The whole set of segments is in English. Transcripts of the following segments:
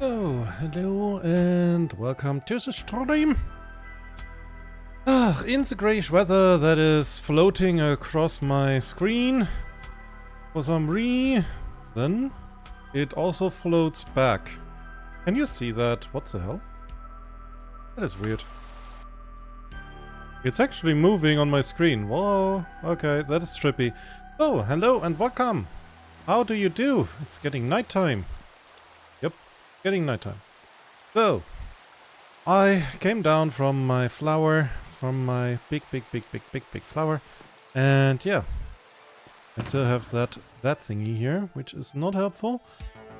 Oh, hello and welcome to the stream. In the greyish weather that is floating across my screen, for some reason, it also floats back. Can you see that? What the hell? That is weird. It's actually moving on my screen. Whoa, okay, that is trippy. Oh, hello and welcome. How do you do? It's getting nighttime. Getting nighttime. So, I came down from my flower, from my big flower, and yeah, I still have that thingy here, which is not helpful.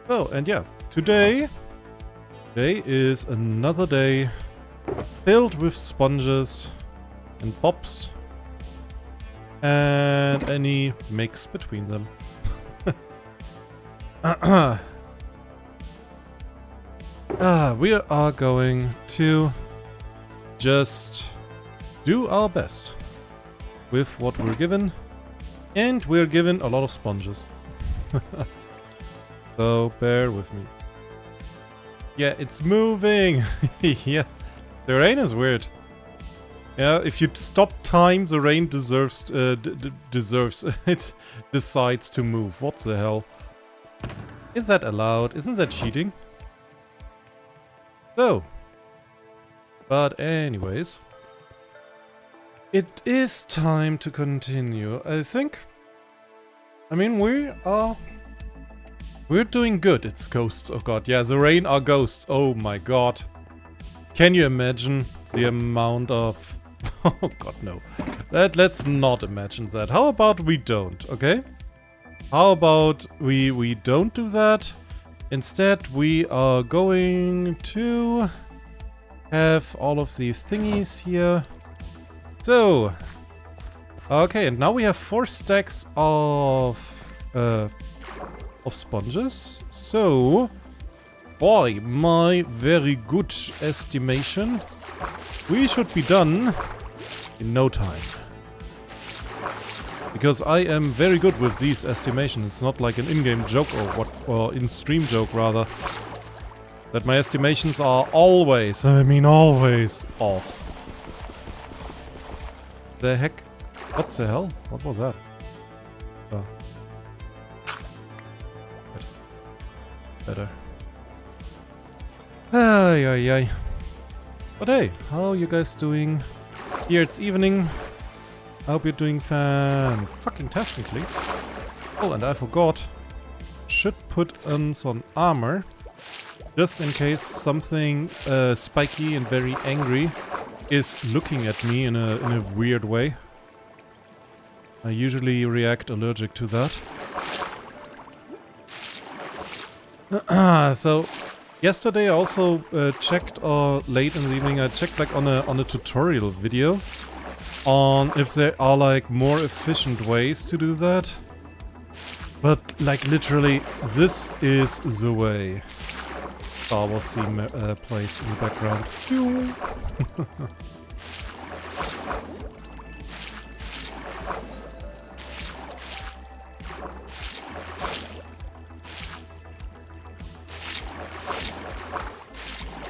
Oh, and yeah, today is another day filled with sponges and bops and any mix between them. We are going to just do our best with what we're given, and we're given a lot of sponges. So bear with me. Yeah, it's moving. Yeah, the rain is weird. Yeah, if you stop time, the rain deserves it decides to move. What the hell? Is that allowed? Isn't that cheating? So, but anyways, it is time to continue, I think. I mean, we're doing good. It's ghosts, oh god, yeah, the rain are ghosts, oh my god. Can you imagine the amount of, oh god, no. Let's not imagine that. How about we don't, okay? How about we don't do that? Instead, we are going to have all of these thingies here. So, okay, and now we have 4 stacks of sponges. So, by my very good estimation, we should be done in no time. Because I am very good with these estimations. It's not like an in-game joke or in-stream joke rather. That my estimations are always, always off. The heck? What the hell? What was that? Oh. Better. Ay, ay, ay. But hey, how are you guys doing? Here it's evening. I hope you're doing fan-fucking-tastically. Oh, and I forgot. Should put on some armor. Just in case something spiky and very angry is looking at me in a weird way. I usually react allergic to that. So, yesterday I also checked, or late in the evening, I checked like on a tutorial video. On if there are like more efficient ways to do that. But like literally, this is the way. Star Wars theme plays in the background.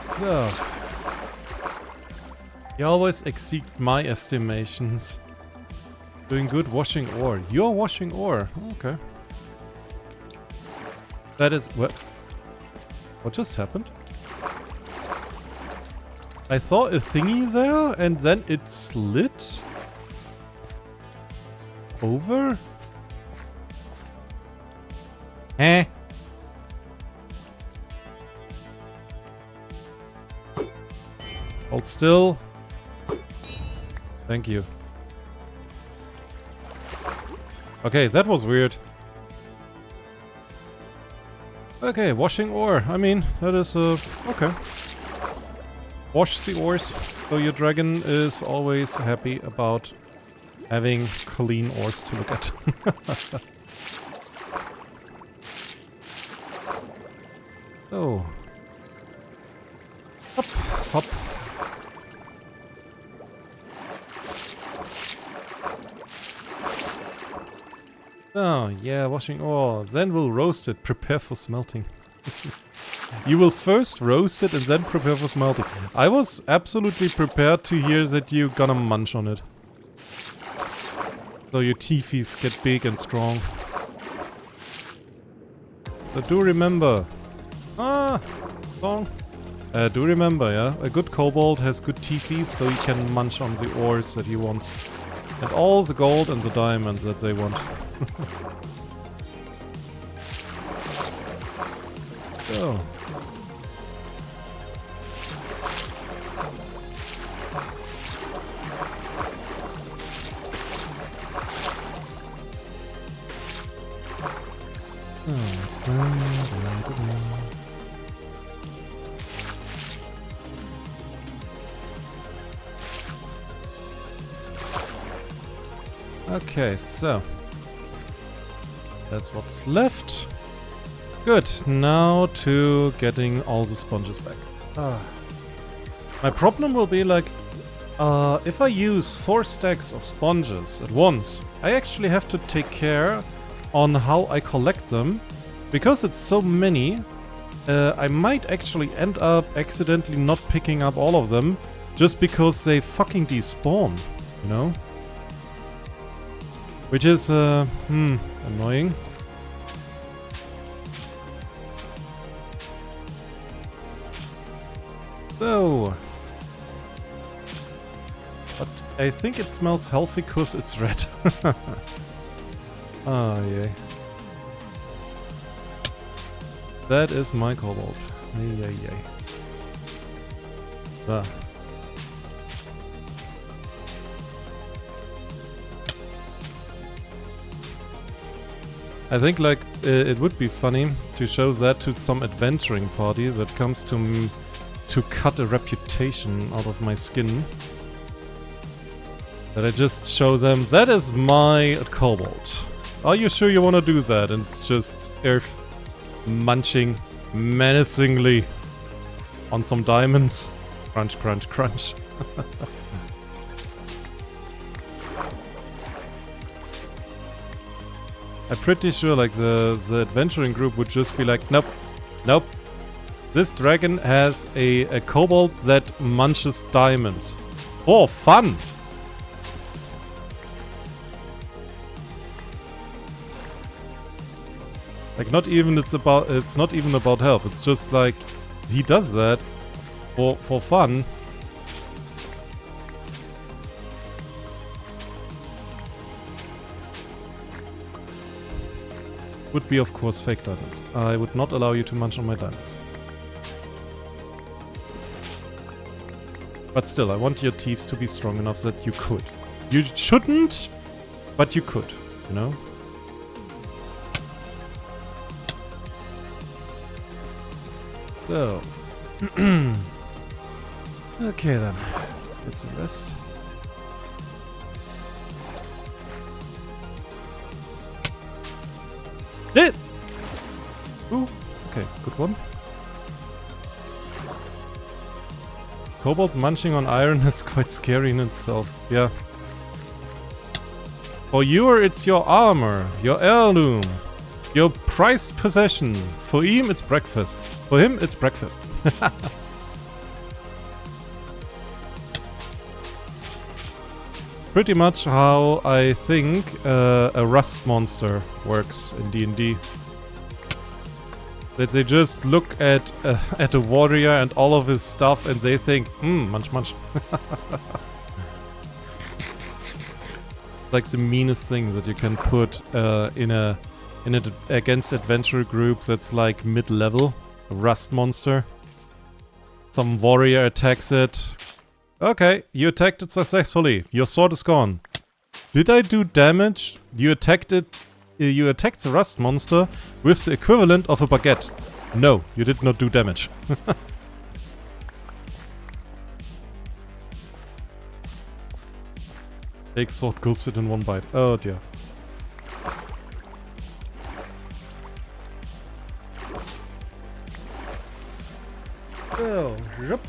So. You always exceed my estimations. Doing good washing ore. You're washing ore. Okay. That is... What just happened? I saw a thingy there and then it slid over? Eh? Hold still. Thank you. Okay, that was weird. Okay, washing ore. I mean, that is, okay. Wash the ores, so your dragon is always happy about having clean ores to look at. So. Hop, hop. Oh, yeah, washing ore. Then we'll roast it. Prepare for smelting. You will first roast it and then prepare for smelting. I was absolutely prepared to hear that you're gonna munch on it. So your teethies get big and strong. So do remember. Song. Do remember, yeah? A good kobold has good teethies, so he can munch on the ores that he wants. And all the gold and the diamonds that they want. So. Okay, so that's what's left. Good, now to getting all the sponges back. My problem will be like, if I use 4 stacks of sponges at once, I actually have to take care on how I collect them. Because it's so many, I might actually end up accidentally not picking up all of them just because they fucking despawn, you know? Which is, annoying. So... But I think it smells healthy because it's red. Ah, yay. That is my kobold. Yay, yay. Ah. I think like it would be funny to show that to some adventuring party that comes to cut a reputation out of my skin. That I just show them, that is my kobold. Are you sure you want to do that? And it's just Earth munching menacingly on some diamonds. Crunch, crunch, crunch. I'm pretty sure like the adventuring group would just be like, nope, nope. This dragon has a kobold that munches diamonds. For fun! Like not even it's not even about health. It's just like he does that for fun. Would be of course fake diamonds. I would not allow you to munch on my diamonds. But still, I want your teeth to be strong enough that you could. You shouldn't, but you could, you know? So. Okay then, let's get some rest. It! Ooh, okay, good one. Kobold munching on iron is quite scary in itself, yeah. For you, it's your armor, your heirloom, your prized possession. For him, it's breakfast. For him, it's breakfast. Pretty much how I think a rust monster works in D&D. That they just look at a warrior and all of his stuff and they think, munch munch. Like the meanest thing that you can put against adventure groups that's like mid-level. A rust monster. Some warrior attacks it. Okay, you attacked it successfully. Your sword is gone. Did I do damage? You attacked it. You attacked the rust monster with the equivalent of a baguette. No, you did not do damage. Take sword, gulps it in one bite. Oh dear. Oh, yep.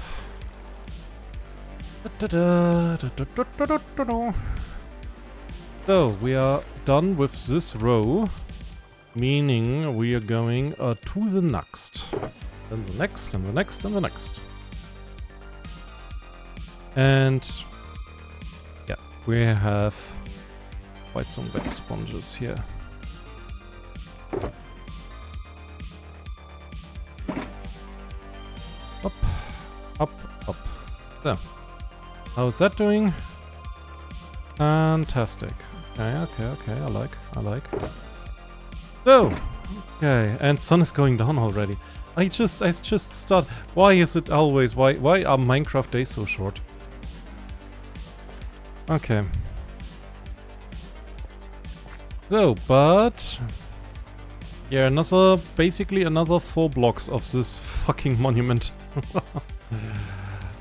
So, we are done with this row, meaning we are going to the next. Then the next, and the next, and the next. And yeah, we have quite some wet sponges here. Up, up, up. So, how's that doing? Fantastic. Okay, I like. So, okay, and sun is going down already. I just start. Why is it always? Why are Minecraft days so short? Okay. So, but yeah, basically another 4 blocks of this fucking monument.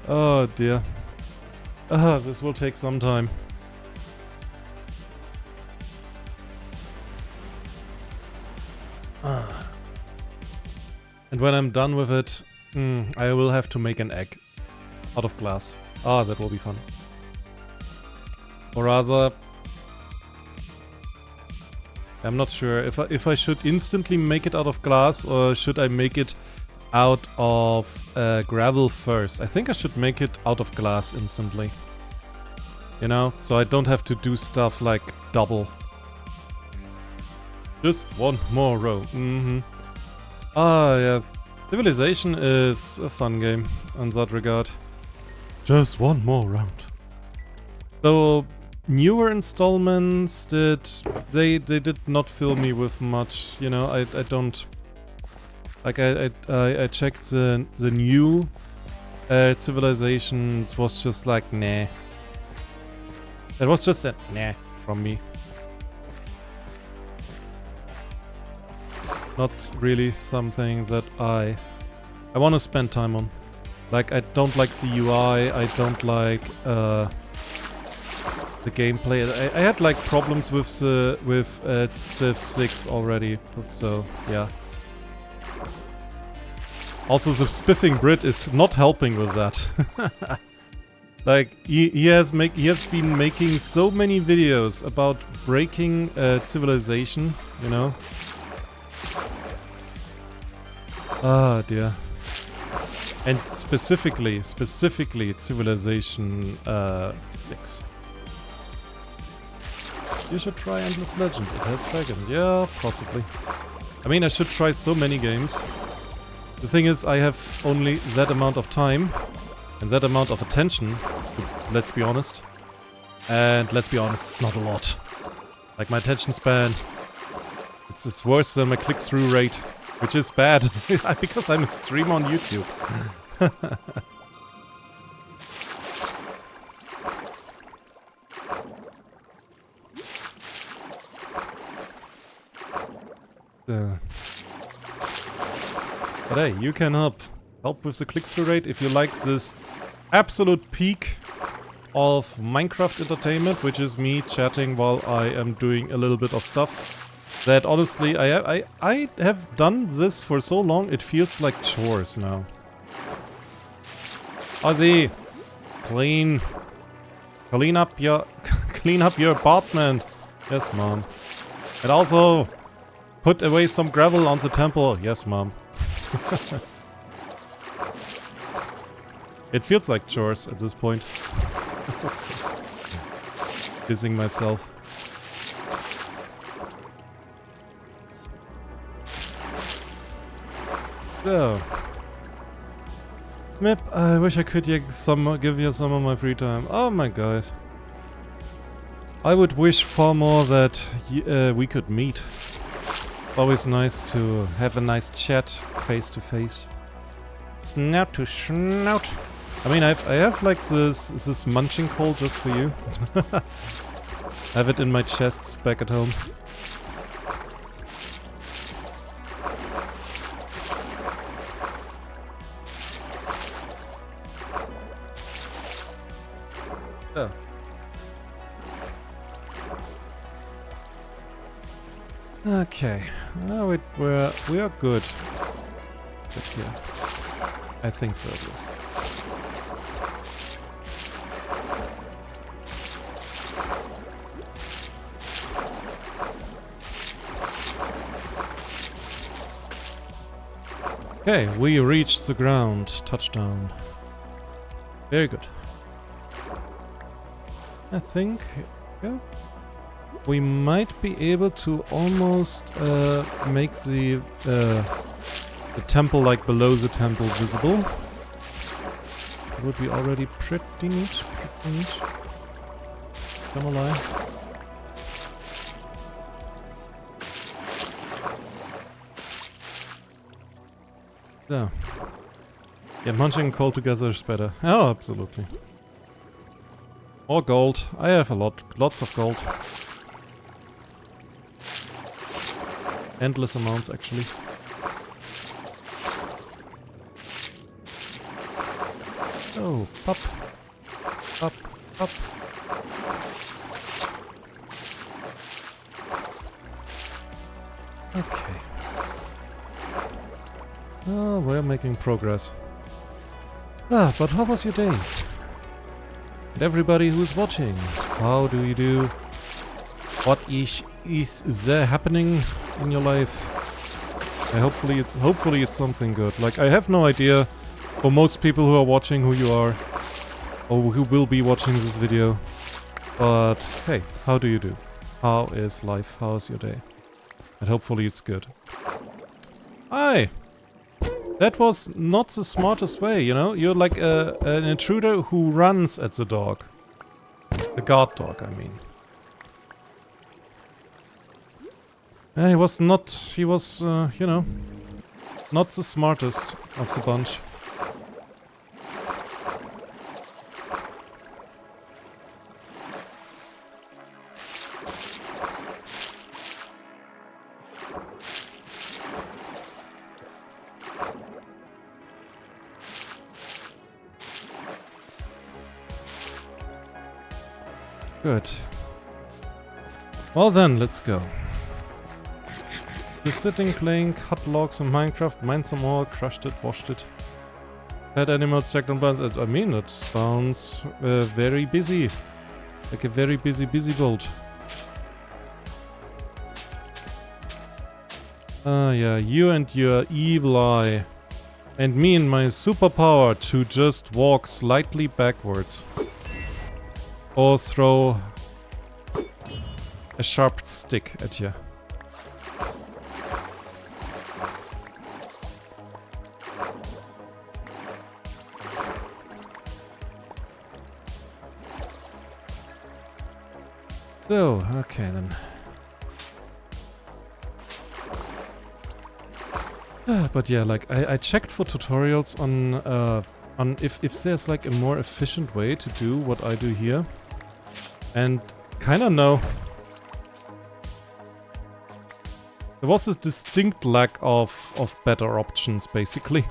Oh dear. This will take some time. And when I'm done with it, I will have to make an egg out of glass. That will be fun. Or rather, I'm not sure if I should instantly make it out of glass or should I make it out of gravel first. I think I should make it out of glass instantly. You know, so I don't have to do stuff like double. Just one more row. Yeah. Civilization is a fun game in that regard. Just one more round. So, newer installments they did not fill me with much, you know. I don't like I checked the new Civilization. It was just like nah. It was just a nah from me. Not really something that I want to spend time on. Like, I don't like the UI, I don't like the gameplay. I had like problems with Civ 6 already, so yeah. Also, the spiffing Brit is not helping with that. Like, he has been making so many videos about breaking Civilization, you know. Dear. And specifically Civilization 6. You should try Endless Legends, it has Dragon. Yeah, possibly. I mean, I should try so many games. The thing is, I have only that amount of time and that amount of attention, let's be honest. And let's be honest, it's not a lot. Like, my attention span, it's worse than my click-through rate. Which is bad, because I'm a streamer on YouTube. But hey, you can help with the click-through rate if you like this absolute peak of Minecraft entertainment, which is me chatting while I am doing a little bit of stuff. That honestly, I have done this for so long, it feels like chores now. Ozzy, clean up your apartment. Yes, mom. And also, put away some gravel on the temple. Yes, mom. It feels like chores at this point. Dissing myself. So, Mip, I wish I could give you some of my free time. Oh my god. I would wish far more that we could meet. Always nice to have a nice chat face to face. Snout to snout. I mean, I have like this munching coal just for you. I have it in my chests back at home. Oh. Okay. Oh, we are good. Good here. I think so, at least. Okay, we reached the ground. Touchdown. Very good. I think, yeah, we might be able to almost make the temple, like below the temple, visible. It would be already pretty neat. Come alive. So. Yeah, munching and coal together is better. Oh, absolutely. Or gold. I have lots of gold. Endless amounts, actually. Oh, up. Up, up. Okay. Oh, we're making progress. Ah, but how was your day? And everybody who's watching, how do you do? What is there happening in your life? Hopefully it's something good. Like, I have no idea for most people who are watching who you are, or who will be watching this video. But hey, how do you do? How is life? How is your day? And hopefully it's good. Hi! That was not the smartest way, you know? You're like an intruder who runs at the dog. The guard dog, I mean. He was, you know, not the smartest of the bunch. Good. Well then, let's go. Just sitting, playing, cut logs in Minecraft, mine some more, crushed it, washed it. Pet animals, checked on plants. I mean, it sounds very busy. Like a very busy build. Ah, yeah, you and your evil eye. And me and my superpower to just walk slightly backwards. Or throw a sharp stick at you. So, okay then. But yeah, like I checked for tutorials on if there's like a more efficient way to do what I do here. And kinda no. There was a distinct lack of better options, basically.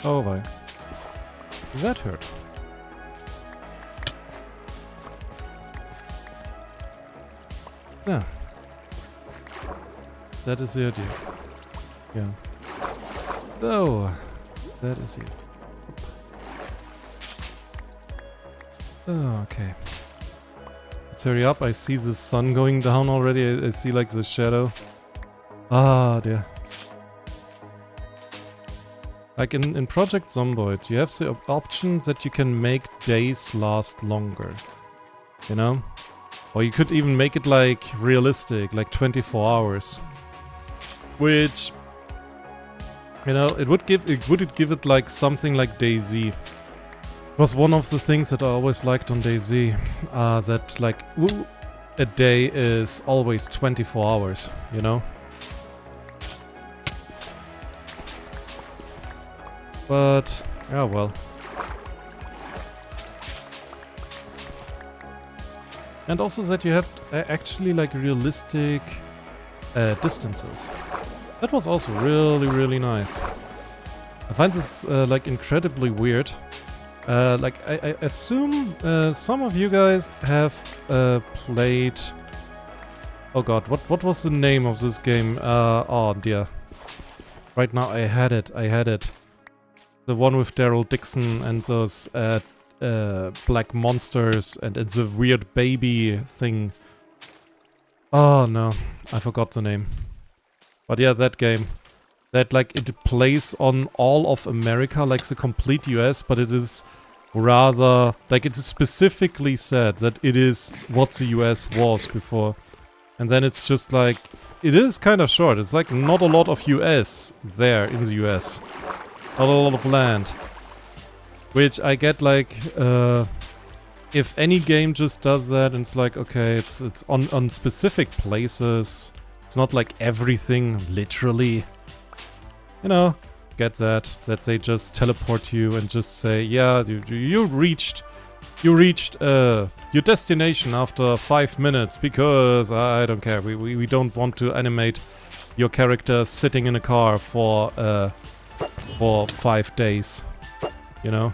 Oh, why? That hurt. Yeah. That is the idea. Yeah. So, that is it. Oh, okay. Let's hurry up. I see the sun going down already. I see like the shadow. Ah, dear. Like in Project Zomboid, you have the option that you can make days last longer. You know? Or you could even make it like realistic, like 24 hours. Which, you know, it would give it like something like DayZ. Was one of the things that I always liked on DayZ. That like a day is always 24 hours, you know? But, yeah, well. And also that you have actually like realistic distances. That was also really, really nice. I find this like incredibly weird. Like, I assume some of you guys have played... Oh god, what was the name of this game? Oh dear. Right now I had it. The one with Daryl Dixon and those black monsters and it's a weird baby thing. Oh no, I forgot the name. But yeah, that game. That like it plays on all of America, like the complete US, but it is rather like it is specifically said that it is what the US was before. And then it's just like it is kind of short. It's like not a lot of US there in the US. Not a lot of land. Which I get like if any game just does that and it's like okay, it's on specific places. It's not like everything literally. You know, get that they just teleport you and just say, yeah, you reached your destination after 5 minutes because I don't care. We don't want to animate your character sitting in a car for 5 days. You know?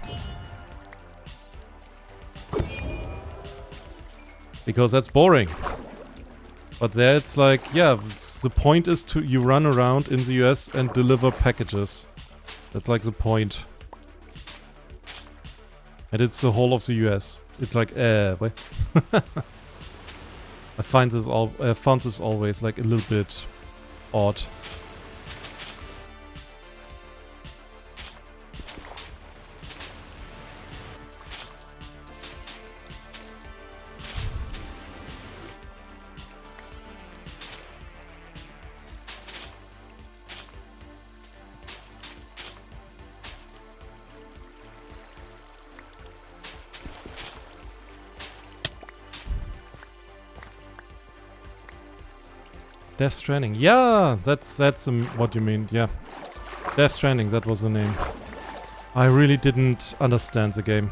Because that's boring. But there it's like, yeah, the point is to you run around in the US and deliver packages. That's like the point. And it's the whole of the US. It's like, what? I found this always like a little bit odd. Death Stranding. Yeah, that's what you mean. Yeah, Death Stranding. That was the name. I really didn't understand the game.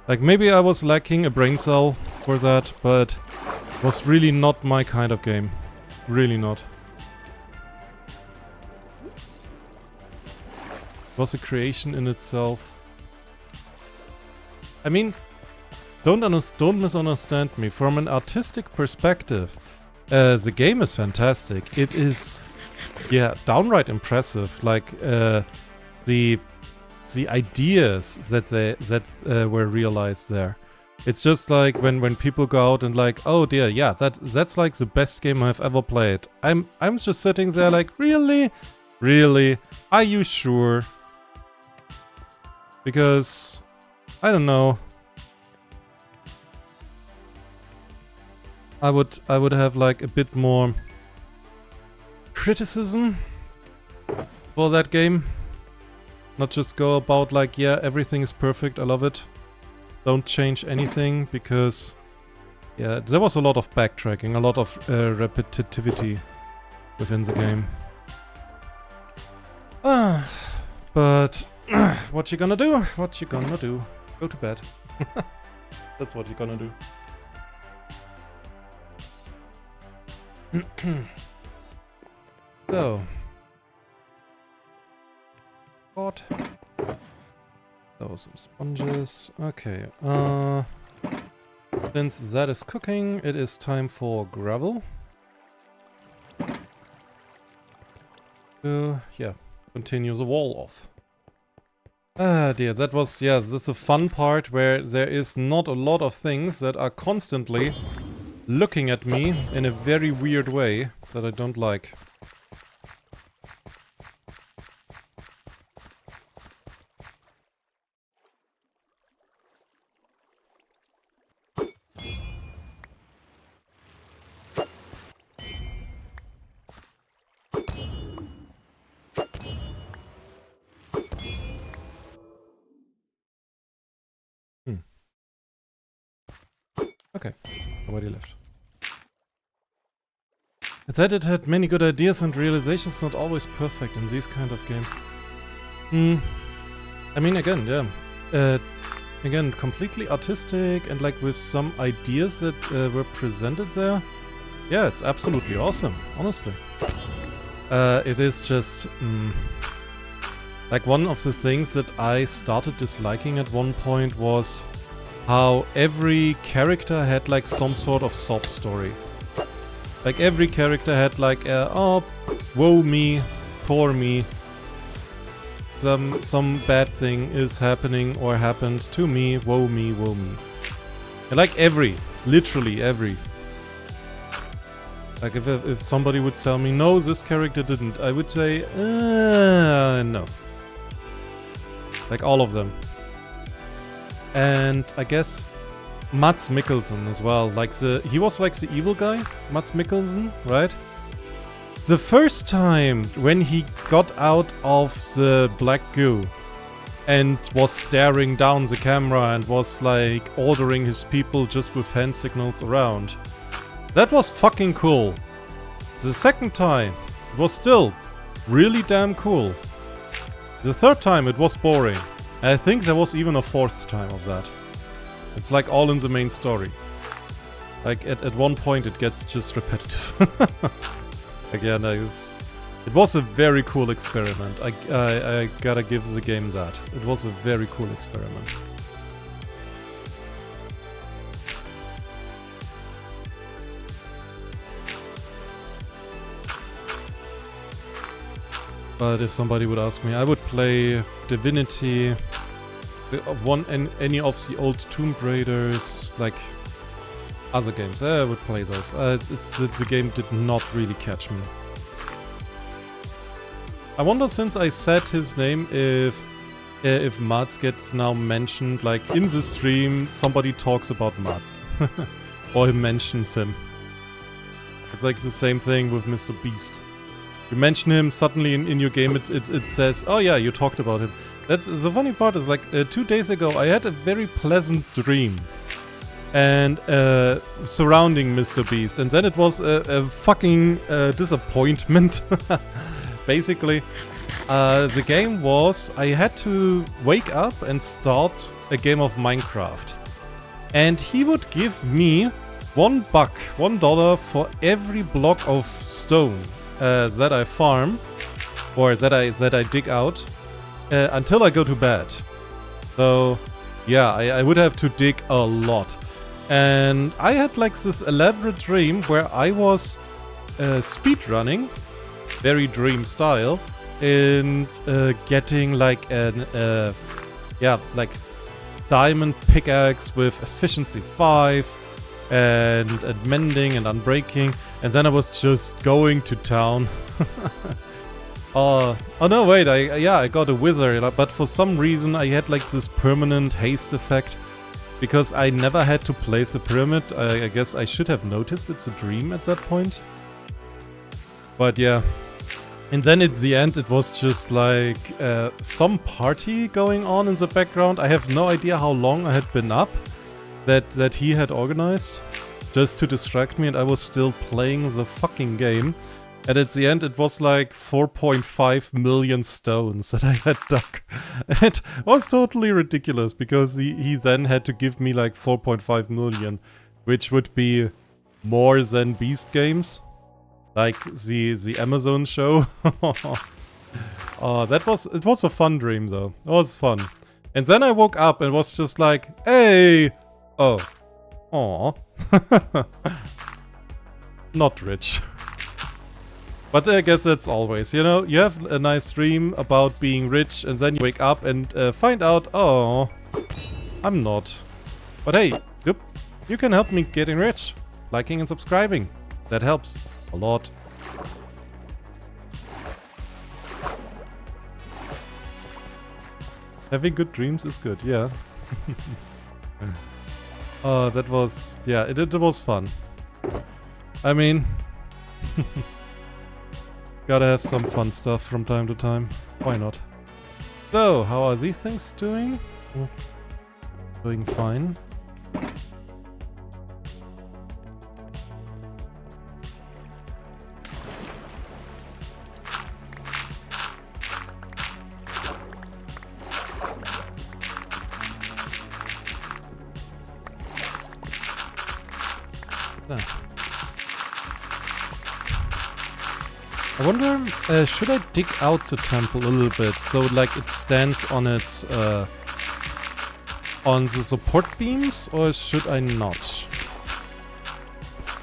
Like maybe I was lacking a brain cell for that, but it was really not my kind of game. Really not. It was a creation in itself. I mean, don't misunderstand me. From an artistic perspective. The game is fantastic. It is, yeah, downright impressive. Like the ideas that were realized there. It's just like when people go out and like, oh dear, yeah, that's like the best game I've ever played. I'm just sitting there like, really, are you sure? Because I don't know. I would have like a bit more criticism for that game. Not just go about like, yeah, everything is perfect, I love it. Don't change anything because, yeah, there was a lot of backtracking, a lot of repetitivity within the game. But what you gonna do? What you gonna do? Go to bed. That's what you're gonna do. So. God. So, some sponges. Okay. Since that is cooking, it is time for gravel. Yeah. Continue the wall off. Ah dear, that was, yeah, this is a fun part where there is not a lot of things that are constantly looking at me in a very weird way that I don't like. Okay, nobody left. It said it had many good ideas and realizations, not always perfect in these kind of games. I mean, again, yeah. Again, completely artistic and like with some ideas that were presented there. Yeah, it's absolutely awesome, honestly. It is just... Like, one of the things that I started disliking at one point was how every character had like some sort of sob story. Like, every character had like oh, woe me, poor me. Some bad thing is happening or happened to me, woe me, woe me. And like literally every. Like, if somebody would tell me, no, this character didn't, I would say, no. Like, all of them. And I guess Mads Mikkelsen as well. Like, he was like the evil guy, Mads Mikkelsen, right? The first time when he got out of the black goo and was staring down the camera and was like ordering his people just with hand signals around. That was fucking cool. The second time, it was still really damn cool. The third time, it was boring. And I think there was even a fourth time of that. It's like all in the main story. Like, at one point, it gets just repetitive. Again, it was a very cool experiment. I gotta give the game that. It was a very cool experiment. But if somebody would ask me, I would play Divinity, any of the old Tomb Raiders, like other games. I would play those. The game did not really catch me. I wonder, since I said his name, if Mads gets now mentioned, like in the stream, somebody talks about Mads. Or he mentions him. It's like the same thing with Mr. Beast. You mention him, suddenly in your game it says, oh yeah, you talked about him. That's the funny part is, like, 2 days ago I had a very pleasant dream. And surrounding Mr. Beast. And then it was a fucking disappointment. Basically, the game was, I had to wake up and start a game of Minecraft. And he would give me $1 for every block of stone that I farm, or that I dig out, until I go to bed. So, yeah, I would have to dig a lot. And I had like this elaborate dream where I was speedrunning, very dream style, and getting like an like diamond pickaxe with efficiency 5 and mending and unbreaking, and then I was just going to town. Oh no, wait, I got a wither, but for some reason I had like this permanent haste effect. Because I never had to place a pyramid. I guess I should have noticed it's a dream at that point. But yeah. And then at the end it was just like some party going on in the background. I have no idea how long I had been up that he had organized. Just to distract me, and I was still playing the fucking game. And at the end it was like 4.5 million stones that I had dug. It was totally ridiculous, because he then had to give me like 4.5 million, which would be more than Beast Games. Like the Amazon show. It was a fun dream though. It was fun. And then I woke up and was just like, hey! Oh. Aw. Not rich. But I guess that's always, you know, you have a nice dream about being rich, and then you wake up and find out, oh, I'm not. But hey, yep, you can help me getting rich. Liking and subscribing. That helps a lot. Having good dreams is good, yeah. That was, yeah, it was fun. I mean... Gotta have some fun stuff from time to time. Why not? So, how are these things doing? Doing fine. I wonder, should I dig out the temple a little bit so like it stands on its on the support beams, or should I not?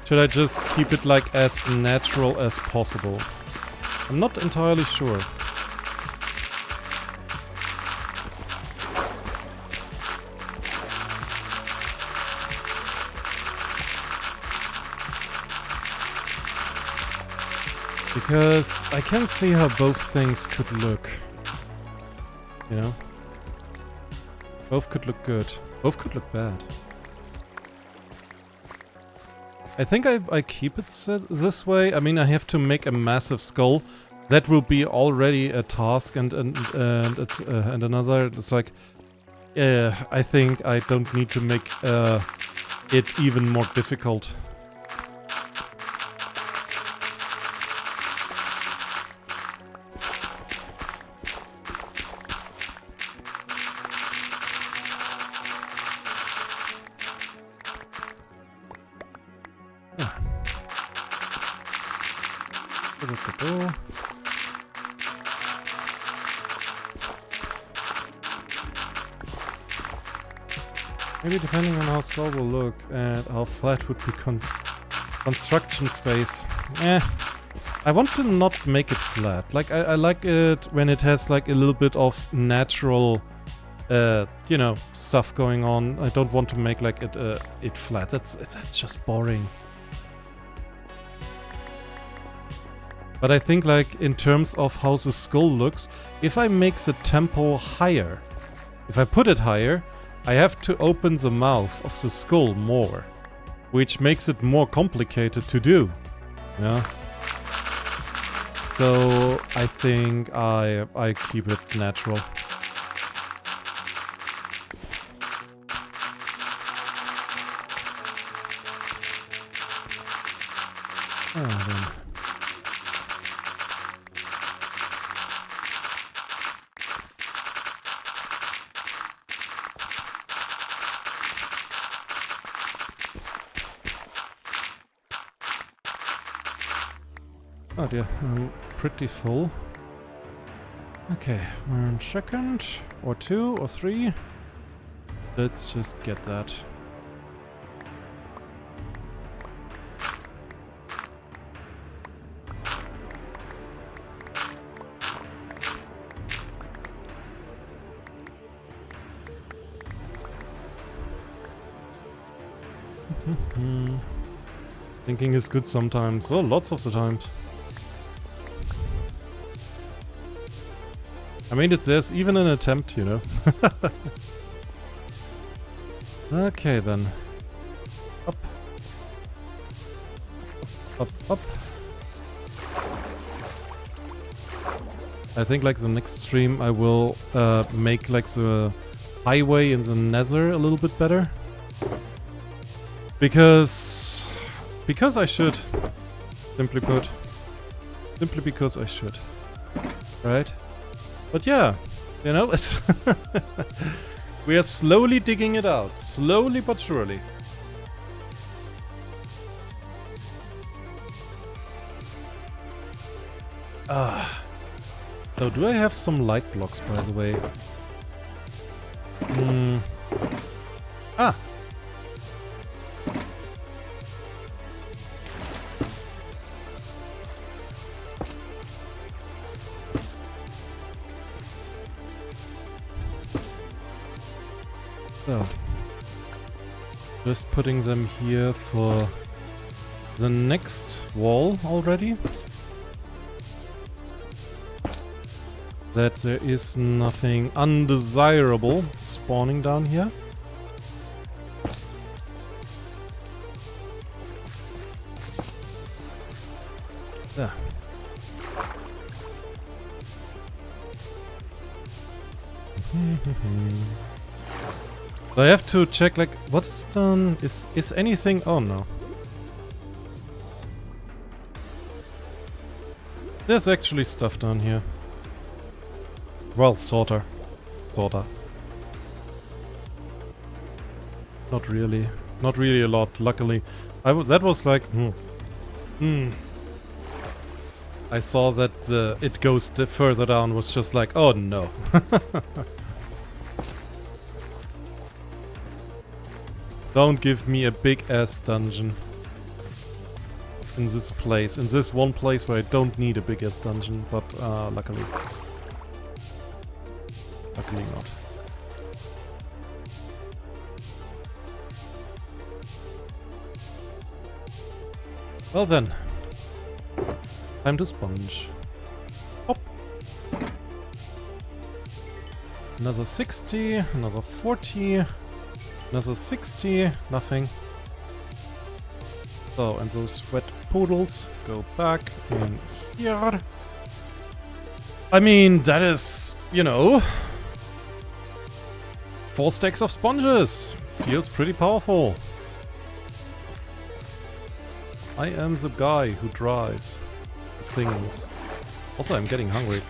Should I just keep it like as natural as possible? I'm not entirely sure. Because I can see how both things could look. You know? Both could look good. Both could look bad. I think I keep it this way. I mean, I have to make a massive skull. That will be already a task, and another. It's like, I think I don't need to make it even more difficult. Maybe depending on how skull will look and how flat would be construction space. I want to not make it flat. Like I like it when it has like a little bit of natural, you know, stuff going on. I don't want to make like it flat. That's just boring. But I think like in terms of how the skull looks, if I make the temple higher, if I put it higher, I have to open the mouth of the skull more, which makes it more complicated to do. Yeah. So I think I keep it natural. Then. Oh dear, I'm pretty full. Okay, 1 second, or 2, or 3. Let's just get that. Thinking is good sometimes, oh, lots of the times. I mean, there's even an attempt, you know. Okay, then. Up. Up, up. I think, like, the next stream I will make, like, the highway in the nether a little bit better. Because I should. Simply put. Simply because I should. Right? But yeah, you know, it's we are slowly digging it out. Slowly but surely. So do I have some light blocks, by the way? Ah! So, just putting them here for the next wall already. That there is nothing undesirable spawning down here. There. So I have to check, like, what is done? Is anything? Oh no. There's actually stuff down here. Well, sorta. Sorta. Not really. Not really a lot, luckily. That was like, I saw that it goes further down, was just like, oh no. Don't give me a big ass dungeon. In this place. In this one place where I don't need a big ass dungeon, but luckily. Luckily not. Well then. Time to sponge. Hop. Another 60, another 40, another 60, nothing. So, and those wet poodles go back in here. I mean, that is, you know, 4 stacks of sponges. Feels pretty powerful. I am the guy who dries things. Also, I'm getting hungry.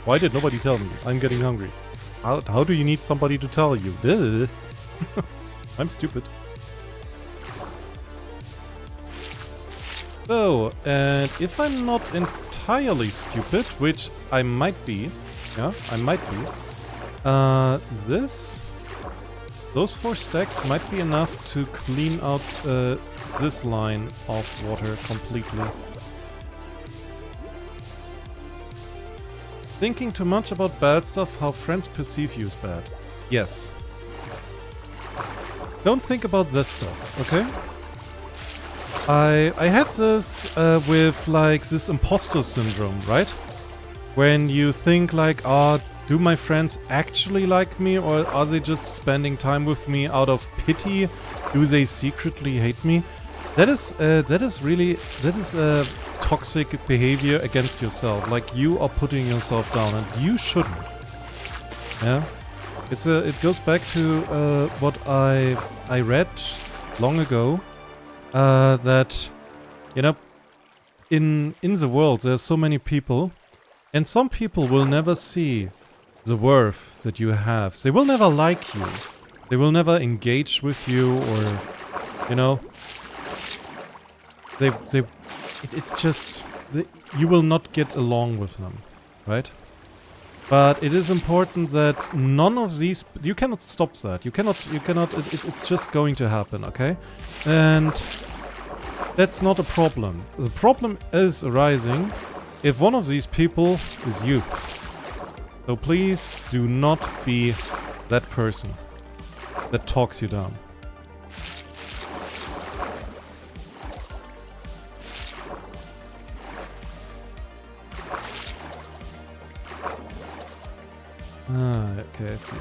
Why did nobody tell me? I'm getting hungry. How do you need somebody to tell you? I'm stupid. So, and if I'm not entirely stupid, which I might be, yeah, I might be, those 4 stacks might be enough to clean out this line of water completely. Thinking too much about bad stuff, how friends perceive you as bad. Yes. Don't think about this stuff, okay? I had this with like this imposter syndrome, right? When you think like, oh, do my friends actually like me, or are they just spending time with me out of pity? Do they secretly hate me? That is toxic behavior against yourself. Like, you are putting yourself down, and you shouldn't. Yeah, it goes back to what I read long ago. That, you know, in the world there's so many people, and some people will never see the worth that you have. They will never like you. They will never engage with you, or, you know, it's just, you will not get along with them, right? But it is important that none of these, you cannot stop that. You cannot, it's just going to happen, okay? And that's not a problem. The problem is arising if one of these people is you. So please do not be that person that talks you down. Ah, okay, I see.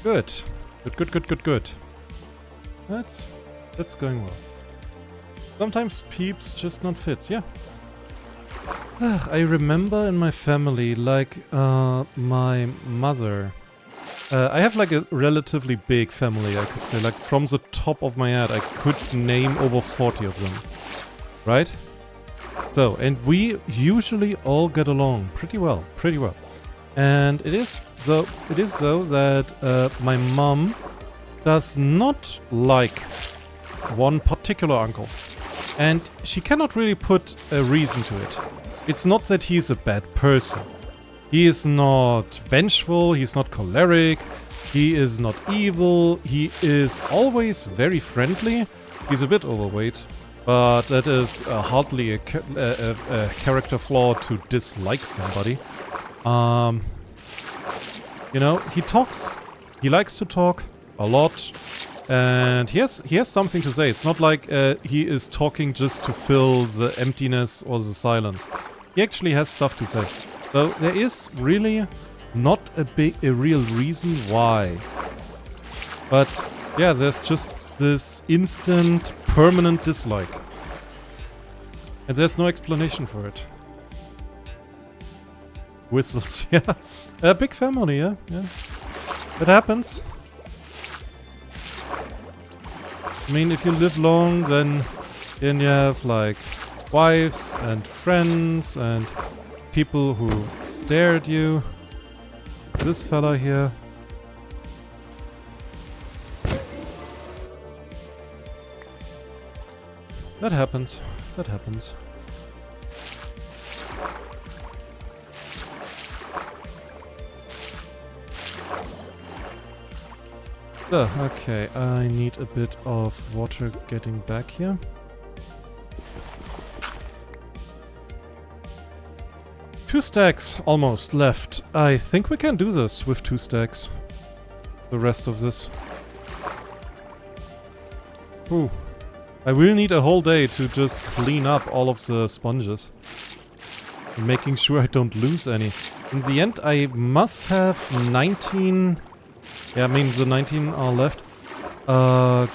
Good. Good. That's going well. Sometimes peeps just not fits, yeah. I remember in my family, like, my mother... I have like a relatively big family, I could say. Like, from the top of my head, I could name over 40 of them. Right? So, and we usually all get along pretty well. And it is so that my mom does not like one particular uncle. And she cannot really put a reason to it. It's not that he's a bad person. He is not vengeful, he's not choleric, he is not evil, he is always very friendly. He's a bit overweight, but that is hardly a character flaw to dislike somebody. You know, he talks. He likes to talk a lot, and he has something to say. It's not like he is talking just to fill the emptiness or the silence. He actually has stuff to say. So there is really not a real reason why. But yeah, there's just this instant, permanent dislike. And there's no explanation for it. Whistles, yeah. A big family, yeah. It happens. I mean, if you live long, then you have like wives and friends and people who stare at you. This fella here. That happens. That happens. Okay, I need a bit of water getting back here. Two stacks almost left. I think we can do this with 2 stacks. The rest of this. Ooh. I will need a whole day to just clean up all of the sponges. And making sure I don't lose any. In the end, I must have 19... Yeah, I mean, the 19 are left. I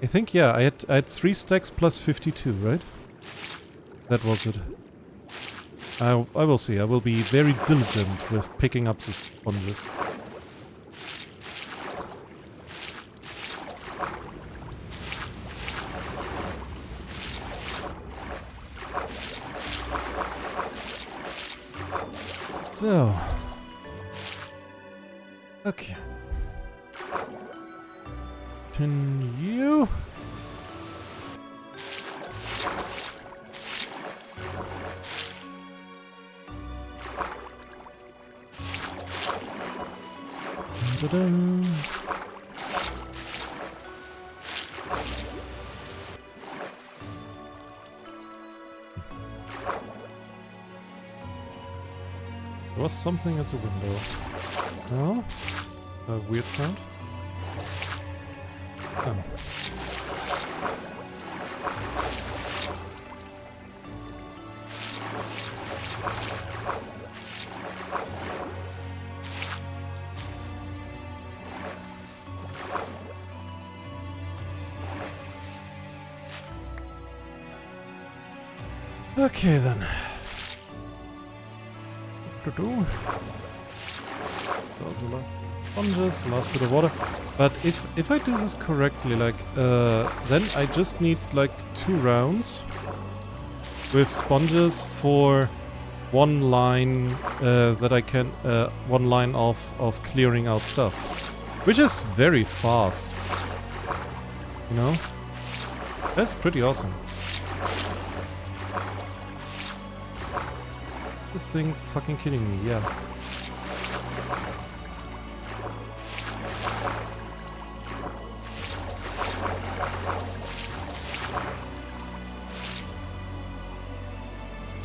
think, yeah, I had 3 stacks plus 52, right? That was it. I will see. I will be very diligent with picking up the sponges. So. Okay. Continue. Ta-da. There was something at the window. No? A weird sound? Oh. Okay then. What to do? Those are the last sponges, the last bit of water. But if I do this correctly, like then I just need like 2 rounds with sponges for one line that I can one line of clearing out stuff, which is very fast. You know, that's pretty awesome. This thing fucking kidding me, yeah.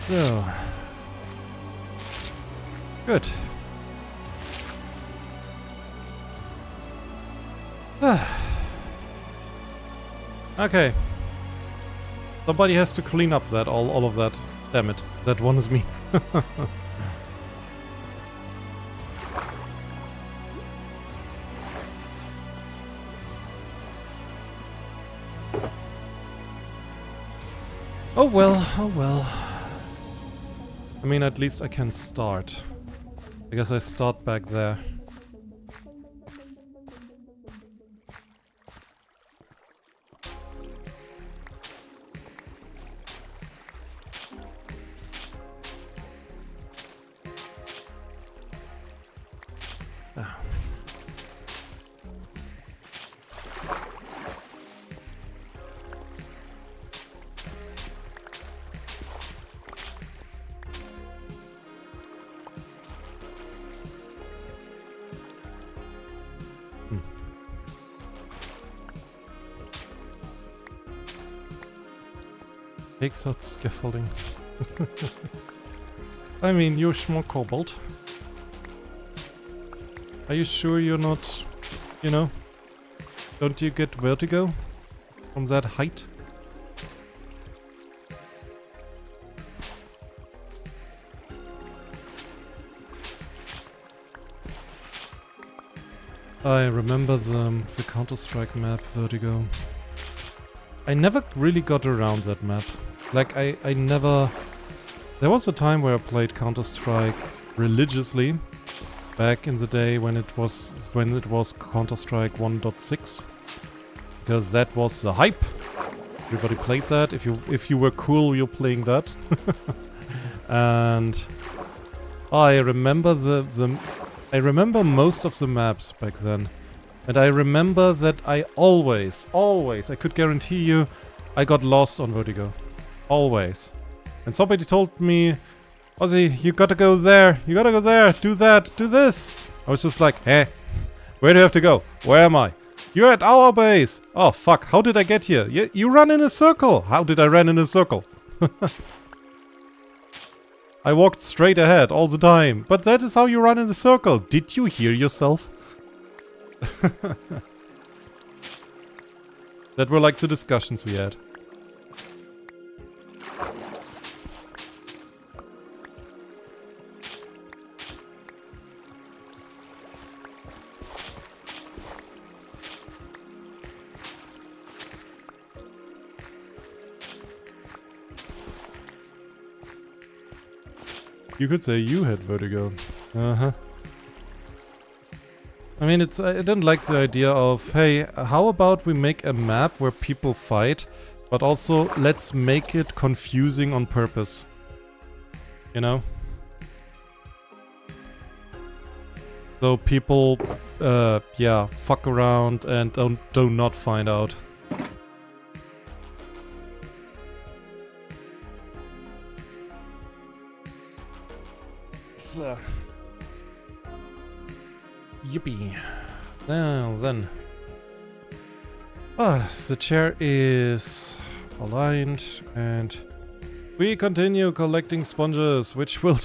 So. Good. Okay. Somebody has to clean up that, all of that. Damn it. That one is me. Oh well, oh well. I mean, at least I can start. I guess I start back there. Takes out scaffolding. I mean, you're small kobold. Are you sure you're not, you know, don't you get vertigo from that height? I remember the Counter-Strike map, Vertigo. I never really got around that map. Like, I never... There was a time where I played Counter-Strike religiously, back in the day when it was Counter-Strike 1.6. because that was the hype. Everybody played that. If you were cool, you're playing that. And I remember I remember most of the maps back then. And I remember that I always, I could guarantee you, I got lost on Vertigo. Always. And somebody told me, Ozzy, you gotta go there, do that, do this. I was just like, hey, where do I have to go? Where am I? You're at our base. Oh fuck, how did I get here? You run in a circle. How did I run in a circle? I walked straight ahead all the time. But that is how you run in a circle. Did you hear yourself? That were like the discussions we had. You could say you had vertigo. Uh-huh. I mean, I didn't like the idea of, hey, how about we make a map where people fight, but also let's make it confusing on purpose. You know? So people, yeah, fuck around and do not find out. So. Yippee. Now then. The chair is aligned and we continue collecting sponges, which will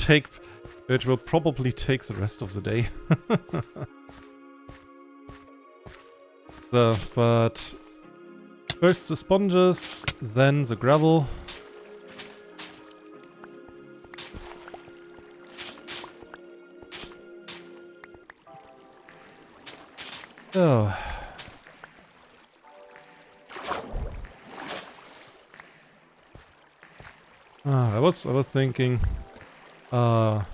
probably take the rest of the day. So, but first the sponges, then the gravel. Oh. I was thinking, for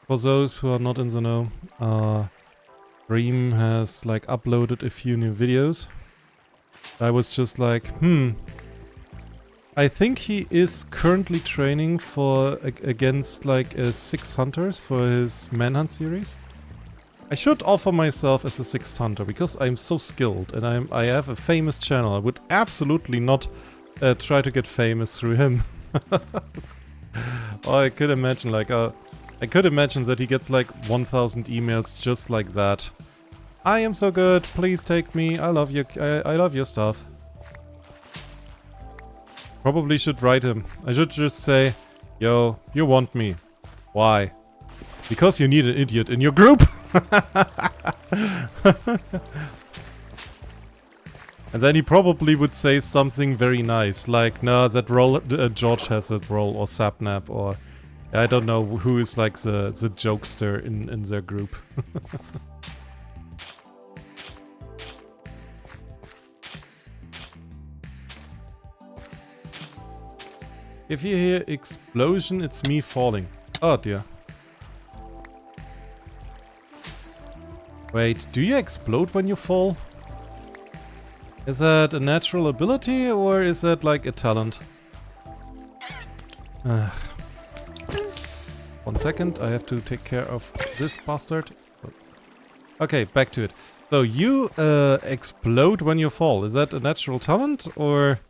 those who are not in the know, Dream has like uploaded a few new videos. I was just like, I think he is currently training for against like 6 hunters for his manhunt series. I should offer myself as a 6th hunter because I'm so skilled and I have a famous channel. I would absolutely not try to get famous through him. Oh, I could imagine like I could imagine that he gets like 1,000 emails just like that. I am so good, please take me. I love you. I love your stuff. Probably should write him. I should just say, yo, you want me. Why? Because you need an idiot in your group. And then he probably would say something very nice, like, nah, that role, George has that role, or Sapnap, or I don't know who is like the jokester in their group. If you hear explosion, it's me falling. Oh dear. Wait, do you explode when you fall? Is that a natural ability or is that like a talent? 1 second, I have to take care of this bastard. Okay, back to it. So you explode when you fall. Is that a natural talent or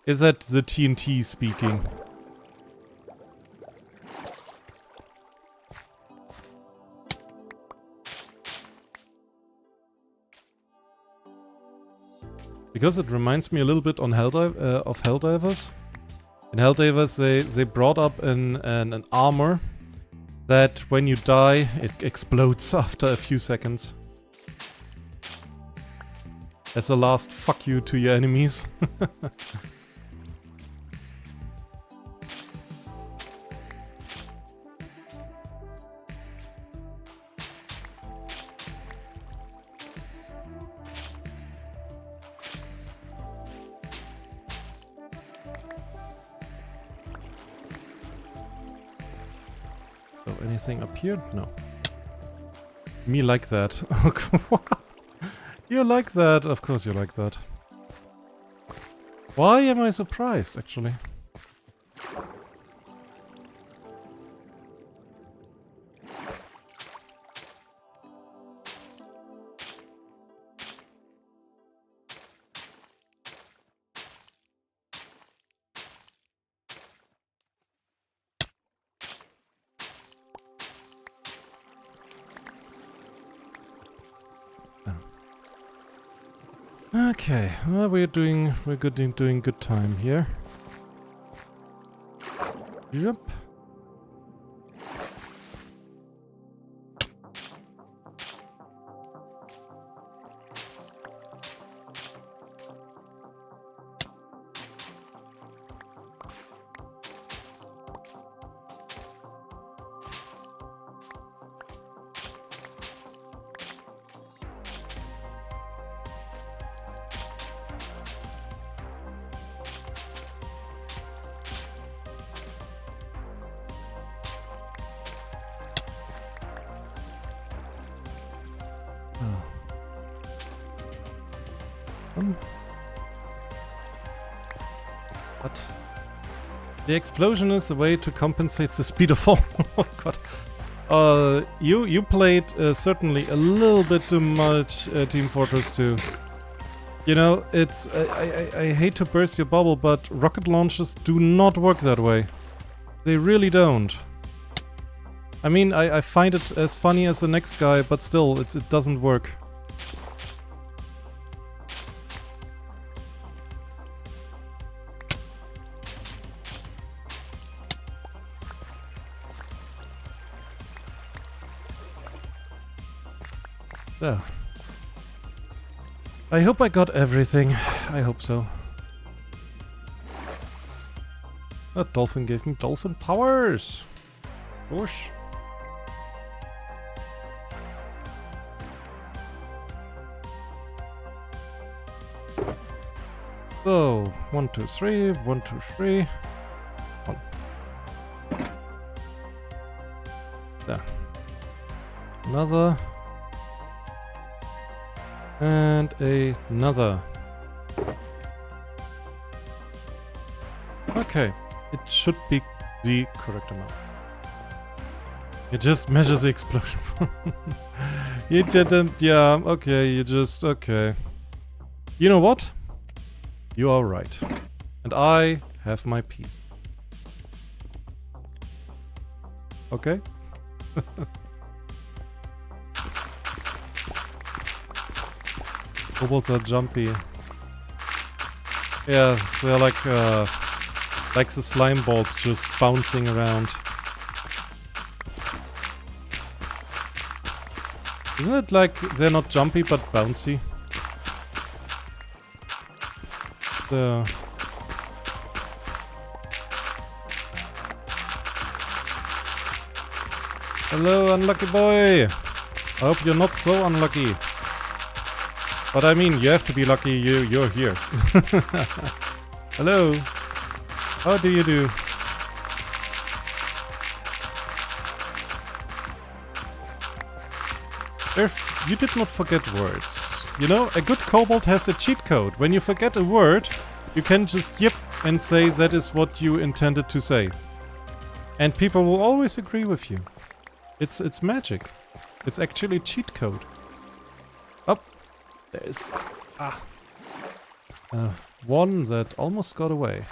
is that the TNT speaking? Because it reminds me a little bit on of Helldivers. In Helldivers, they brought up an armor that when you die, it explodes after a few seconds. As a last fuck you to your enemies. Anything up here? No. Me like that. You like that? Of course you like that. Why am I surprised, actually? Okay, well, we're doing good time here. Yep. But the explosion is a way to compensate the speed of fall. Oh god. You played certainly a little bit too much Team Fortress 2. You know, it's I hate to burst your bubble, but rocket launches do not work that way. They really don't. I mean, I find it as funny as the next guy, but still, it doesn't work. So. I hope I got everything. I hope so. That dolphin gave me dolphin powers! Whoosh. So, 1, 2, 3, 1, 2, 3. 1. There. Another. And another. Okay, it should be the correct amount. It just measures the explosion. You didn't, yeah, okay, you just, okay. You know what? You are right. And I have my peace. Okay? Kobolds are jumpy. Yeah, they're like the slime balls just bouncing around. Isn't it like they're not jumpy but bouncy? So. Hello, unlucky boy! I hope you're not so unlucky. But I mean, you have to be lucky you're here. Hello. How do you do? If you did not forget words. You know, a good kobold has a cheat code. When you forget a word, you can just yip and say that is what you intended to say. And people will always agree with you. It's magic. It's actually cheat code. Up. There's one that almost got away.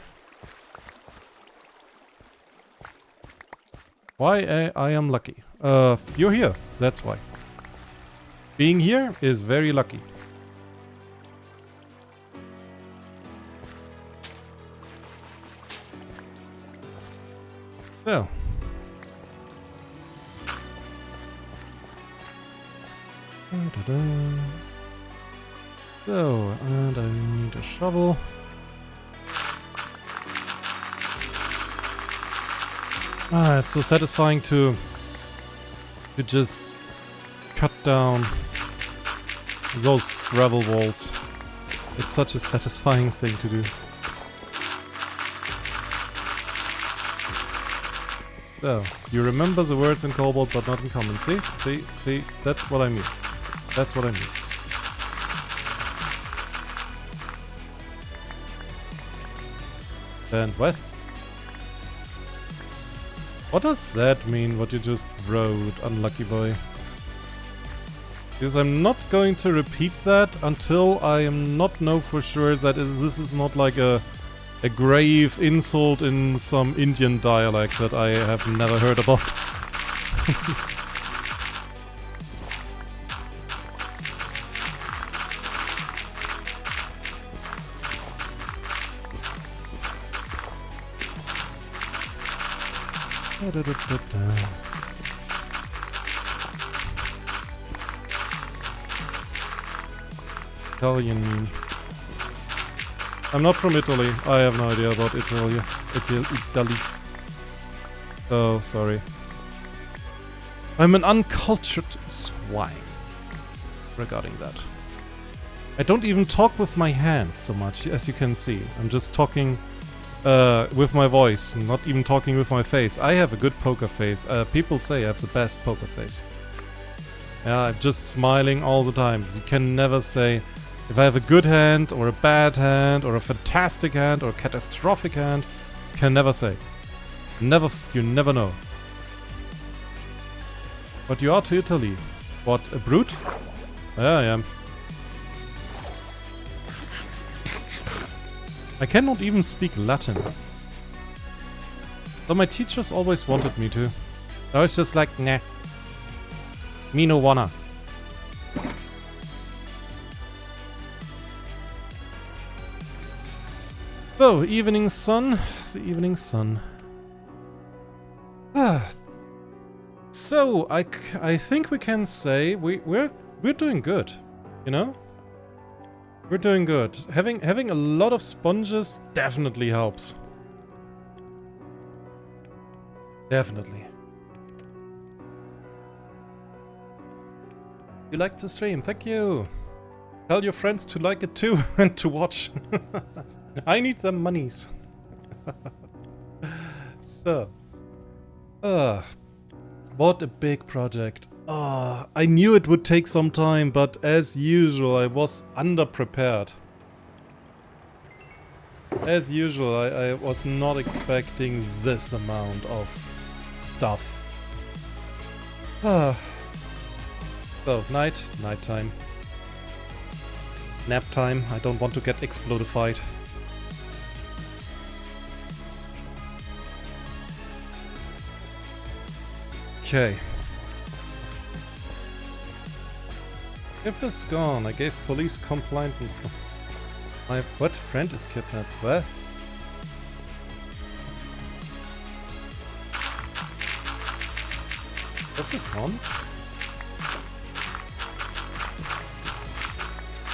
Why I am lucky. You're here. That's why. Being here is very lucky. So. So, and I need a shovel. Ah, it's so satisfying to just cut down those gravel walls. It's such a satisfying thing to do. So, you remember the words in Kobold but not in Common. See, that's what I mean. That's what I mean. understand. What? What does that mean, what you just wrote, unlucky boy? Because I'm not going to repeat that until I am not know for sure that this is not like a grave insult in some Indian dialect that I have never heard about. Italian meme. I'm not from Italy. I have no idea about Italy. Italy. Oh, sorry. I'm an uncultured swine regarding that. I don't even talk with my hands so much, as you can see. I'm just talking with my voice, not even talking with my face. I have a good poker face. People say I have the best poker face. Yeah, I'm just smiling all the time. You can never say if I have a good hand, or a bad hand, or a fantastic hand, or a catastrophic hand. You can never say. You never know. But you are to Italy. What, a brute? Yeah, I am. I cannot even speak Latin. Though my teachers always wanted me to. I was just like, nah. Me no wanna. So, evening sun. The evening sun. So, I think we can say we're doing good, you know? We're doing good. Having a lot of sponges definitely helps. Definitely. You liked the stream, thank you. Tell your friends to like it too and to watch. I need some monies. So. What a big project. I knew it would take some time, but as usual, I was underprepared. As usual, I was not expecting this amount of stuff. So, nighttime. Nap time. I don't want to get explodified. Okay. If it's gone, I gave police complaint and my what friend is kidnapped. What? If it's gone?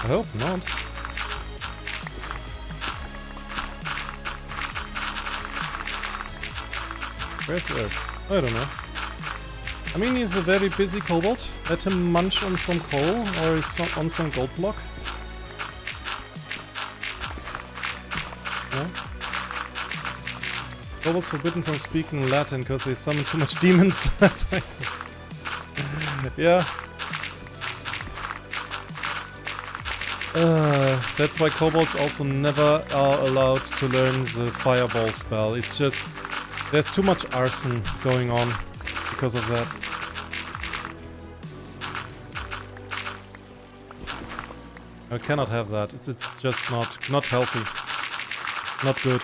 I hope not. Where's Earth? I don't know. I mean, he's a very busy kobold. Let him munch on some coal or on some gold block. Yeah. Kobolds forbidden from speaking Latin because they summon too much demons. Yeah. That's why kobolds also never are allowed to learn the fireball spell. It's just there's too much arson going on because of that. I cannot have that. It's just not healthy. Not good.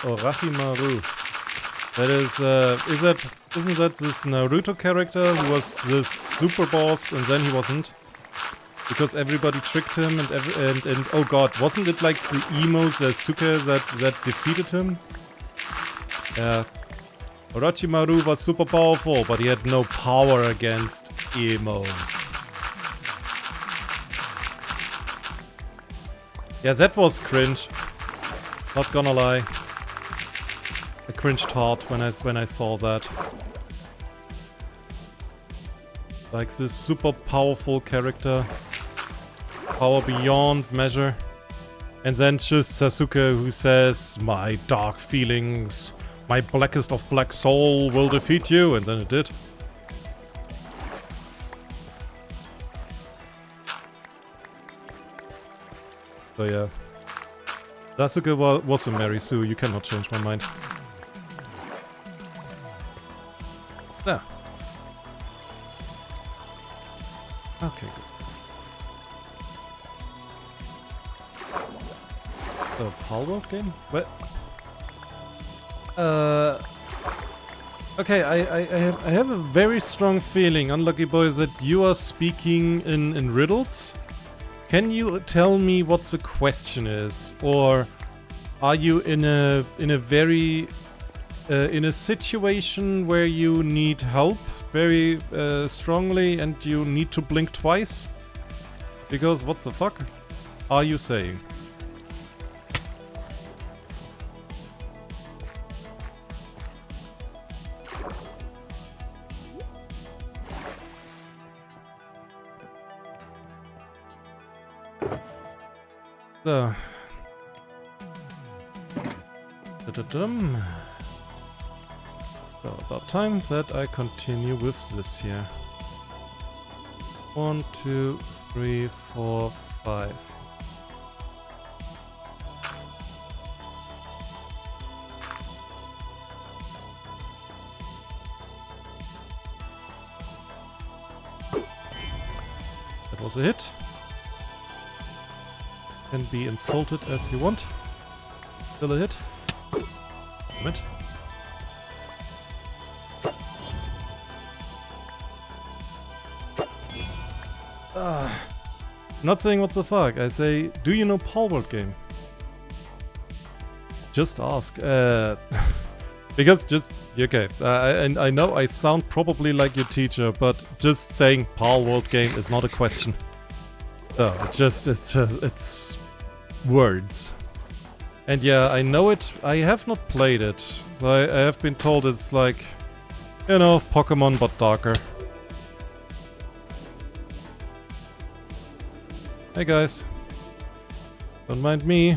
Orochimaru. That isn't that this Naruto character who was this super boss and then he wasn't? Because everybody tricked him and oh god, wasn't it like the emo Sasuke that defeated him? Yeah. Orochimaru was super powerful, but he had no power against emos. Yeah, that was cringe. Not gonna lie. I cringed hard when I saw that. Like this super powerful character. Power beyond measure. And then just Sasuke who says, "My dark feelings, my blackest of black soul will defeat you," and then it did. So yeah. Sasuke was a Mary Sue, you cannot change my mind. There. Okay, good. The Pal World game? What? Okay, I have a very strong feeling, Unlucky Boys, that you are speaking in riddles. Can you tell me what the question is? Or are you in a very in a situation where you need help very strongly and you need to blink twice? Because what the fuck are you saying? So. So about time that I continue with this here. 1, 2, 3, 4, 5. That was a hit. Can be insulted as you want. Still a hit. Damn it. Not saying what the fuck. I say, do you know Pal World game? Just ask. Because just okay. And I know I sound probably like your teacher, but just saying Pal World game is not a question. Oh, it's words. And yeah, I know it. I have not played it. So I have been told it's like, you know, Pokemon but darker. Hey guys. Don't mind me.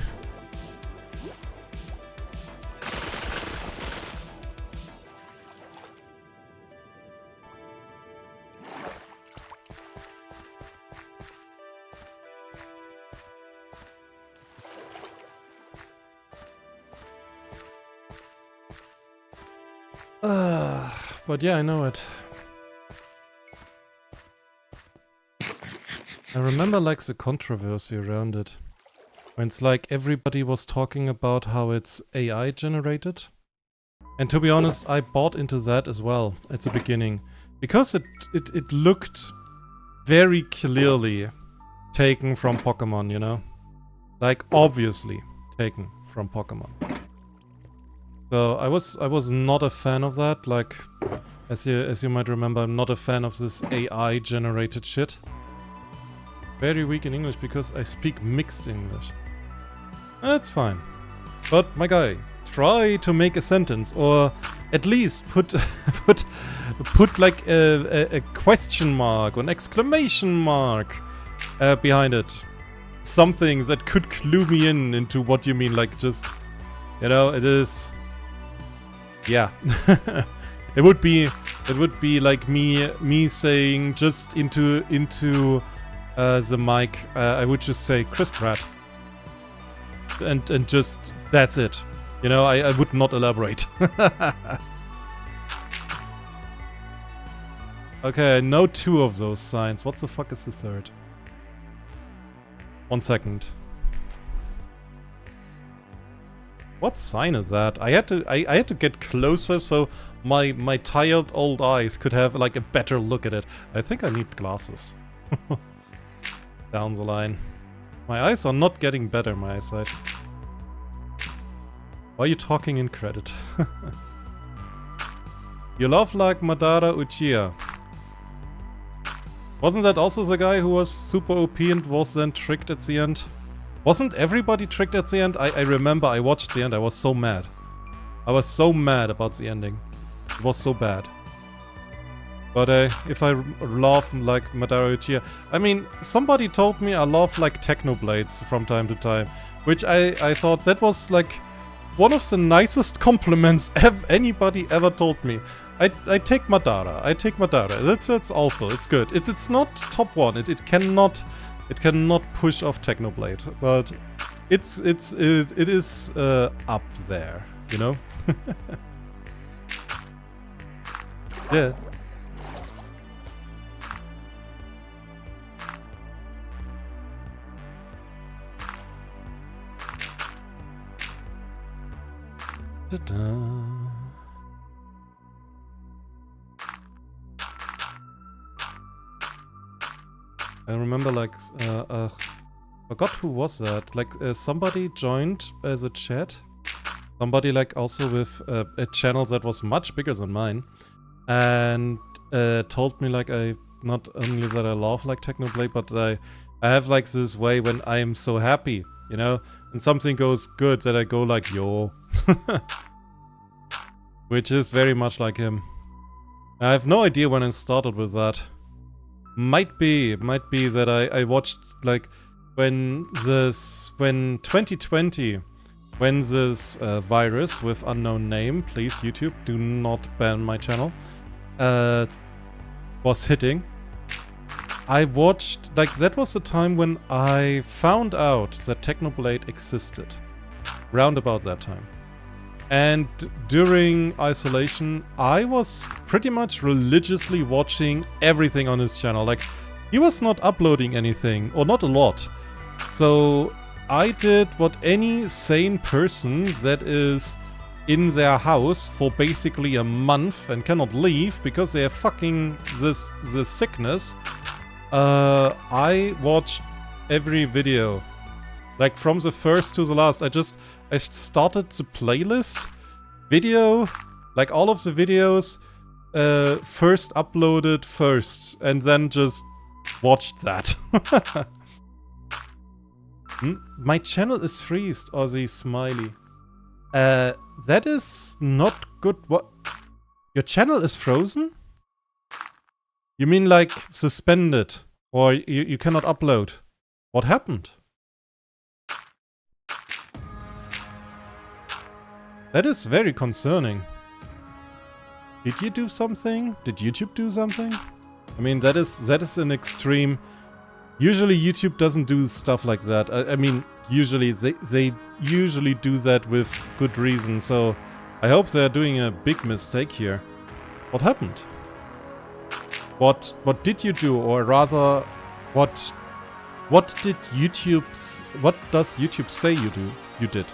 But yeah, I know it. I remember like the controversy around it. When it's like everybody was talking about how it's AI generated. And to be honest, I bought into that as well at the beginning. Because it looked very clearly taken from Pokemon, you know? Like obviously taken from Pokemon. So I was not a fan of that, like as you might remember, I'm not a fan of this AI generated shit. Very weak in English because I speak mixed English. That's fine. But my guy, try to make a sentence or at least put like a question mark or an exclamation mark behind it. Something that could clue me into what you mean, like just, you know, it is. Yeah, it would be like me saying just into the mic. I would just say Chris Pratt, and just that's it. You know, I would not elaborate. Okay, I know 2 of those signs. What the fuck is the third? 1 second. What sign is that? I had to get closer so my tired old eyes could have like a better look at it. I think I need glasses. Down the line. My eyes are not getting better, my eyesight. Why are you talking in credit? You laugh like Madara Uchiha. Wasn't that also the guy who was super OP and was then tricked at the end? Wasn't everybody tricked at the end? I remember I watched the end, I was so mad. I was so mad about the ending. It was so bad. But if I laugh like Madara Uchiha... I mean, somebody told me I laugh like Technoblades from time to time. Which I thought that was like one of the nicest compliments anybody ever told me. I take Madara. I take Madara. That's also, it's good. It's not top 1. It cannot It cannot push off Technoblade, but it is up there, you know? Yeah. Ta-da. I remember, like, forgot who was that. Like, somebody joined as a chat. Somebody, like, also with a channel that was much bigger than mine. And told me, like, not only that I love, like, Technoblade, but I have, like, this way when I am so happy, you know? And something goes good that I go, like, yo. Which is very much like him. I have no idea when I started with that. Might be that I watched, like, when 2020, when this virus with unknown name, please YouTube, do not ban my channel, was hitting. I watched, like, that was the time when I found out that Technoblade existed. Round about that time. And during isolation, I was pretty much religiously watching everything on his channel. Like, he was not uploading anything, or not a lot. So I did what any sane person that is in their house for basically a month and cannot leave because they have fucking this sickness. I watched every video. Like, from the first to the last. I started the playlist video, like all of the videos, first uploaded first, and then just watched that. My channel is freezed, Ozzy Smiley. That is not good. What? Your channel is frozen? You mean like suspended? Or you cannot upload? What happened? That is very concerning. Did you do something? Did YouTube do something? I mean, that is an extreme. Usually YouTube doesn't do stuff like that. I mean, usually they usually do that with good reason. So I hope they're doing a big mistake here. What happened? What did you do, or rather, what did YouTube? What does YouTube say you do? You did.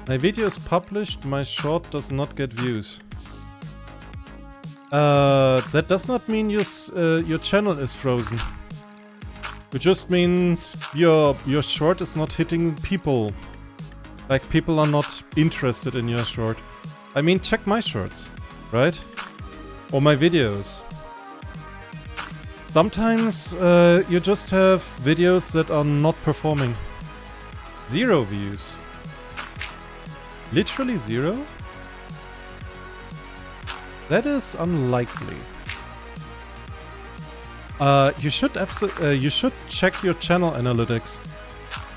My video is published, my short does not get views. That does not mean your channel is frozen. It just means your short is not hitting people. Like, people are not interested in your short. I mean, check my shorts, right? Or my videos. Sometimes you just have videos that are not performing. 0 views. Literally 0? That is unlikely. You should check your channel analytics,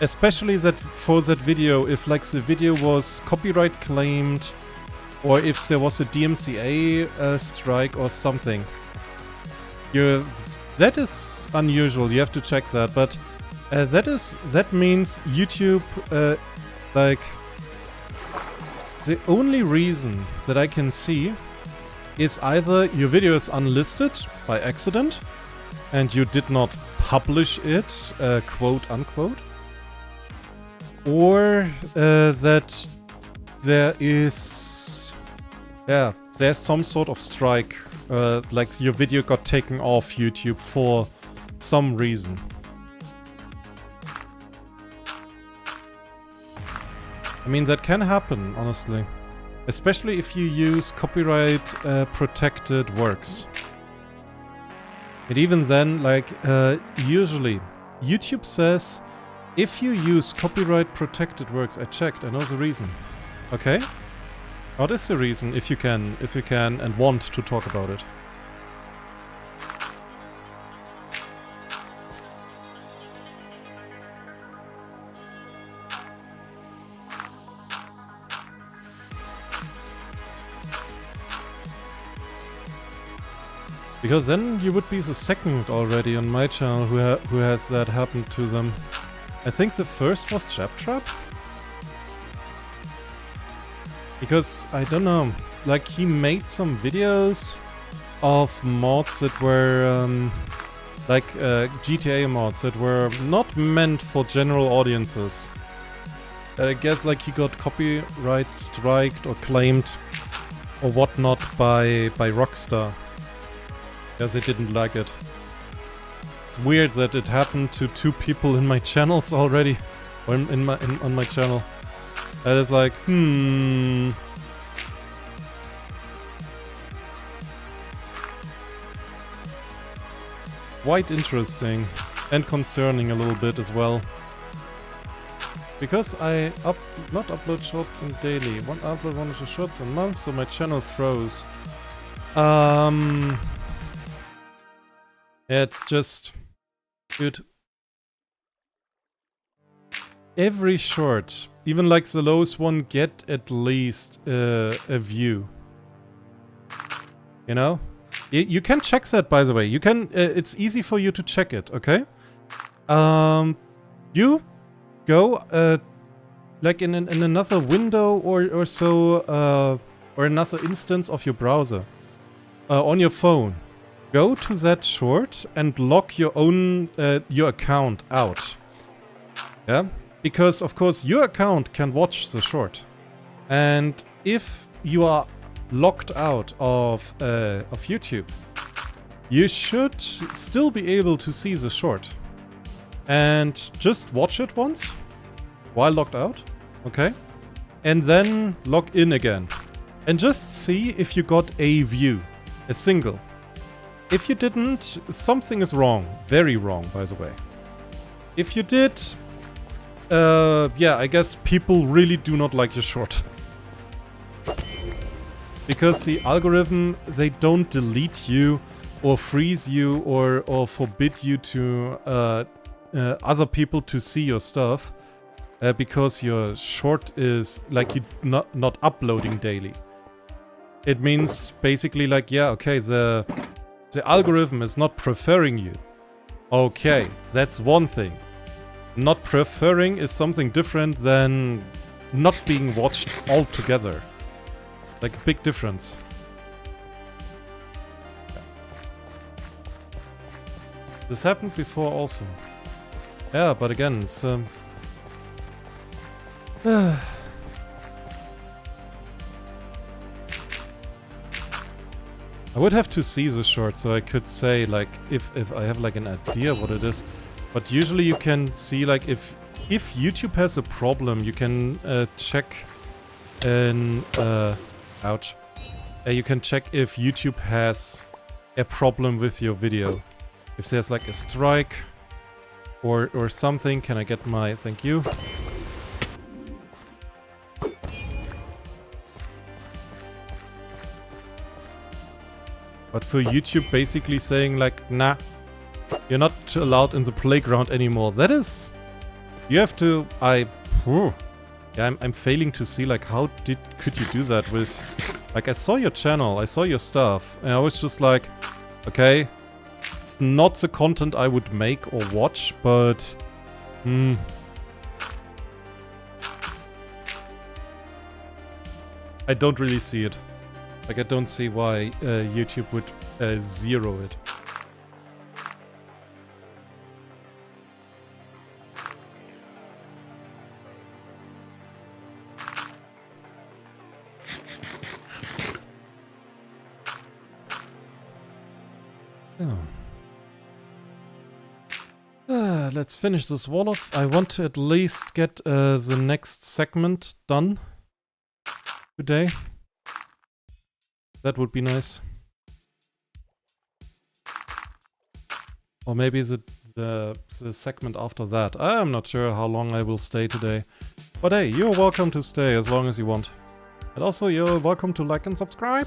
especially for that video. If, like, the video was copyright claimed, or if there was a DMCA strike or something. That is unusual. You have to check that, but that means YouTube, like, the only reason that I can see is either your video is unlisted by accident and you did not publish it, quote unquote, or that there is, there's some sort of strike, like your video got taken off YouTube for some reason. I mean, that can happen, honestly. Especially if you use copyright protected works. And even then, like, usually YouTube says if you use copyright protected works, I checked, I know the reason. Okay? What is the reason, if you can and want to talk about it? Because then you would be the second already on my channel who has that happen to them. I think the first was Trap. Because, I don't know, like he made some videos of mods that were, like GTA mods that were not meant for general audiences. I guess like he got copyright striked or claimed or whatnot by Rockstar. Because they didn't like it. It's weird that it happened to 2 people in my channels already. Or on my channel. That is like, quite interesting. And concerning a little bit as well. Because I not upload short and daily. Upload 1 or 2 shorts a month, so my channel froze. Yeah, it's just... Dude. Every short, even like the lowest one, get at least a view. You know? You can check that, by the way. You can... it's easy for you to check it, okay? You go, like in another window or so, or another instance of your browser. On your phone. Go to that short and lock your own, your account out. Yeah? Because, of course, your account can watch the short. And if you are locked out of YouTube, you should still be able to see the short. And just watch it once, while locked out, okay? And then log in again. And just see if you got a view, a single. If you didn't, something is wrong. Very wrong, by the way. If you did... yeah, I guess people really do not like your short. Because the algorithm, they don't delete you or freeze you or forbid you to other people to see your stuff because your short is like you not uploading daily. It means basically like, yeah, okay, the algorithm is not preferring you. Okay, that's one thing. Not preferring is something different than not being watched altogether. Like a big difference. This happened before also. Yeah, but again, it's I would have to see the short so I could say like if I have like an idea what it is. But usually you can see like if YouTube has a problem, you can check an ouch. You can check if YouTube has a problem with your video. If there's like a strike or something. Can I get my thank you? But for YouTube basically saying like, nah, you're not allowed in the playground anymore. That is... You have to... Yeah, I'm failing to see like how could you do that with... Like I saw your channel, I saw your stuff, and I was just like, okay, it's not the content I would make or watch, but... I don't really see it. Like I don't see why YouTube would zero it. Let's finish this wall off. I want to at least get the next segment done today. That would be nice. Or maybe the segment after that. I'm not sure how long I will stay today. But hey, you're welcome to stay as long as you want. And also you're welcome to like and subscribe.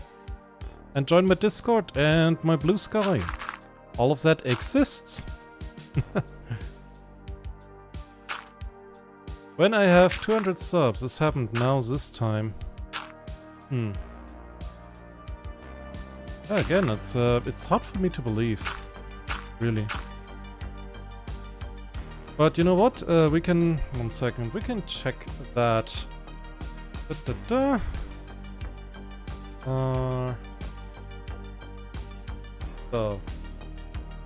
And join my Discord and my Blue Sky. All of that exists. When I have 200 subs, this happened now this time. Again, it's hard for me to believe, really. But you know what? We can 1 second. We can check that. So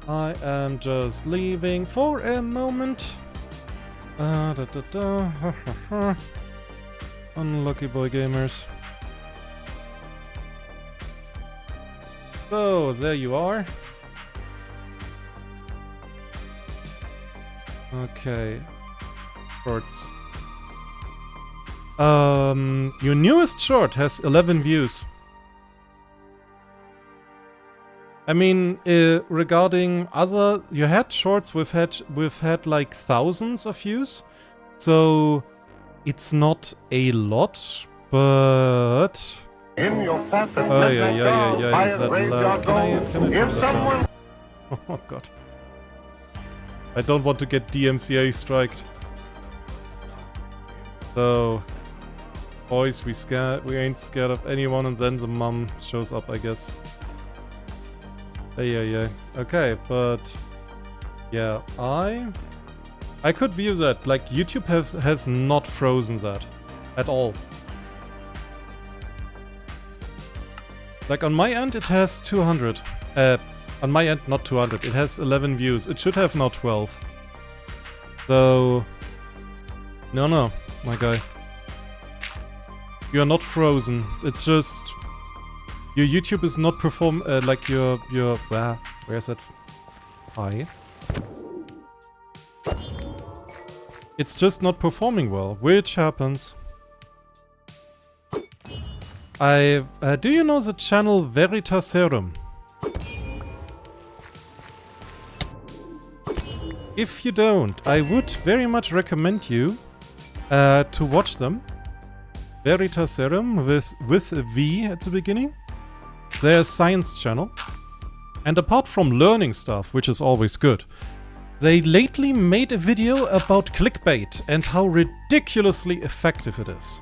I am just leaving for a moment. Unlucky boy gamers. So there you are. Okay. Shorts. Your newest short has 11 views. I mean, regarding other, you had shorts we've had like thousands of views, so it's not a lot, but In your path at oh midnight yeah. by Is a that graveyard loud? Can I cove. turn If that down? someone Oh god, I don't want to get DMCA striked. So, boys, we ain't scared of anyone, and then the mum shows up, I guess. Yeah. Okay, but yeah, I could view that. Like, YouTube has not frozen that at all. Like, on my end, it has 200. On my end, not 200. It has 11 views. It should have now 12. So, no, my guy. You are not frozen. It's just your YouTube is not like your where's that? Hi. It's just not performing well, which happens. Do you know the channel Veritaserum? If you don't, I would very much recommend you to watch them. Veritaserum with a V at the beginning. They're a science channel. And apart from learning stuff, which is always good, they lately made a video about clickbait and how ridiculously effective it is.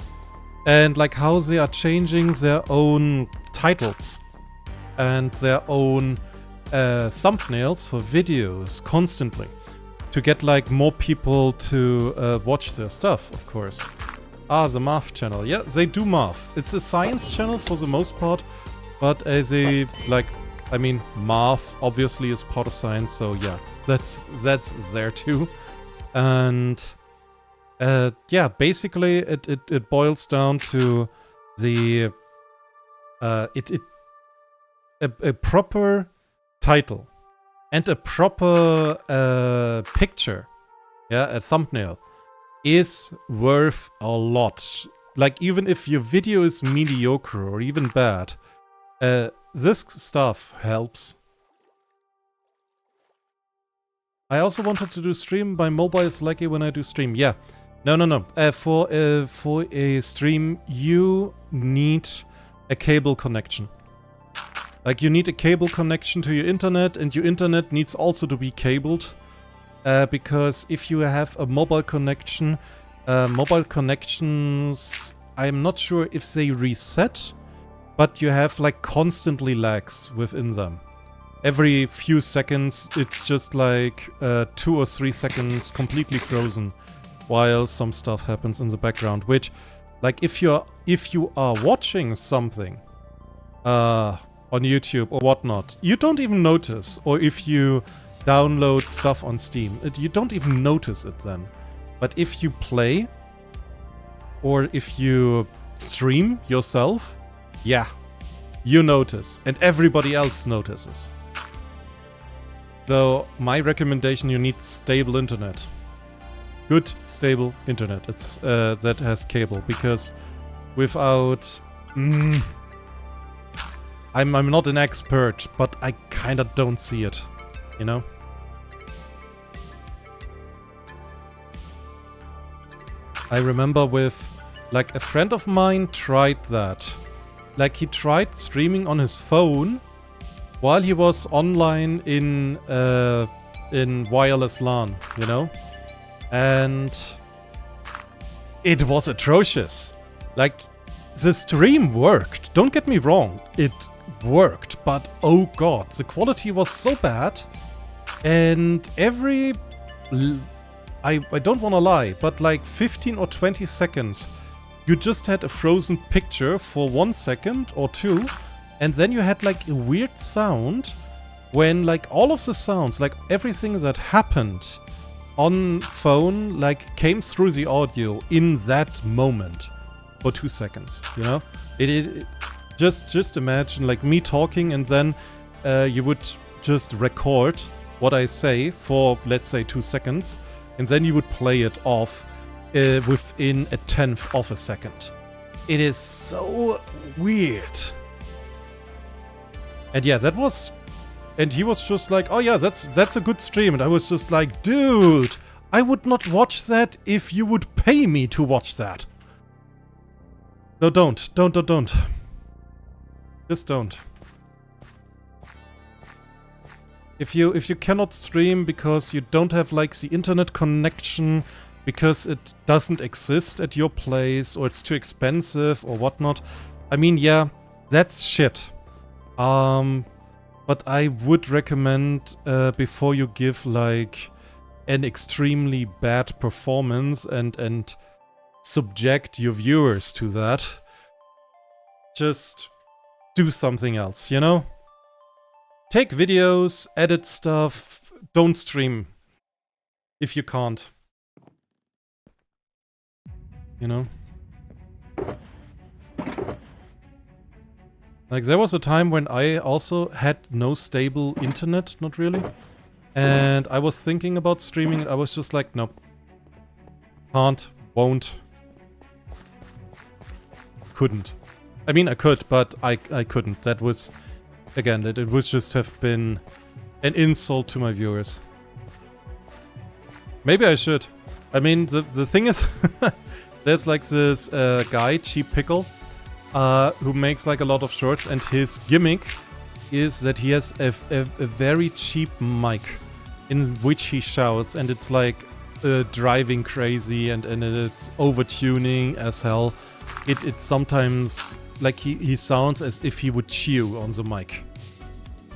And like how they are changing their own titles and their own thumbnails for videos constantly to get like more people to watch their stuff, of course. Ah, the math channel. Yeah, they do math. It's a science channel for the most part, but as a, like, I mean, math obviously is part of science, so yeah, that's there too. And yeah, basically it boils down to the a proper title and a proper picture, yeah, a thumbnail, is worth a lot. Like, even if your video is mediocre or even bad, this stuff helps. I also wanted to do stream. My mobile is laggy when I do stream. Yeah. No. For a stream, you need a cable connection. Like, you need a cable connection to your internet, and your internet needs also to be cabled. Because if you have a mobile connection, mobile connections, I'm not sure if they reset, but you have like constantly lags within them. Every few seconds, it's just like 2 or 3 seconds completely frozen, while some stuff happens in the background. Which, like, if you are watching something on YouTube or whatnot, you don't even notice. Or if you download stuff on Steam, you don't even notice it then. But if you play, or if you stream yourself, yeah, you notice, and everybody else notices. So my recommendation: you need stable internet, good stable internet. It's that has cable, because without, I'm not an expert, but I kind of don't see it, you know. I remember with, like, a friend of mine tried that. Like, he tried streaming on his phone while he was online in wireless LAN, you know? And it was atrocious. Like, the stream worked, don't get me wrong. worked, but oh god, the quality was so bad. And I don't want to lie, but like 15 or 20 seconds, you just had a frozen picture for 1 second or 2, and then you had like a weird sound when like all of the sounds, like everything that happened on phone, like came through the audio in that moment for 2 seconds, you know? Just imagine like me talking, and then you would just record what I say for, let's say, 2 seconds, and then you would play it off within a tenth of a second. It is so weird. And yeah, that was... And he was just like, oh yeah, that's a good stream. And I was just like, dude, I would not watch that if you would pay me to watch that. No, don't. Just don't. If you cannot stream because you don't have like the internet connection, because it doesn't exist at your place, or it's too expensive or whatnot, I mean, yeah, that's shit. But I would recommend before you give like an extremely bad performance and subject your viewers to that, just do something else, you know? Take videos, edit stuff, don't stream if you can't. You know? Like, there was a time when I also had no stable internet, not really. And I was thinking about streaming, and I was just like, nope. Can't, won't. Couldn't. I mean, I could, but I couldn't. That was... Again, that it would just have been an insult to my viewers. Maybe I should. I mean, the thing is, there's like this guy, Cheap Pickle, who makes like a lot of shorts, and his gimmick is that he has a very cheap mic in which he shouts, and it's like driving crazy, and it's over-tuning as hell. It sometimes... Like, he sounds as if he would chew on the mic.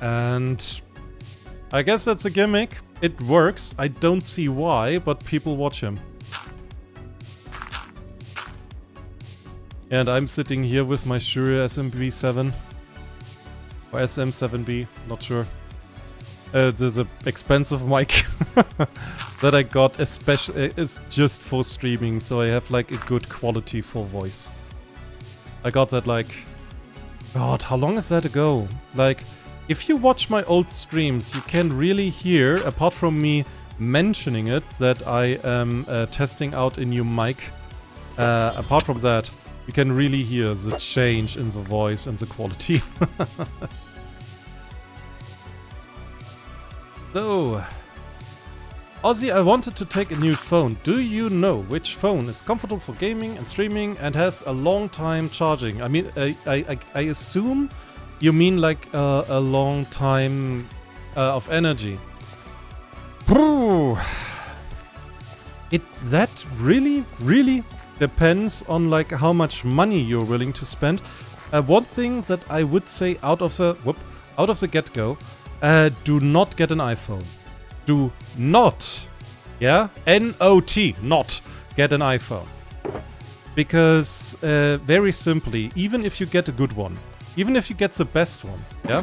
And I guess that's a gimmick. It works. I don't see why, but people watch him. And I'm sitting here with my Shure SMB7. Or SM7B, not sure. The expensive mic that I got especially is just for streaming, so I have like a good quality for voice. I got that like... God, how long is that ago? Like, if you watch my old streams, you can really hear, apart from me mentioning it, that I am testing out a new mic. Apart from that, you can really hear the change in the voice and the quality. So... Ozzy, I wanted to take a new phone. Do you know which phone is comfortable for gaming and streaming and has a long time charging? I mean, I assume you mean like a long time of energy. That really depends on like how much money you're willing to spend. One thing that I would say out of the get-go, do not get an iPhone. Do not, yeah, N-O-T, not get an iPhone. Because, very simply, even if you get a good one, even if you get the best one, yeah,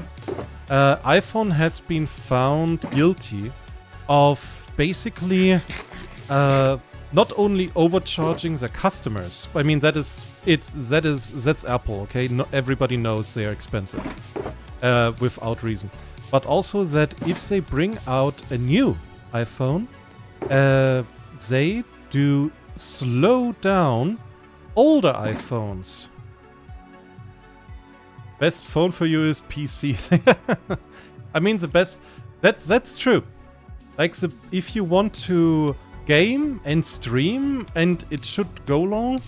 iPhone has been found guilty of basically not only overcharging their customers. I mean, that's Apple, okay? No, everybody knows they are expensive, without reason. But also that if they bring out a new iPhone, they do slow down older iPhones. Best phone for you is PC. I mean, the best... That's true. Like, if you want to game and stream and it should go long,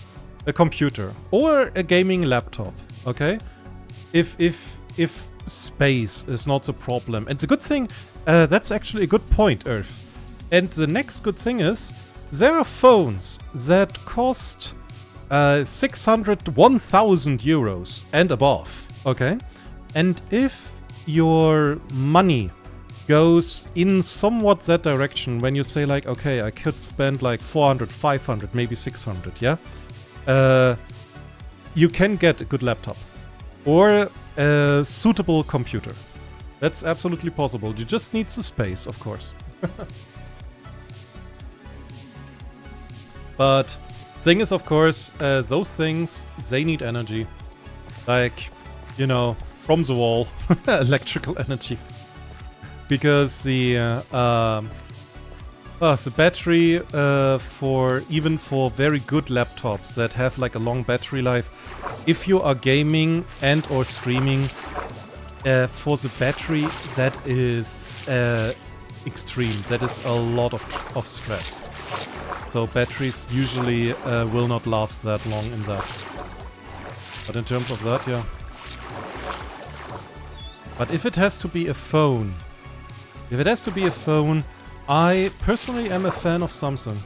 a computer or a gaming laptop, okay? If space is not the problem. And the good thing, that's actually a good point, Earth. And the next good thing is, there are phones that cost 1,000 euros and above, okay? And if your money goes in somewhat that direction, when you say like, okay, I could spend like 400, 500, maybe 600, yeah? You can get a good laptop or a suitable computer. That's absolutely possible. You just need the space, of course. But thing is, of course, those things, they need energy. Like, you know, from the wall, electrical energy. Because the battery for even for very good laptops that have like a long battery life, if you are gaming and or streaming, for the battery that is extreme. That is a lot of stress. So batteries usually will not last that long in that. But in terms of that, yeah. But if it has to be a phone, I personally am a fan of Samsung.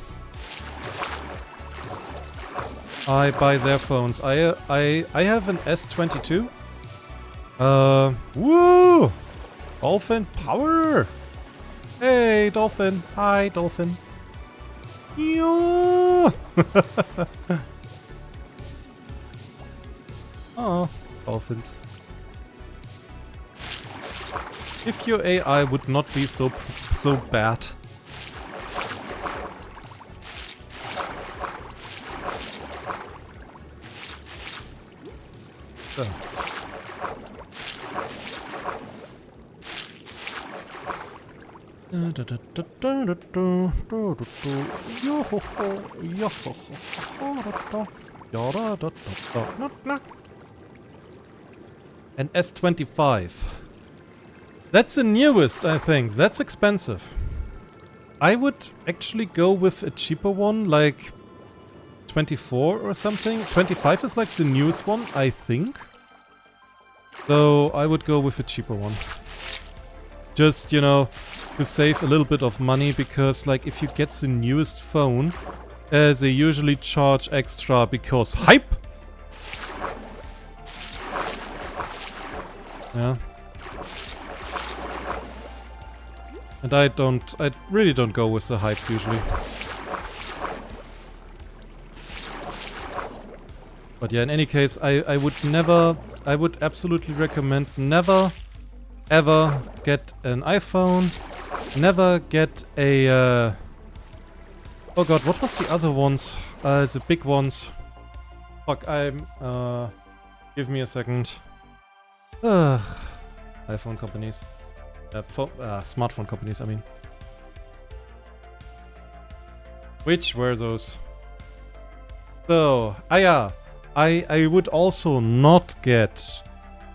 I buy their phones. I have an S22. Woo! Dolphin power! Hey, Dolphin. Hi, Dolphin. Yeah. Oh, dolphins. If your AI would not be so bad. So. An S25. That's the newest, I think. That's expensive. I would actually go with a cheaper one, like 24 or something. 25 is like the newest one, I think. So I would go with a cheaper one. Just, you know, to save a little bit of money, because like if you get the newest phone, they usually charge extra because hype! Yeah. And I really don't go with the hype usually. But yeah, in any case, I would absolutely recommend never, ever get an iPhone. Never get a, oh god, what was the other ones? The big ones. Fuck, give me a second. iPhone companies. Smartphone companies, I mean. Which were those? So, yeah. I would also not get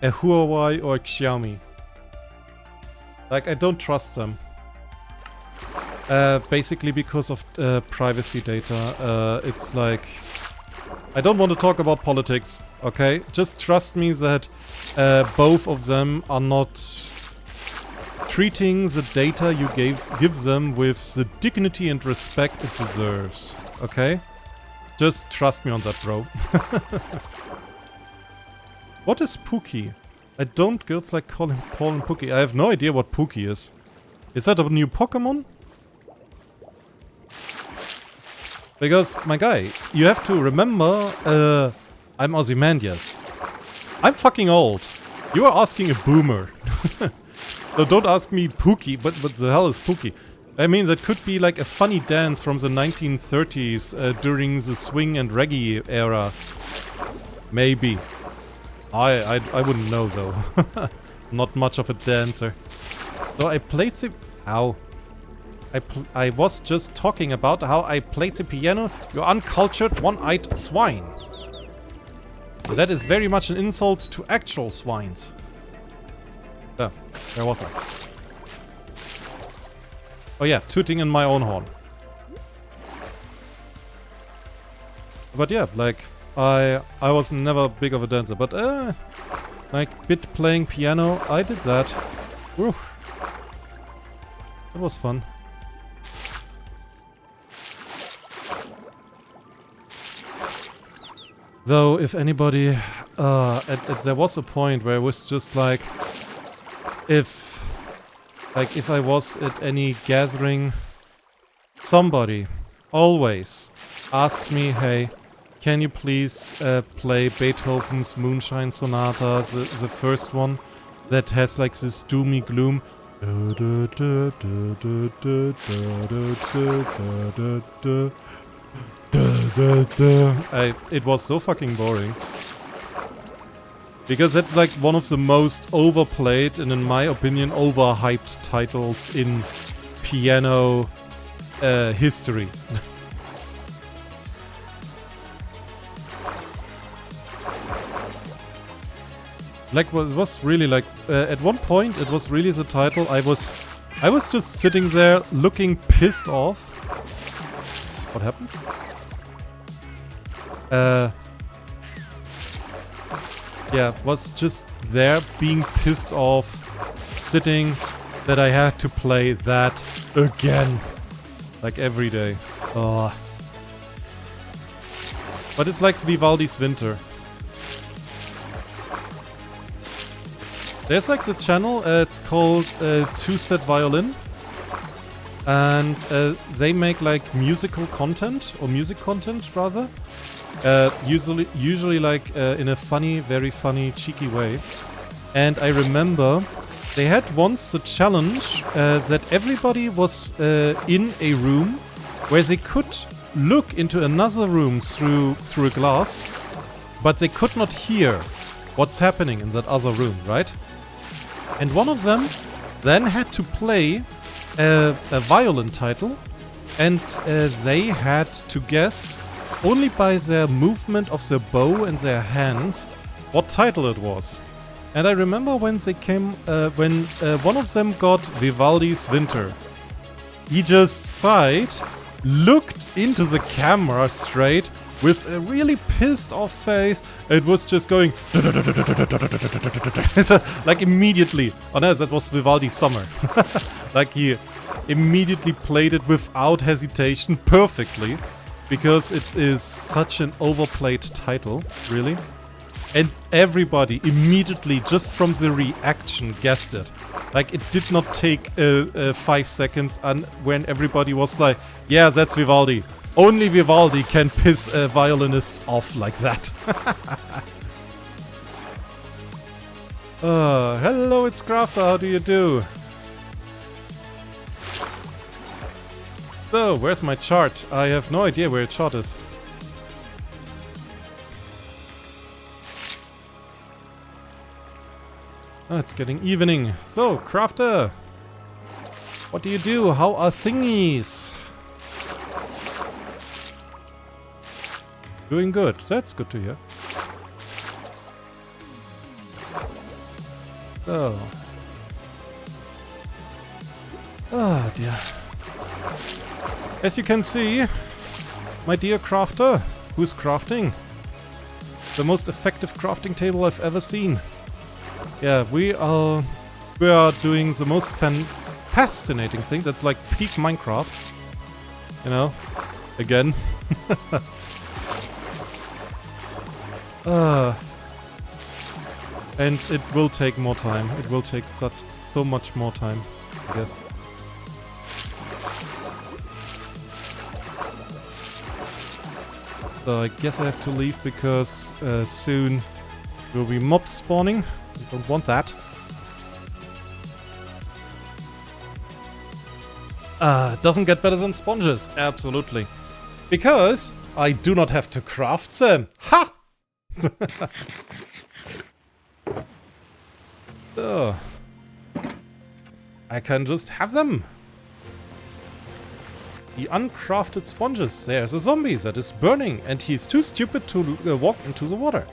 a Huawei or a Xiaomi. Like, I don't trust them. Basically because of privacy data. It's like... I don't want to talk about politics, okay? Just trust me that both of them are not treating the data you give them with the dignity and respect it deserves, okay? Just trust me on that, bro. What is Pookie? I don't girls like calling Paul and Pookie. I have no idea what Pookie is. Is that a new Pokemon? Because, my guy, you have to remember, I'm Ozymandias. I'm fucking old. You are asking a boomer. So don't ask me Pookie, but what the hell is Pookie? I mean, that could be like a funny dance from the 1930s during the swing and reggae era. Maybe. I wouldn't know though. Not much of a dancer. So I played the... Ow. I was just talking about how I played the piano, you uncultured one-eyed swine. That is very much an insult to actual swines. There. Where was I? Oh yeah, tooting in my own horn. But yeah, like, I was never big of a dancer, but like, bit playing piano, I did that. Whew. That was fun. Though, if anybody there was a point where it was just like, if I was at any gathering, somebody always asked me, hey, can you please play Beethoven's Moonshine Sonata, the first one that has like this doomy gloom. It was so fucking boring. Because that's like one of the most overplayed and, in my opinion, overhyped titles in piano history. Like, it was really like, at one point it was really the title. I was just sitting there looking pissed off. What happened? Yeah, was just there being pissed off, sitting, that I had to play that again. Like every day. Oh. But it's like Vivaldi's Winter. There's like the channel, it's called Two Set Violin. And they make like musical content, or music content rather. Usually like in a funny, very funny, cheeky way. And I remember they had once a challenge that everybody was in a room where they could look into another room through a glass, but they could not hear what's happening in that other room, right? And one of them then had to play a violin title, and they had to guess only by their movement of their bow and their hands what title it was. And I remember when they came, when one of them got Vivaldi's Winter, he just sighed, looked into the camera straight with a really pissed off face. It was just going like immediately. Oh no, that was Vivaldi's Summer. Like he immediately played it without hesitation perfectly, because it is such an overplayed title, really. And everybody immediately, just from the reaction, guessed it. Like, it did not take 5 seconds, and when everybody was like, yeah, that's Vivaldi. Only Vivaldi can piss a violinist off like that. Hello, it's Crafter, how do you do? So, where's my chart? I have no idea where a chart is. Oh, it's getting evening. So, Crafter, what do you do? How are thingies? Doing good. That's good to hear. So. Oh, dear. As you can see, my dear Crafter, who's crafting the most effective crafting table I've ever seen. Yeah, we are doing the most fascinating thing. That's like peak Minecraft. You know, again. And it will take more time. It will take so much more time, I guess. So I guess I have to leave because soon there will be mobs spawning. I don't want that. Doesn't get better than sponges. Absolutely. Because I do not have to craft them. Ha! So, I can just have them. The uncrafted sponges. There's a zombie that is burning and he's too stupid to walk into the water.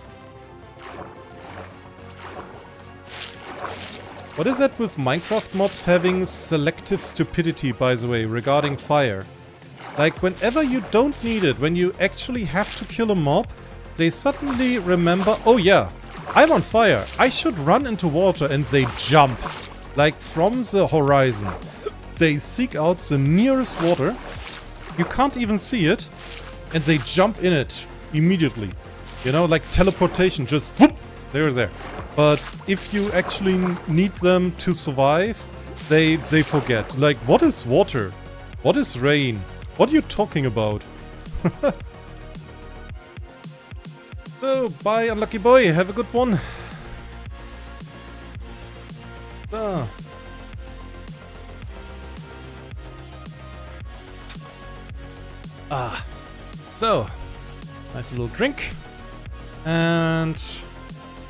What is that with Minecraft mobs having selective stupidity, by the way, regarding fire? Like, whenever you don't need it, when you actually have to kill a mob, they suddenly remember, oh yeah, I'm on fire, I should run into water, and they jump. Like, from the horizon. They seek out the nearest water, you can't even see it, and they jump in it immediately. You know, like teleportation, just whoop, they're there. But if you actually need them to survive, they forget. Like, what is water? What is rain? What are you talking about? So, bye, unlucky boy. Have a good one. So, nice little drink. And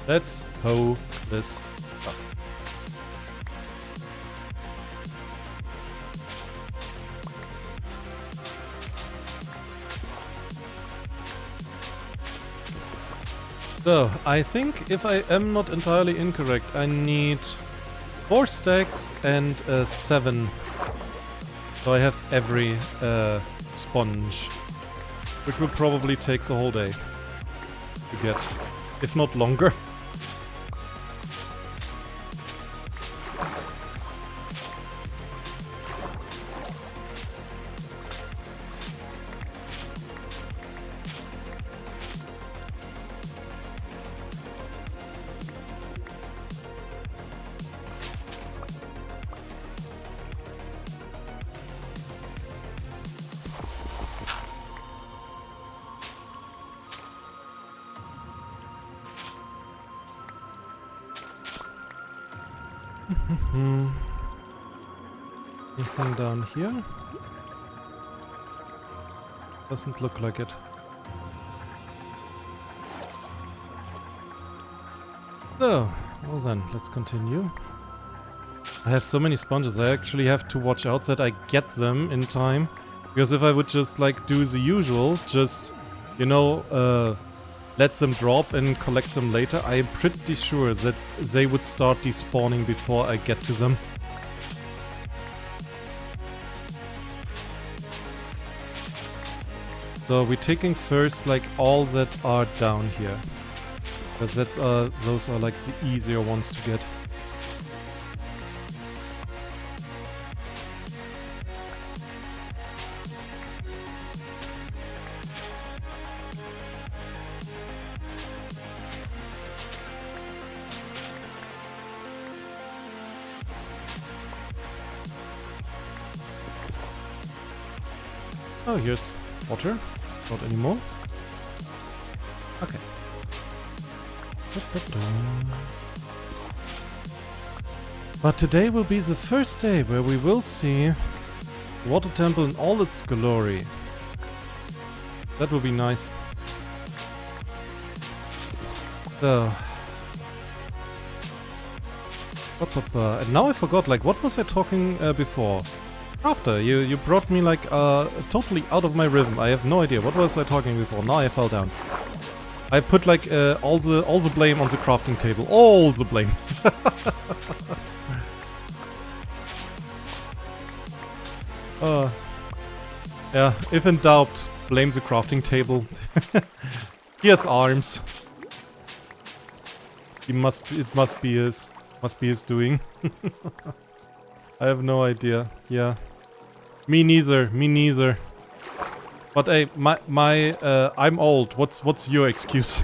let's hoe this up. So, I think if I am not entirely incorrect, I need 4 stacks and 7. So I have every sponge, which will probably take the whole day to get, if not longer. Anything down here? Doesn't look like it. So, well then, let's continue. I have so many sponges, I actually have to watch out that I get them in time. Because if I would just like do the usual, just, you know, let them drop and collect them later, I am pretty sure that they would start despawning before I get to them. So we're taking first like all that are down here. Because that's those are like the easier ones to get. Oh, here's water. Not anymore. Okay. But today will be the first day where we will see the water temple in all its glory. That will be nice. So. And now I forgot, like, what was I talking before? After you brought me like totally out of my rhythm. I have no idea. What was I talking before? Now I fell down. I put like all the blame on the crafting table. All the blame. Yeah, if in doubt, blame the crafting table. He has arms. It must be his doing. I have no idea. Yeah. Me neither. But hey, I'm old. What's your excuse?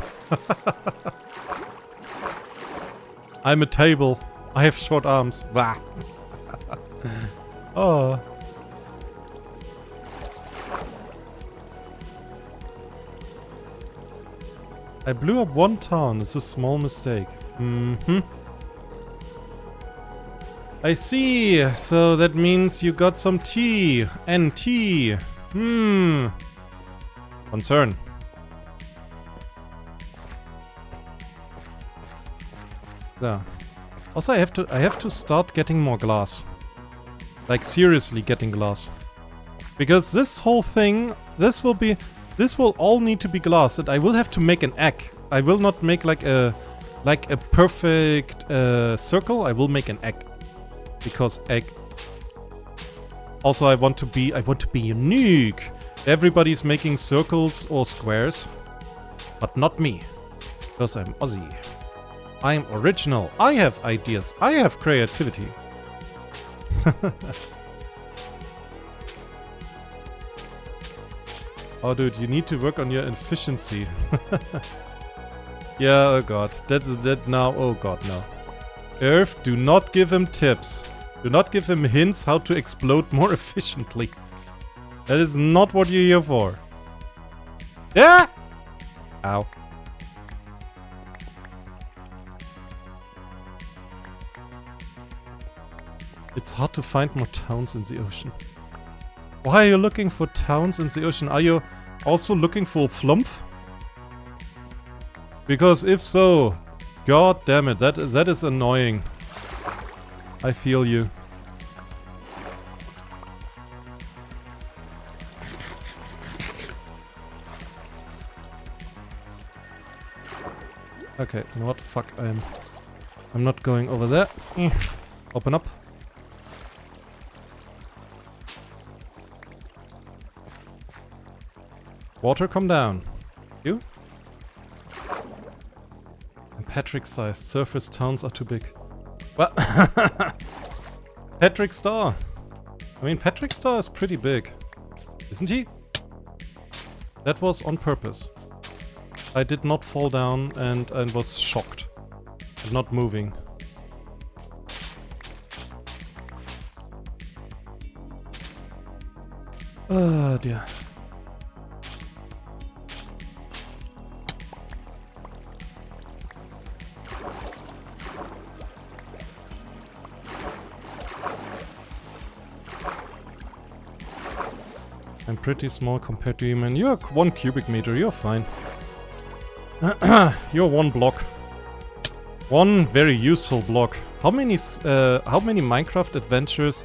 I'm a table. I have short arms. Bah. Oh. I blew up one town. It's a small mistake. I see. So that means you got some tea. And tea. Concern. There. Also, I have to start getting more glass. Like seriously getting glass. Because this whole thing, this will all need to be glass, and I will have to make an egg. I will not make like a perfect circle. I will make an egg. Because egg. Also, I want to be unique. Everybody's making circles or squares, but not me. Because I'm Ozzy. I'm original. I have ideas. I have creativity. Oh, dude, you need to work on your efficiency. Yeah, oh god. That now, oh god, no. Earth, do not give him tips. Do not give him hints how to explode more efficiently. That is not what you're here for. Yeah! Ow. It's hard to find more towns in the ocean. Why are you looking for towns in the ocean? Are you also looking for Flumph? Because if so, god damn it, that is annoying. I feel you. Okay, you know what? Fuck, I'm not going over there. Open up. Water, come down. You? And Patrick-sized surface towns are too big. Well, Patrick Star. I mean, Patrick Star is pretty big, isn't he? That was on purpose. I did not fall down and was shocked. And not moving. Oh dear. I'm pretty small compared to you, man. You're 1 cubic meter, you're fine. You're 1 block. 1 very useful block. How many Minecraft adventures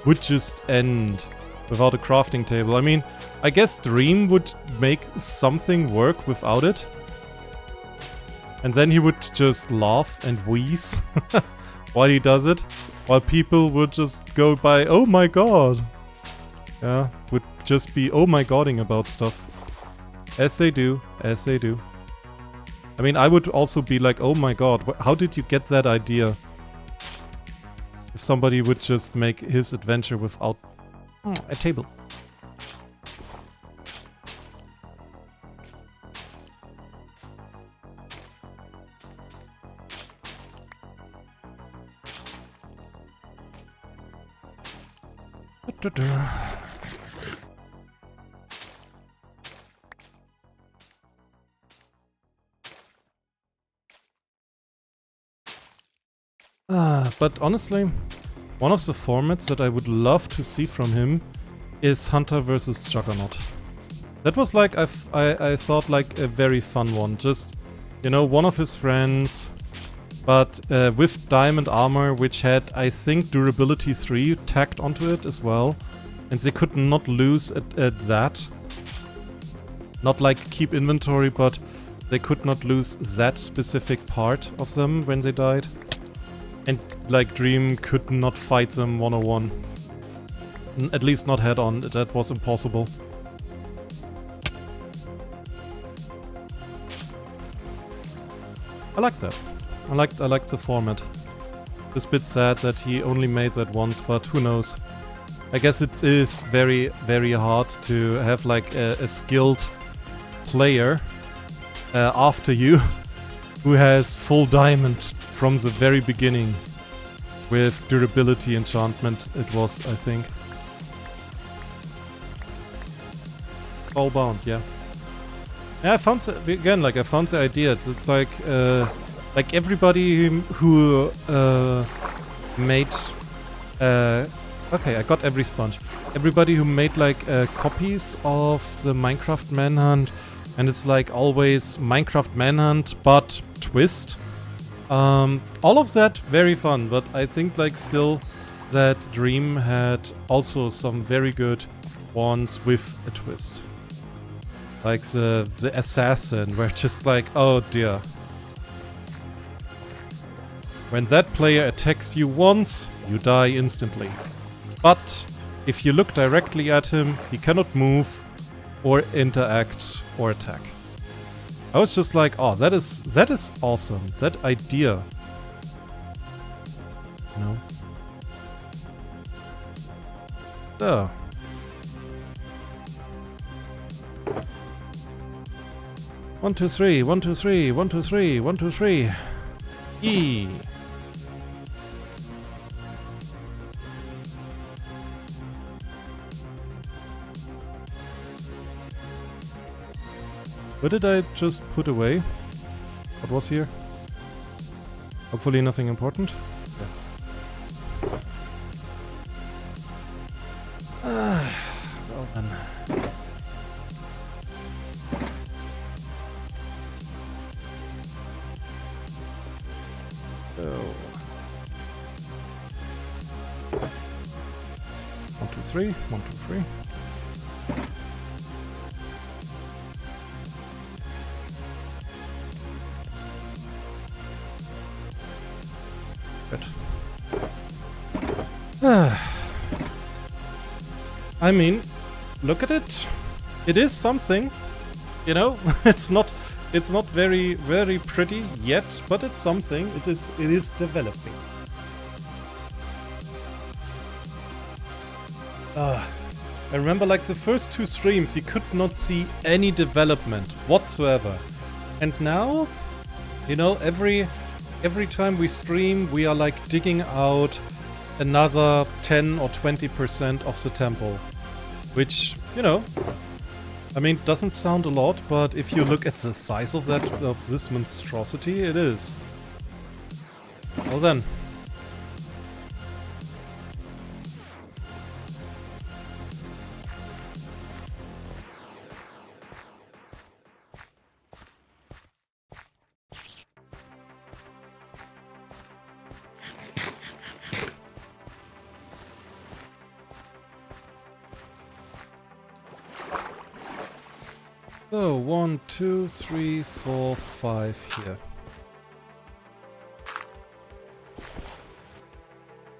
would just end without a crafting table? I mean, I guess Dream would make something work without it. And then he would just laugh and wheeze while he does it. While people would just go by, oh my god. Yeah, would just be oh my godding about stuff. As they do, as they do. I mean, I would also be like, oh my god, how did you get that idea? If somebody would just make his adventure without a table. But honestly, one of the formats that I would love to see from him is Hunter versus Juggernaut. That was like, I thought like a very fun one. Just, you know, one of his friends, but with diamond armor, which had, I think, durability 3 tacked onto it as well. And they could not lose at that. Not like keep inventory, but they could not lose that specific part of them when they died. And like Dream could not fight them one-on-one. At least not head-on, that was impossible. I like that. I liked the format. It's a bit sad that he only made that once, but who knows. I guess it is very, very hard to have like a skilled player after you who has full diamond from the very beginning with durability enchantment. It was, I think. All bound, yeah. Yeah, I found the idea. It's like everybody who made okay, I got every sponge. Everybody who made like copies of the Minecraft Manhunt, and it's like always Minecraft Manhunt but twist. All of that very fun, but I think like still that Dream had also some very good ones with a twist. Like the assassin, where just like, oh dear. When that player attacks you once, you die instantly. But if you look directly at him, he cannot move or interact or attack. I was just like, oh, that is awesome. That idea. You know? So. 1, 2, 3, 1, 2, 3, 1, 2, 3, 1, 2, 3. E. What did I just put away? What was here? Hopefully nothing important. Yeah. Well then. So. 1, 2, 3. 1, 2, 3. Good. I mean, look at it. It is something, you know. It's not very pretty yet, but it's something. It is developing. I remember like the first 2 streams, you could not see any development whatsoever, and now, you know, every time we stream, we are like digging out another 10 or 20% of the temple. Which, you know, I mean, doesn't sound a lot, but if you look at the size of this monstrosity, it is. Well then. So, 1, 2, 3, 4, 5 here.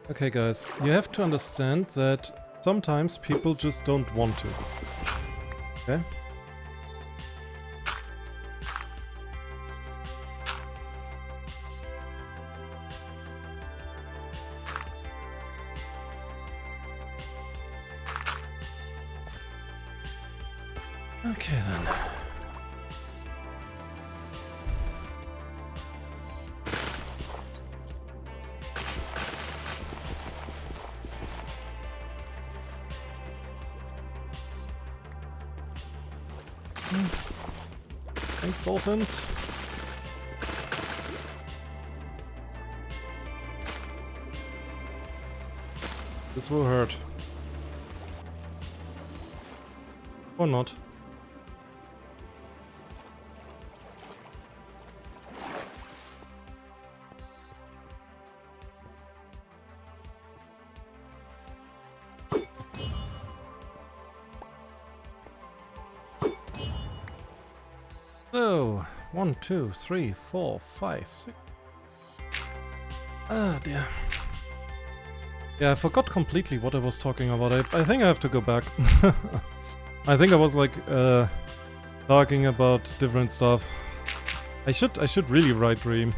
Okay guys, you have to understand that sometimes people just don't want to. Okay? Okay then. Thanks, dolphins. This will hurt. Or not. So, 1, 2, 3, 4, 5, 6. Ah, dear. Yeah, I forgot completely what I was talking about. I think I have to go back. I think I was like talking about different stuff. I should really write Dream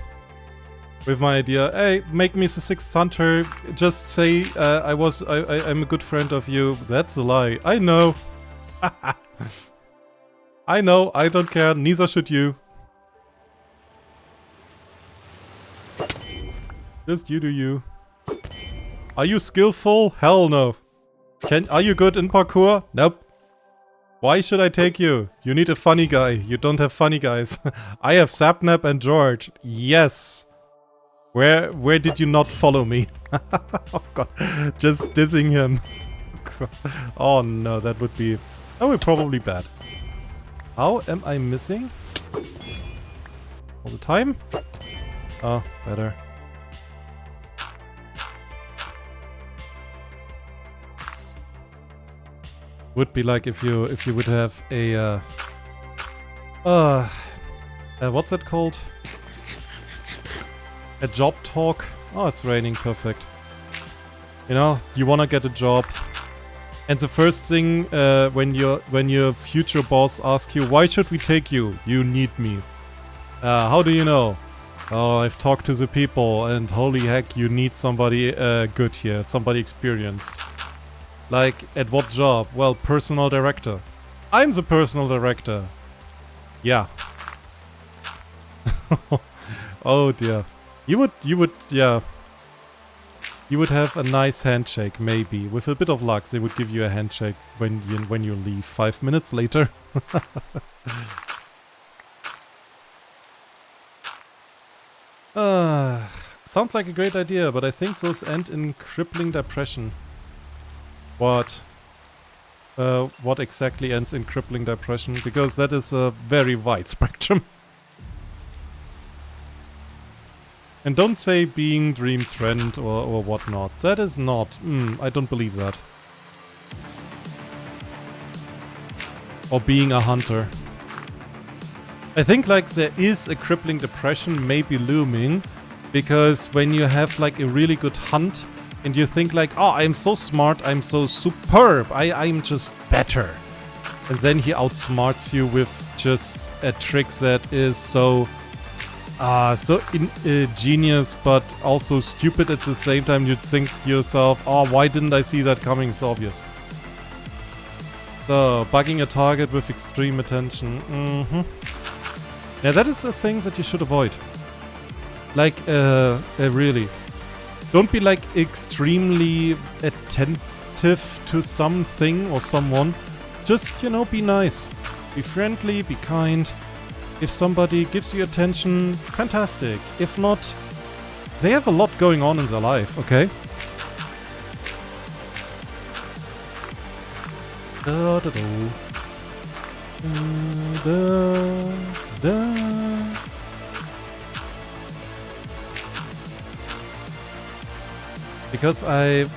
with my idea. Hey, make me the 6th hunter. Just say I'm a good friend of you. That's a lie. I know. I know, I don't care, neither should you. Just you do you. Are you skillful? Hell no. Are you good in parkour? Nope. Why should I take you? You need a funny guy. You don't have funny guys. I have Sapnap and George. Yes. Where did you not follow me? Oh god. Just dissing him. Oh no, that would be probably bad. How am I missing? All the time? Oh, better. Would be like if you would have a what's that called? A job talk. Oh, it's raining, perfect. You know, you wanna get a job. And the first thing when your future boss asks you, why should we take you? You need me. How do you know? Oh, I've talked to the people and holy heck, you need somebody good here, somebody experienced. Like, at what job? Well, personal director. I'm the personal director. Yeah. Oh dear. Yeah. You would have a nice handshake, maybe. With a bit of luck, they would give you a handshake when you leave 5 minutes later. Sounds like a great idea, but I think those end in crippling depression. What? What exactly ends in crippling depression? Because that is a very wide spectrum. And don't say being Dream's friend or whatnot. That is not. I don't believe that. Or being a hunter. I think like there is a crippling depression maybe looming, because when you have like a really good hunt and you think like, oh, I'm so smart, I'm so superb, I'm just better. And then he outsmarts you with just a trick that is so genius, but also stupid at the same time. You'd think to yourself, oh, why didn't I see that coming? It's obvious. So, bugging a target with extreme attention. Yeah, that is a thing that you should avoid. Like, really. Don't be like extremely attentive to something or someone. Just, you know, be nice. Be friendly, be kind. If somebody gives you attention, fantastic. If not, they have a lot going on in their life, okay? Da da do. Da da. Because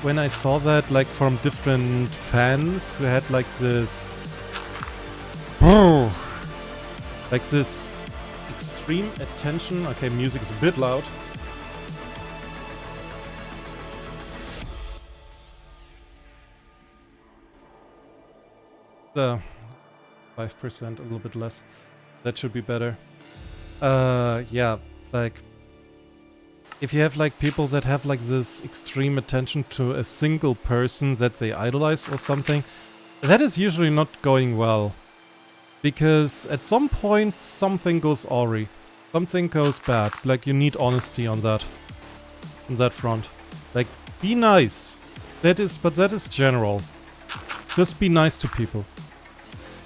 when I saw that, like, from different fans who had like this, like this extreme attention. Okay, music is a bit loud. The 5%, a little bit less. That should be better. Yeah, like, if you have like people that have like this extreme attention to a single person that they idolize or something, that is usually not going well. Because at some point something goes awry. Something goes bad. Like, you need honesty on that front. Like, be nice. But that is general. Just be nice to people.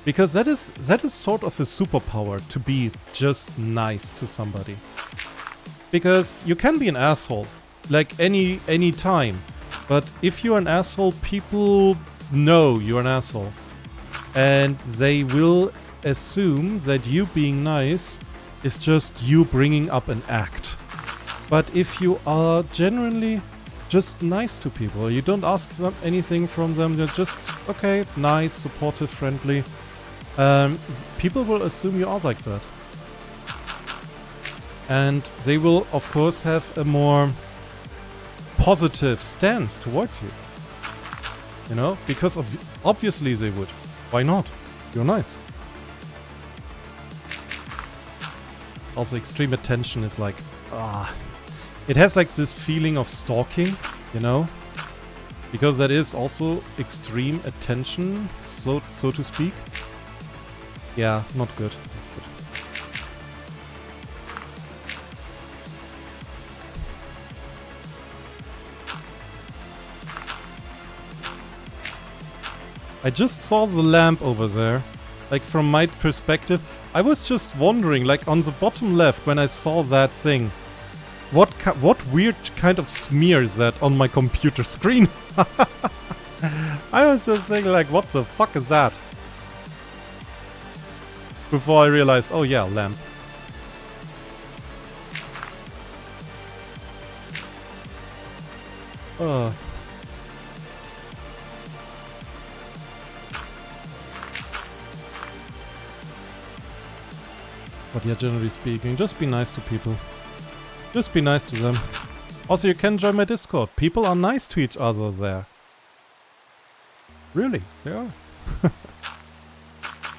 Because that is sort of a superpower, to be just nice to somebody. Because you can be an asshole, like any time. But if you're an asshole, people know you're an asshole. And they will assume that you being nice is just you bringing up an act. But if you are genuinely just nice to people, you don't ask them anything from them, you're just, okay, nice, supportive, friendly, people will assume you are like that. And they will, of course, have a more positive stance towards you. You know? Because obviously they would. Why not? You're nice. Also, extreme attention is like, it has like this feeling of stalking, you know? Because that is also extreme attention, so to speak. Yeah, not good. I just saw the lamp over there. Like, from my perspective, I was just wondering, like, on the bottom left, when I saw that thing, what weird kind of smear is that on my computer screen? I was just thinking, like, what the fuck is that? Before I realized, oh yeah, lamp. But yeah, generally speaking, just be nice to people. Just be nice to them. Also, you can join my Discord. People are nice to each other there. Really, they are.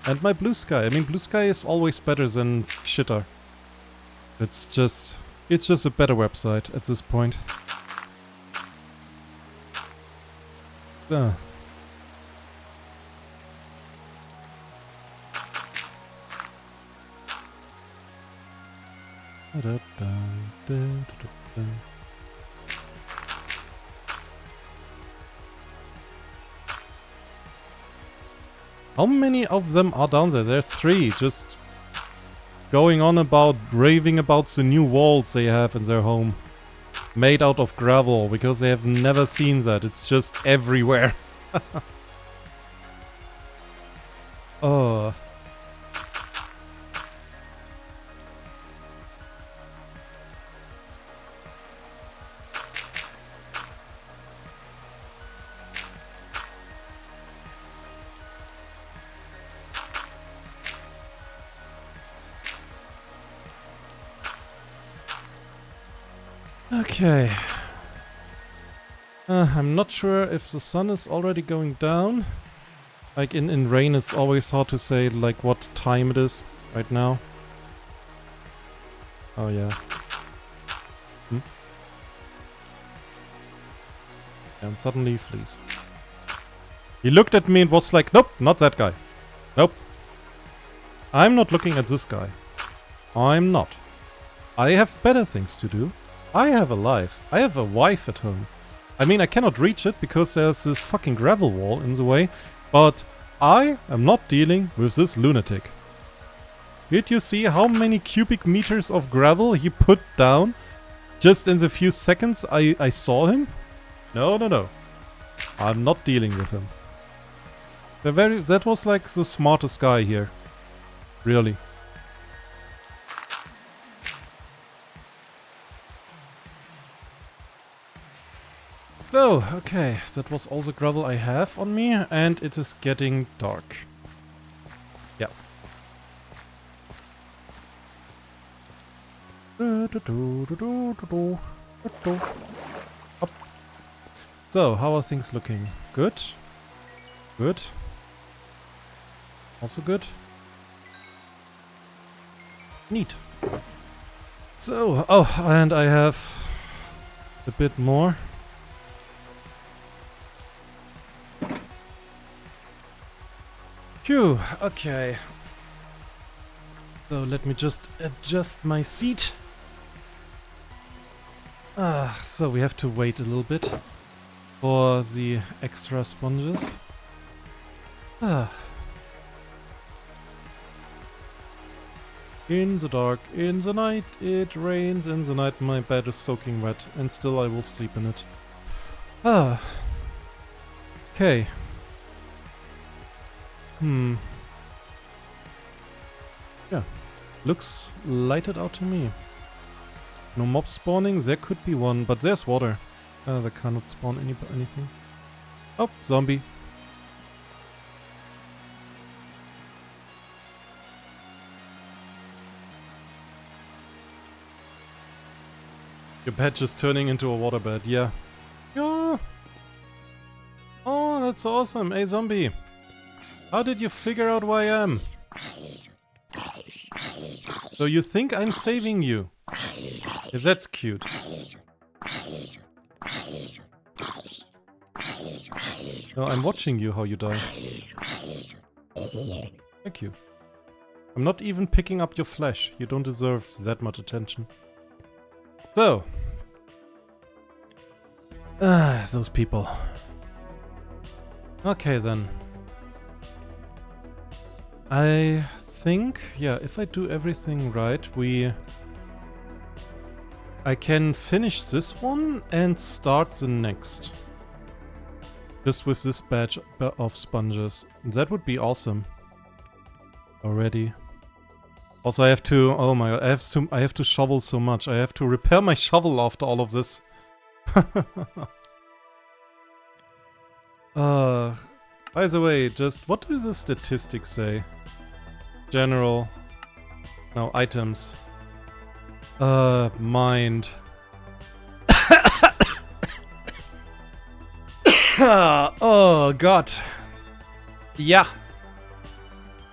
And my Blue Sky. I mean, Blue Sky is always better than Shitter. It's just a better website at this point. How many of them are down there? There's 3, just going on about, raving about the new walls they have in their home. Made out of gravel, because they have never seen that. It's just everywhere. Oh. Okay. I'm not sure if the sun is already going down. Like in rain it's always hard to say like what time it is right now. Oh yeah. And suddenly he flees. He looked at me and was like, nope, not that guy. Nope. I'm not looking at this guy. I'm not. I have better things to do. I have a life. I have a wife at home. I mean, I cannot reach it because there's this fucking gravel wall in the way, but I am not dealing with this lunatic. Did you see how many cubic meters of gravel he put down just in the few seconds I saw him? No, no, no. I'm not dealing with him. That was like the smartest guy here. Really. So, okay, that was all the gravel I have on me, and it is getting dark. Yeah. Up. So, how are things looking? Good? Good? Also good? Neat. So, oh, and I have a bit more. Phew, okay. So let me just adjust my seat. So we have to wait a little bit for the extra sponges. In the dark, in the night, it rains in the night, my bed is soaking wet, and still I will sleep in it. Okay. Yeah. Looks lighted out to me. No mob spawning, there could be one, but there's water. They cannot spawn anything. Oh, zombie. Your bed is turning into a waterbed, yeah. Yeah. Oh, that's awesome. Hey, zombie. How did you figure out who I am? So you think I'm saving you? Yeah, that's cute. No, I'm watching you how you die. Thank you. I'm not even picking up your flesh. You don't deserve that much attention. So. Those people. Okay then. I think, yeah, if I do everything right, I can finish this one and start the next. Just with this batch of sponges. That would be awesome. Already. Also I have to, oh my god, I have to shovel so much. I have to repair my shovel after all of this. By the way, just what do the statistics say? General. No, items. Mind. Oh god. Yeah.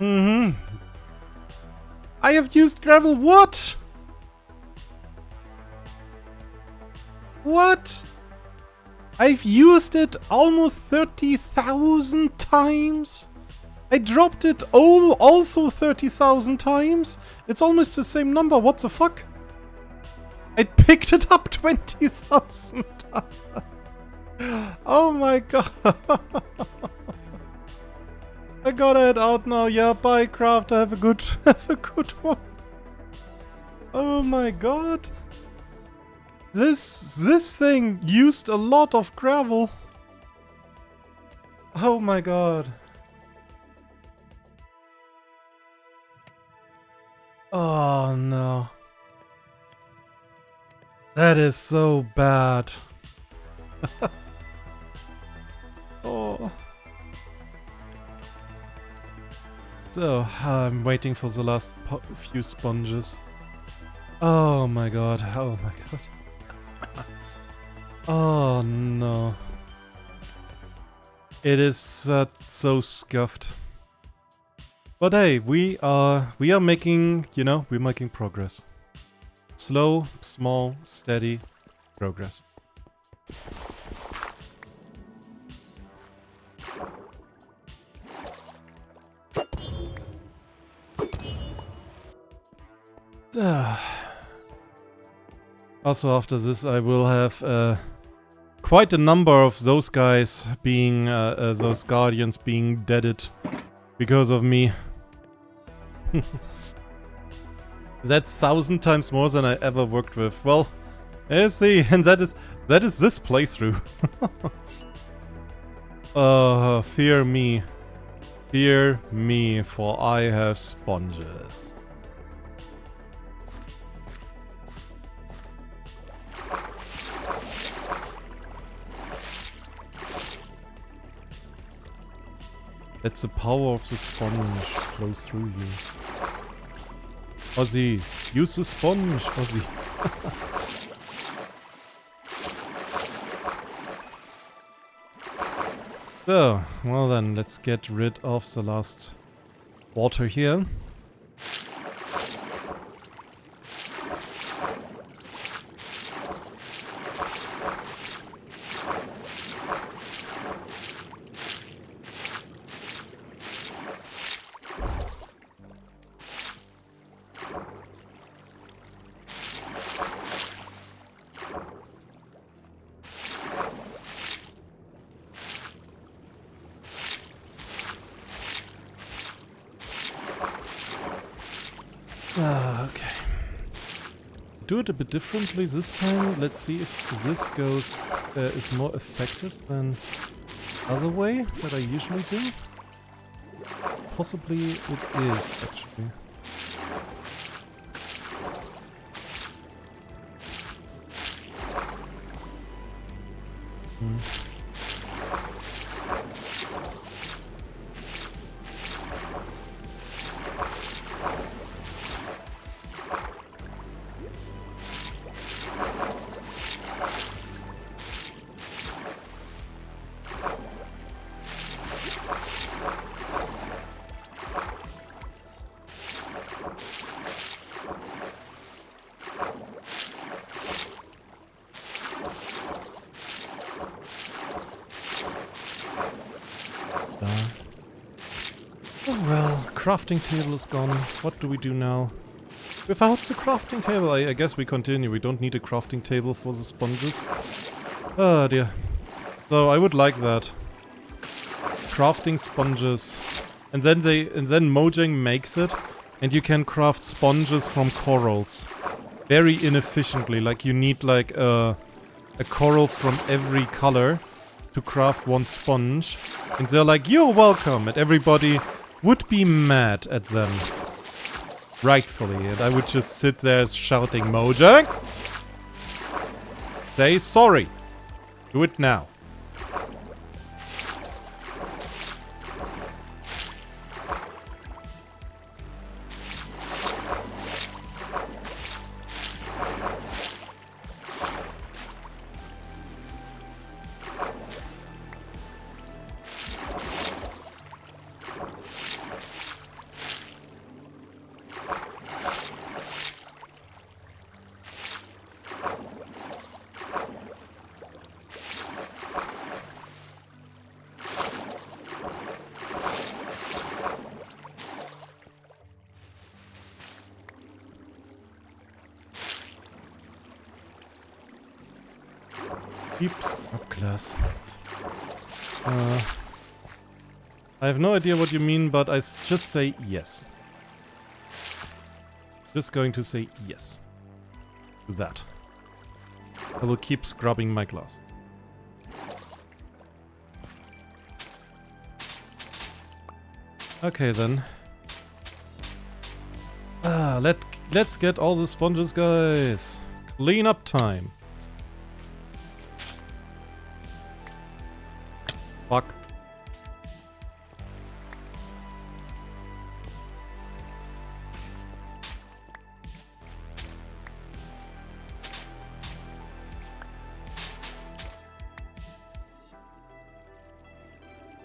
I have used gravel. What? What? I've used it almost 30,000 times. I dropped it also 30,000 times. It's almost the same number. What the fuck? I picked it up 20,000 times. Oh my god. I gotta head out now. Yeah, bye craft. Have a good one. Oh my god. This thing used a lot of gravel. Oh my god. Oh no. That is so bad. Oh. So, I'm waiting for the last few sponges. Oh my god, oh my god. Oh no. It is so scuffed. But hey, we are making, you know, we're making progress. Slow, small, steady progress. Also after this I will have quite a number of those guys being, those guardians being deaded because of me. That's 1,000 times more than I ever worked with. Well, let's see, and that is this playthrough. Fear me. Fear me, for I have sponges. That's the power of the sponge flows through you. Ozzy, use the sponge, Ozzy. So, well then, let's get rid of the last water here. Okay. Do it a bit differently this time. Let's see if this goes is more effective than other way that I usually do. Possibly it is actually. Oh well, crafting table is gone. What do we do now? Without the crafting table, I guess we continue. We don't need a crafting table for the sponges. Oh dear. So I would like that. Crafting sponges. And then Mojang makes it, and you can craft sponges from corals. Very inefficiently, like you need like a coral from every color to craft one sponge. And they're like, you're welcome, and everybody would be mad at them. Rightfully, and I would just sit there shouting, Mojang! Say sorry! Do it now. Keep scrub glass. I have no idea what you mean, but I just say yes. Just going to say yes to that. I will keep scrubbing my glass. Okay then. Let's get all the sponges, guys. Clean up time. Fuck.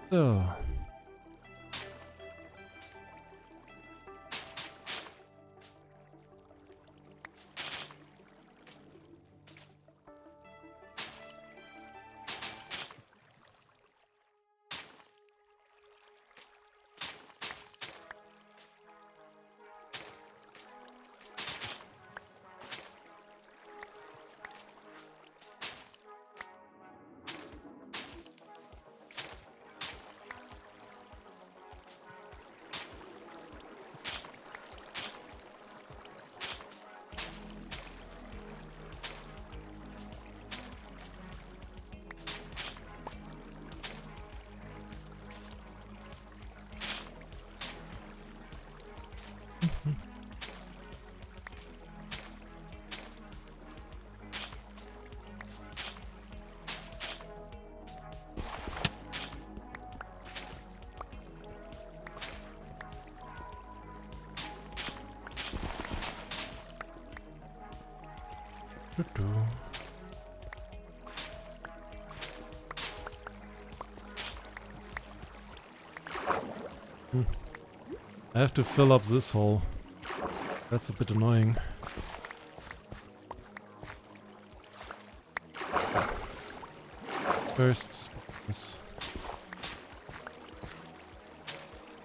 So. I have to fill up this hole. That's a bit annoying. First spots.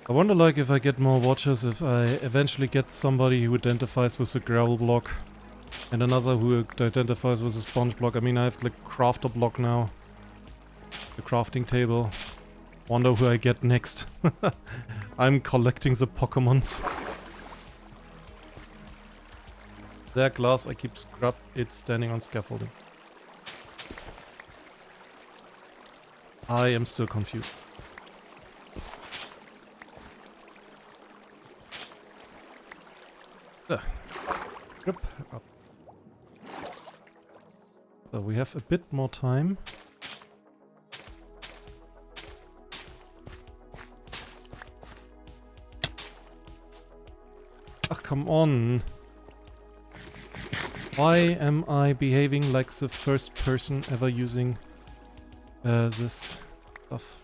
I wonder, like, if I get more watchers, if I eventually get somebody who identifies with the gravel block and another who identifies with the sponge block. I mean, I have the crafter block now. The crafting table. Wonder who I get next. I'm collecting the Pokemons. Their glass, I keep scrub it standing on scaffolding. I am still confused. Grip up. So we have a bit more time. Ach, come on. Why am I behaving like the first person ever using this stuff?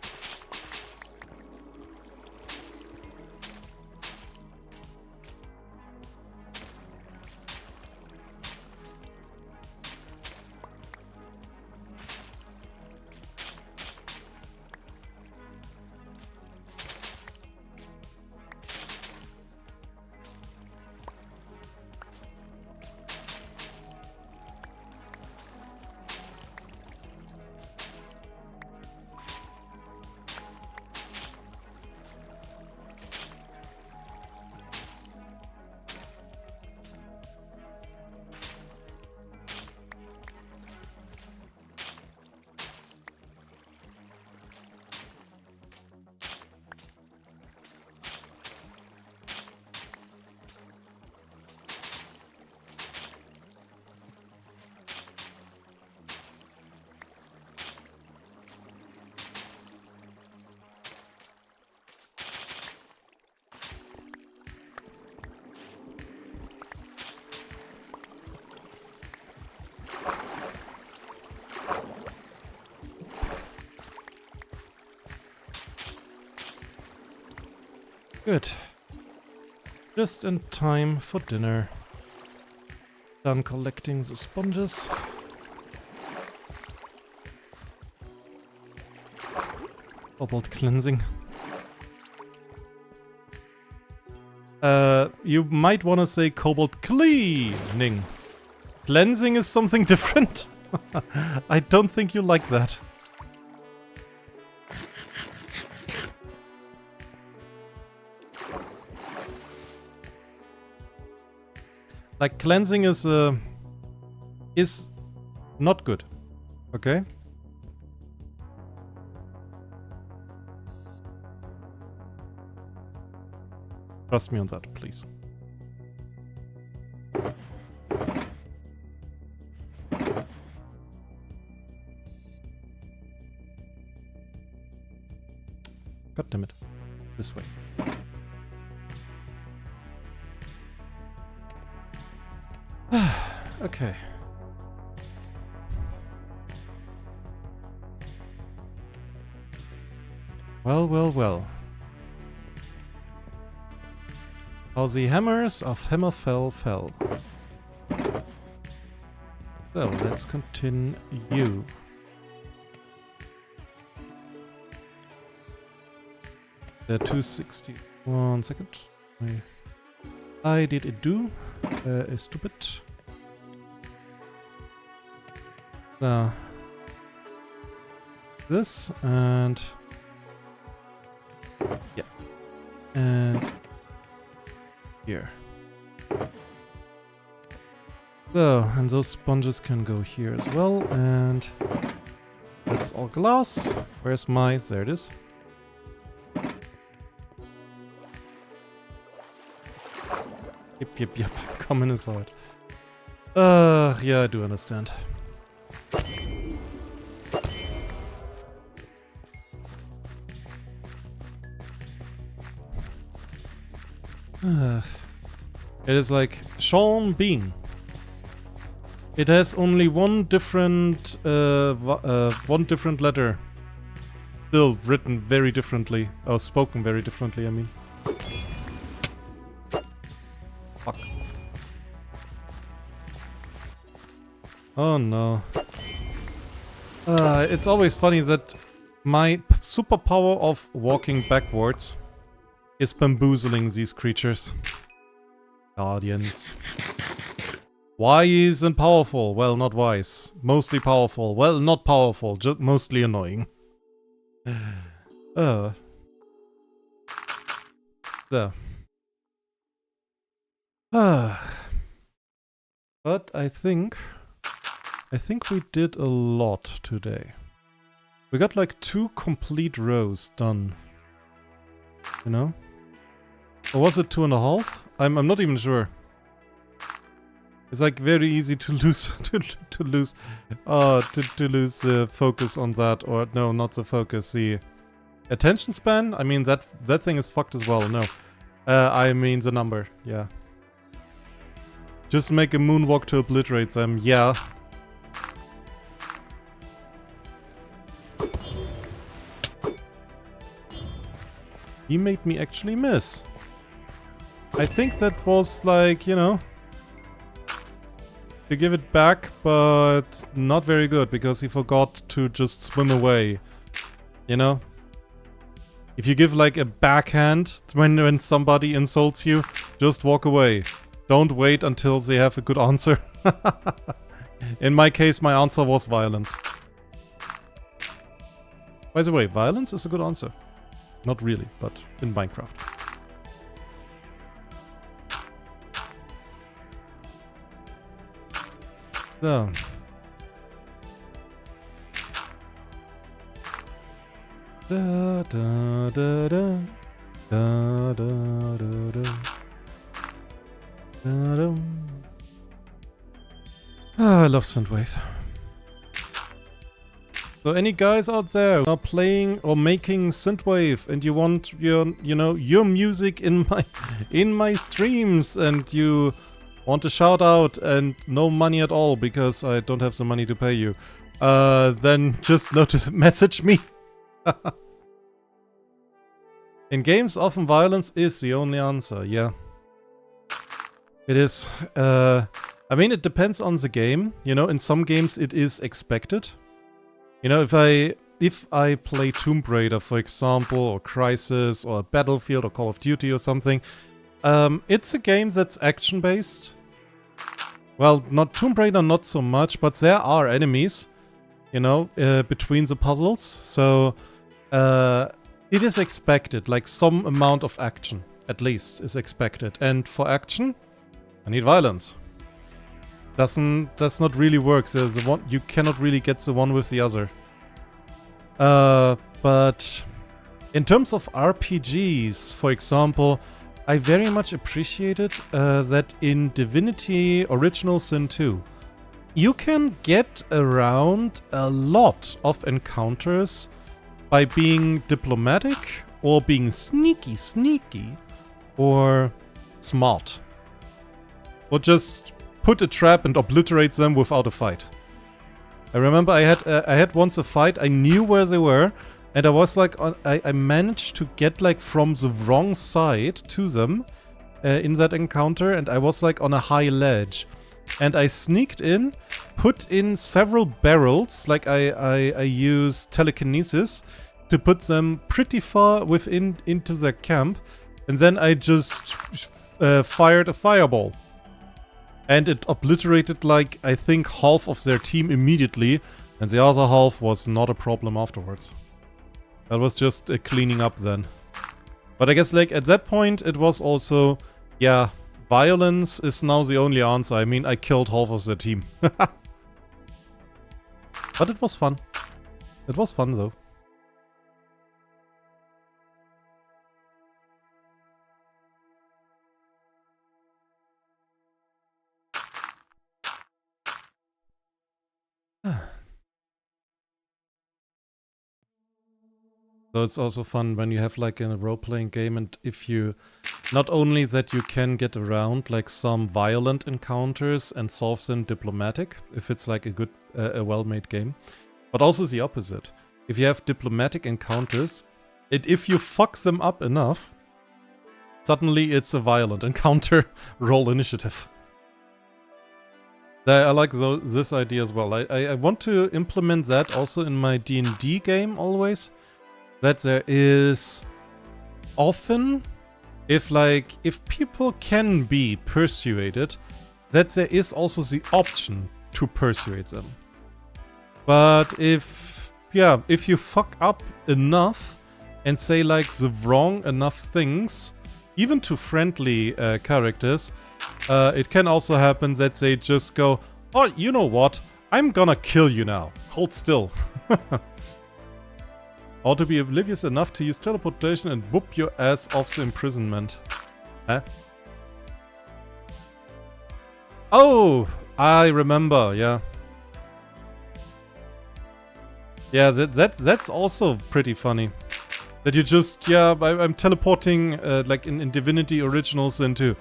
Good. Just in time for dinner. Done collecting the sponges. Cobalt cleansing. You might want to say cobalt cleaning. Cleansing is something different. I don't think you like that. Like, cleansing is not good. Okay? Trust me on that, please. God damn it. This way. Okay. Well, well, well. How the hammers of Hammerfell fell. So, let's continue. The 260. 1 second. I did it do. Stupid. So. This and... yeah. And... here. So, and those sponges can go here as well, and... that's all glass. Where's my... there it is. Yep. Coming aside. Yeah, I do understand. It is like Sean Bean. It has only one different letter. Still written very differently. Or spoken very differently, I mean. Fuck. Oh no. It's always funny that my superpower of walking backwards is bamboozling these creatures. Guardians. Wise and powerful. Well, not wise. Mostly powerful. Well, not powerful. Just mostly annoying. So. But I think we did a lot today. We got like 2 complete rows done. You know? Or was it 2.5? I'm not even sure. It's like very easy to lose to lose focus on that, or no, not the focus, the attention span. I mean that thing is fucked as well. No, I mean the number. Yeah. Just make a moonwalk to obliterate them. Yeah. He made me actually miss. I think that was like, you know, to give it back, but not very good because he forgot to just swim away. You know? If you give like a backhand when somebody insults you, just walk away. Don't wait until they have a good answer. In my case, my answer was violence. By the way, violence is a good answer. Not really, but in Minecraft. So. Da da da da da da da da. I love Synthwave. So any guys out there who are playing or making Synthwave and you want your, you know, your music in my streams and you want a shout out and no money at all because I don't have the money to pay you, then just message me. In games, often violence is the only answer, yeah. It is. I mean, it depends on the game. You know, in some games it is expected. You know, if I play Tomb Raider, for example, or Crysis, or Battlefield, or Call of Duty, or something, it's a game that's action-based. Well, not Tomb Raider, not so much, but there are enemies, you know, between the puzzles. So it is expected, like some amount of action, at least, is expected. And for action, I need violence. Does not really work. The one you cannot really get the one with the other. But in terms of RPGs, for example, I very much appreciated that in Divinity Original Sin 2, you can get around a lot of encounters by being diplomatic or being sneaky or smart. Or just put a trap and obliterate them without a fight. I remember I had once a fight, I knew where they were, and I was like, I managed to get like from the wrong side to them in that encounter, and I was like on a high ledge. And I sneaked in, put in several barrels, like I used telekinesis to put them pretty far into their camp, and then I just fired a fireball. And it obliterated, like, I think half of their team immediately, and the other half was not a problem afterwards. That was just cleaning up then. But I guess, like, at that point, it was also, yeah, violence is now the only answer. I mean, I killed half of their team. But it was fun. It was fun, though. So it's also fun when you have like a role-playing game, and if you, not only that you can get around like some violent encounters and solve them diplomatic, if it's like a good, a well-made game, but also the opposite. If you have diplomatic encounters, if you fuck them up enough, suddenly it's a violent encounter. Roll initiative. I like this idea as well. I want to implement that also in my D&D game always. That there is often, if people can be persuaded, that there is also the option to persuade them. But if you fuck up enough and say like the wrong enough things, even to friendly characters, it can also happen that they just go, oh, you know what? I'm gonna kill you now. Hold still. Or to be oblivious enough to use teleportation and whoop your ass off the imprisonment. Huh? Oh! I remember, yeah. Yeah, that's also pretty funny. That you just, yeah, I'm teleporting, like in Divinity Original Sin 2.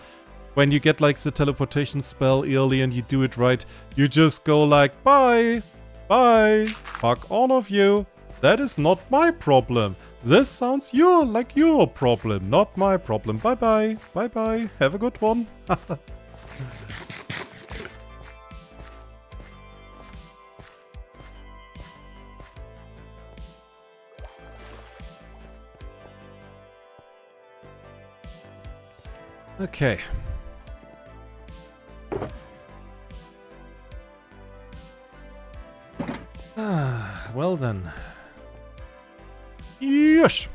When you get like the teleportation spell early and you do it right, you just go like, bye! Bye! Fuck all of you! That is not my problem. This sounds like your problem, not my problem. Bye-bye. Bye-bye. Have a good one. Okay. Well then. Yes!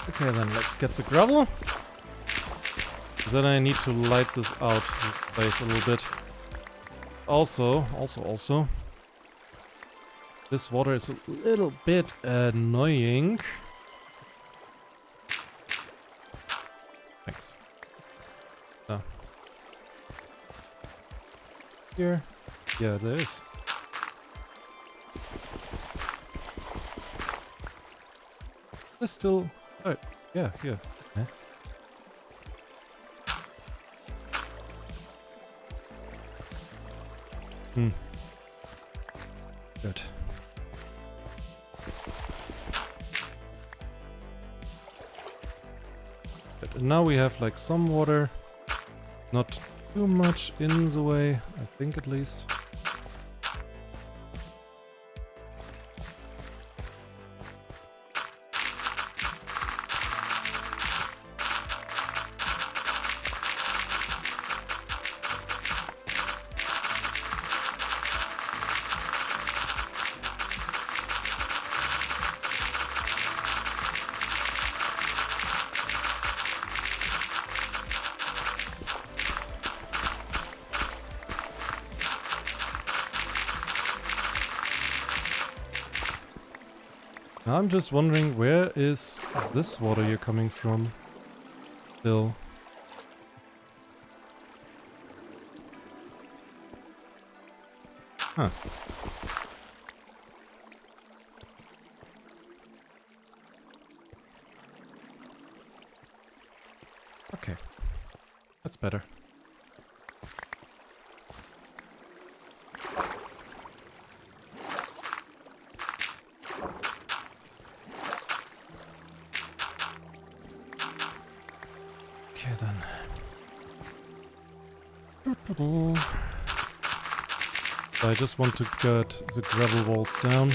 Okay then, let's get the gravel. Then I need to light this out, the place a little bit. Also, this water is a little bit annoying. Thanks. Oh. Here. Yeah, there is. There's still... Oh, yeah, here. Huh? Good. Good. And now we have like some water. Not too much in the way, I think at least. I'm just wondering, where is this water here coming from? Still. Huh. Okay. That's better. Okay then. I just want to get the gravel walls down.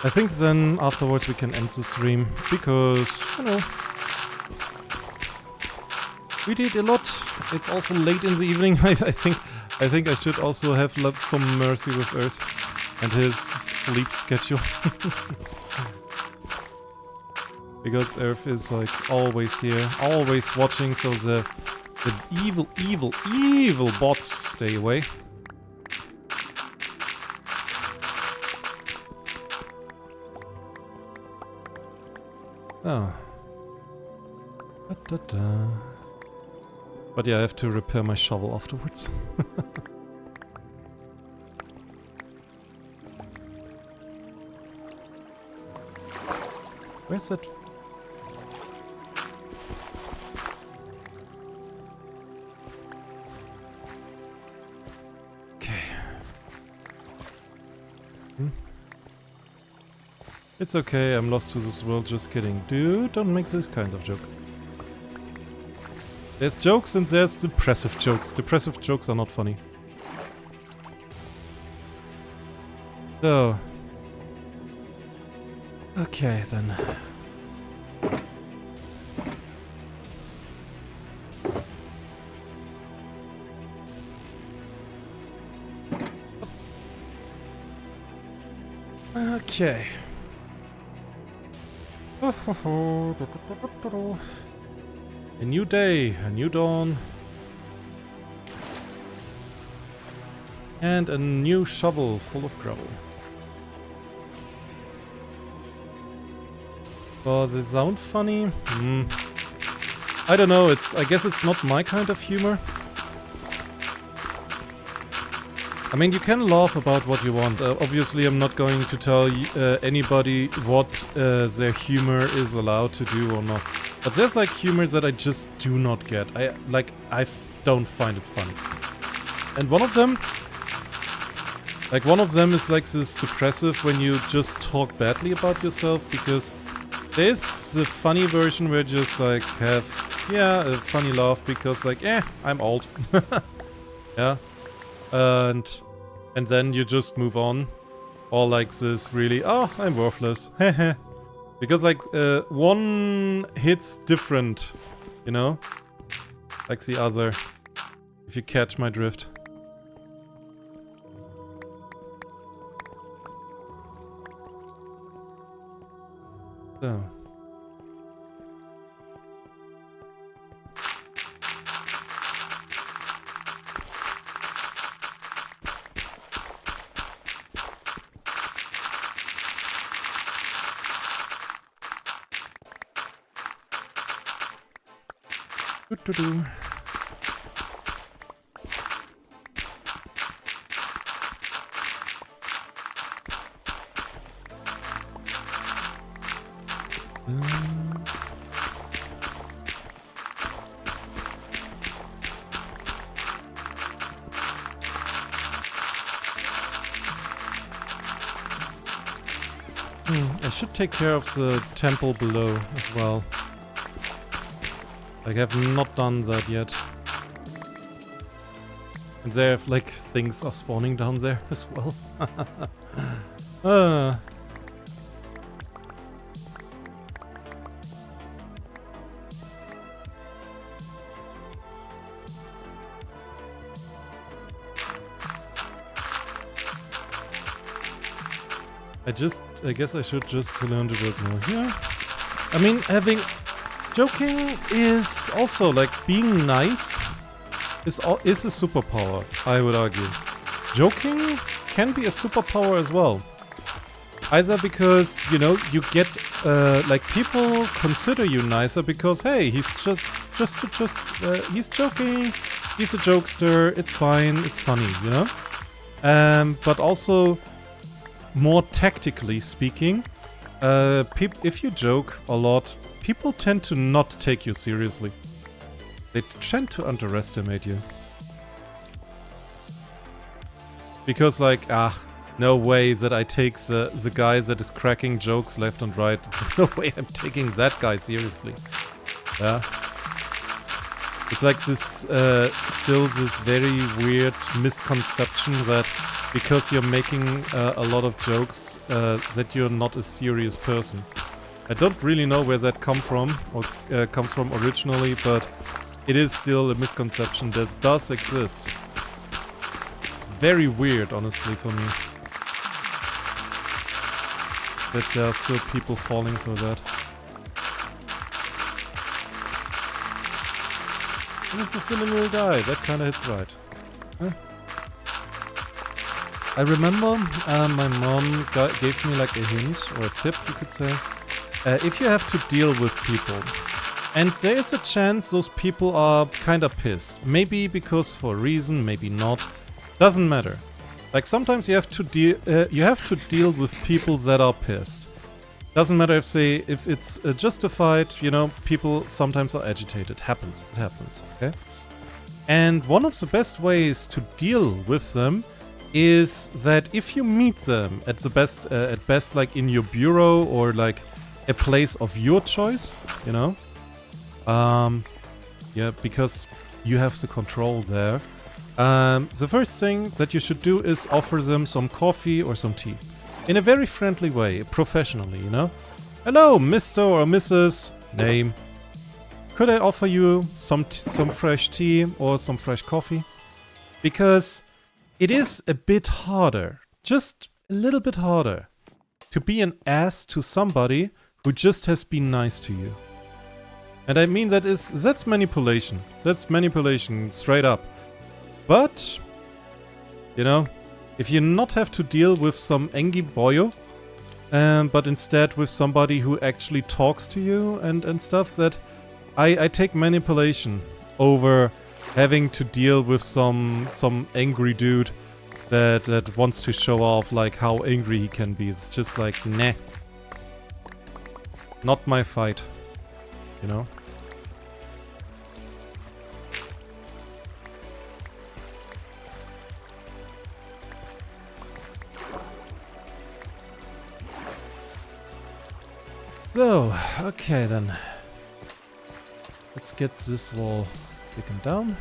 I think then afterwards we can end the stream, because, you know, we did a lot. It's also late in the evening. I think I should also have some mercy with Earth and his sleep schedule. Because Earth is like always here, always watching, so the evil bots stay away. Oh. Da-da-da. But yeah, I have to repair my shovel afterwards. Where's that? Okay. It's okay, I'm lost to this world, just kidding. Dude, don't make these kinds of jokes. There's jokes and there's depressive jokes. Depressive jokes are not funny. So. Okay, then. Okay. A new day, a new dawn. And a new shovel full of gravel. Does it sound funny? I don't know, I guess it's not my kind of humor. I mean, you can laugh about what you want. Obviously, I'm not going to tell anybody what their humor is allowed to do or not. But there's like humors that I just do not get. I don't find it funny. And one of them is like this depressive when you just talk badly about yourself, because there's the funny version where you just like have, yeah, a funny laugh because like, I'm old. Yeah. And then you just move on. Or like this really, oh, I'm worthless. Because like, one hits different, you know? Like the other. If you catch my drift. So. Do-do-do. I should take care of the temple below as well. Like, I have not done that yet. And there, like, things are spawning down there as well. I guess I should just learn to work more here. I mean, joking is also, like, being nice is a superpower, I would argue. Joking can be a superpower as well. Either because, you know, you get, like, people consider you nicer because, hey, he's he's joking, he's a jokester, it's fine, it's funny, you know? But also, more tactically speaking, if you joke a lot, people tend to not take you seriously. They tend to underestimate you. Because, like, no way that I take the guy that is cracking jokes left and right. No way I'm taking that guy seriously. Yeah. It's like this, still this very weird misconception that because you're making a lot of jokes, that you're not a serious person. I don't really know where that comes from originally, but it is still a misconception that does exist. It's very weird, honestly, for me. That there are still people falling for that. This is a little guy, that kinda hits right. Huh? I remember my mom gave me like a hint, or a tip you could say. If you have to deal with people, and there is a chance those people are kinda pissed. Maybe because for a reason, maybe not. Doesn't matter. Like sometimes you have to deal with people that are pissed. Doesn't matter if it's justified, you know, people sometimes are agitated. It happens, okay? And one of the best ways to deal with them is that if you meet them at best like in your bureau or like a place of your choice, you know? Yeah, because you have the control there. The first thing that you should do is offer them some coffee or some tea. In a very friendly way, professionally, you know? Hello, Mr. or Mrs. Name. Could I offer you some fresh tea or some fresh coffee? Because it is a bit harder, just a little bit harder, to be an ass to somebody who just has been nice to you. And I mean that's manipulation. That's manipulation, straight up. But, you know, if you not have to deal with some angry boyo, but instead with somebody who actually talks to you and stuff, that I take manipulation over having to deal with some angry dude that wants to show off like how angry he can be. It's just like, nah. Not my fight, you know? So, okay then. Let's get this wall taken down.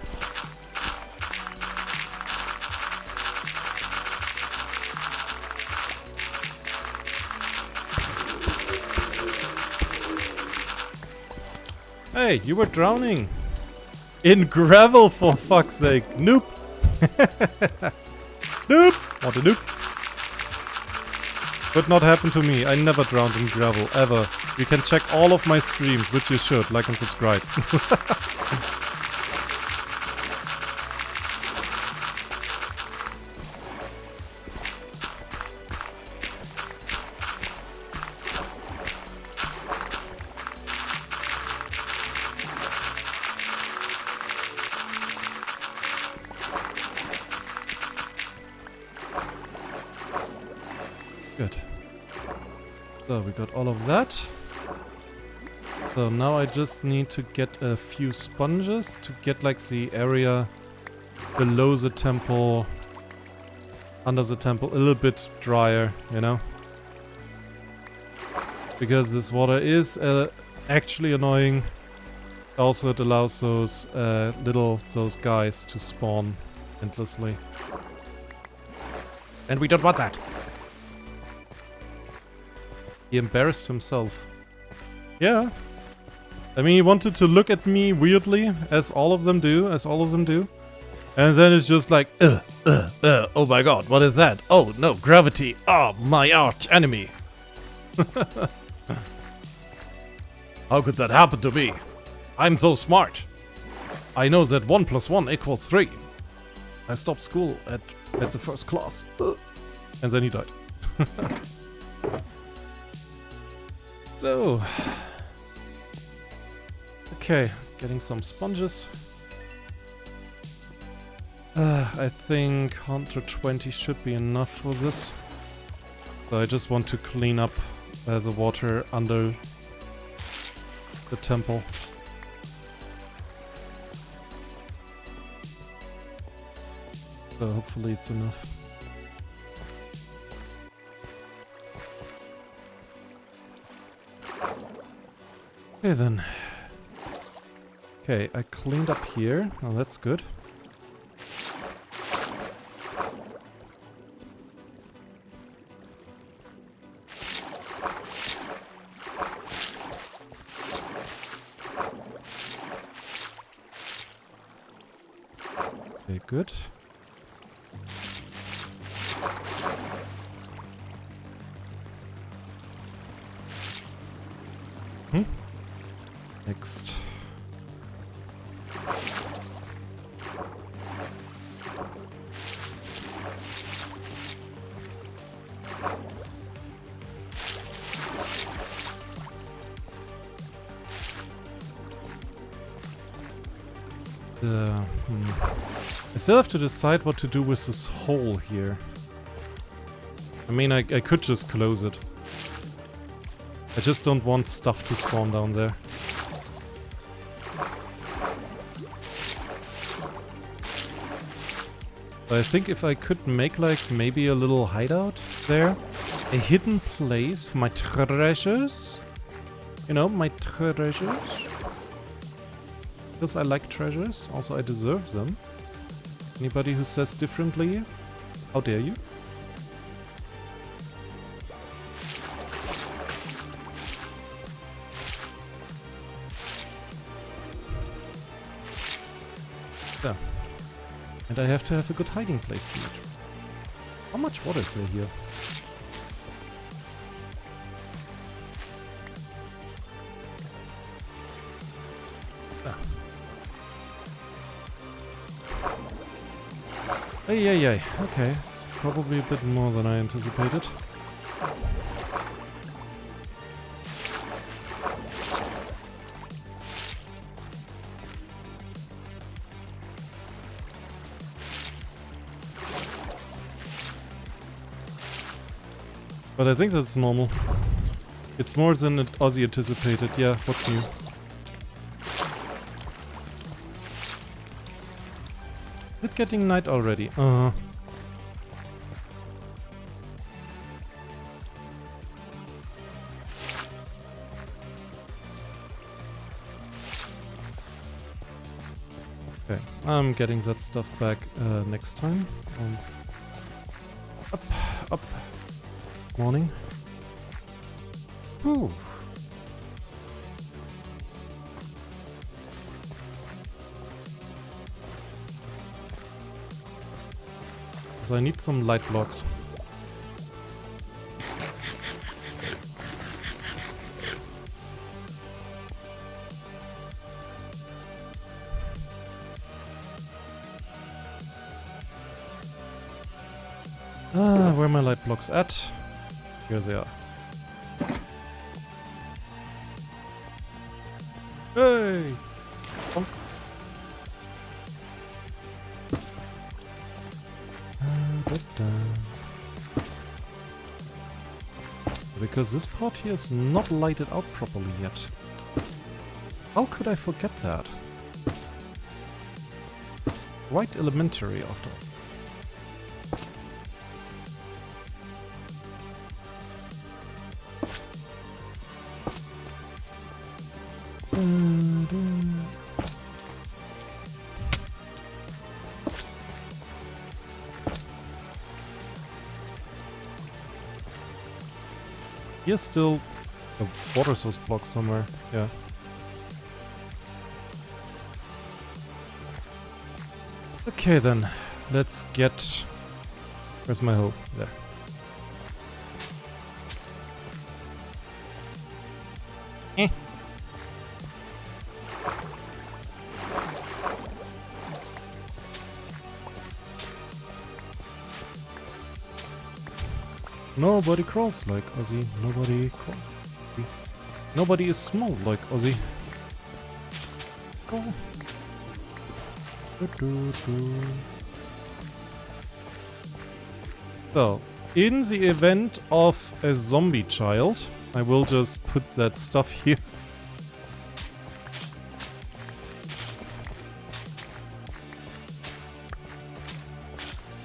Hey, you were drowning! In gravel, for fuck's sake! Nope! Nope! What a nope! Would not happen to me. I never drowned in gravel, ever. You can check all of my streams, which you should. Like and subscribe. Good. So we got all of that. So now I just need to get a few sponges to get like the area below the temple, under the temple, a little bit drier, you know? Because this water is actually annoying. Also it allows those those guys to spawn endlessly. And we don't want that. He embarrassed himself. Yeah. I mean, he wanted to look at me weirdly, as all of them do. And then it's just like, oh my god, what is that? Oh no, gravity. Oh, my arch enemy. How could that happen to me? I'm so smart. I know that 1 + 1 = 3. I stopped school at the first class. And then he died. So. Okay, getting some sponges. I think 120 should be enough for this. So I just want to clean up the water under the temple. So hopefully it's enough. Okay then. Okay, I cleaned up here. Oh, that's good. Okay, good. Next. I still have to decide what to do with this hole here. I mean, I could just close it. I just don't want stuff to spawn down there. But I think if I could make like maybe a little hideout there, a hidden place for my treasures. You know, my treasures. Because I like treasures, also I deserve them. Anybody who says differently, how dare you? Yeah. And I have to have a good hiding place for it. How much water is there here? Ah. Ay. Okay, it's probably a bit more than I anticipated. But I think that's normal. It's more than Ozzy anticipated. Yeah, what's new? Is it getting night already? Okay, I'm getting that stuff back next time. Up. Morning. Ooh. So I need some light blocks. Where are my light blocks at? Here they are. Hey! Oh. Because this part here is not lighted out properly yet. How could I forget that? Quite elementary after all. Here's still a water source block somewhere, yeah. Okay then, let's get... Where's my hoe? There. Nobody crawls like Ozzy. Nobody crawls. Nobody is small like Ozzy. Go. So, in the event of a zombie child, I will just put that stuff here.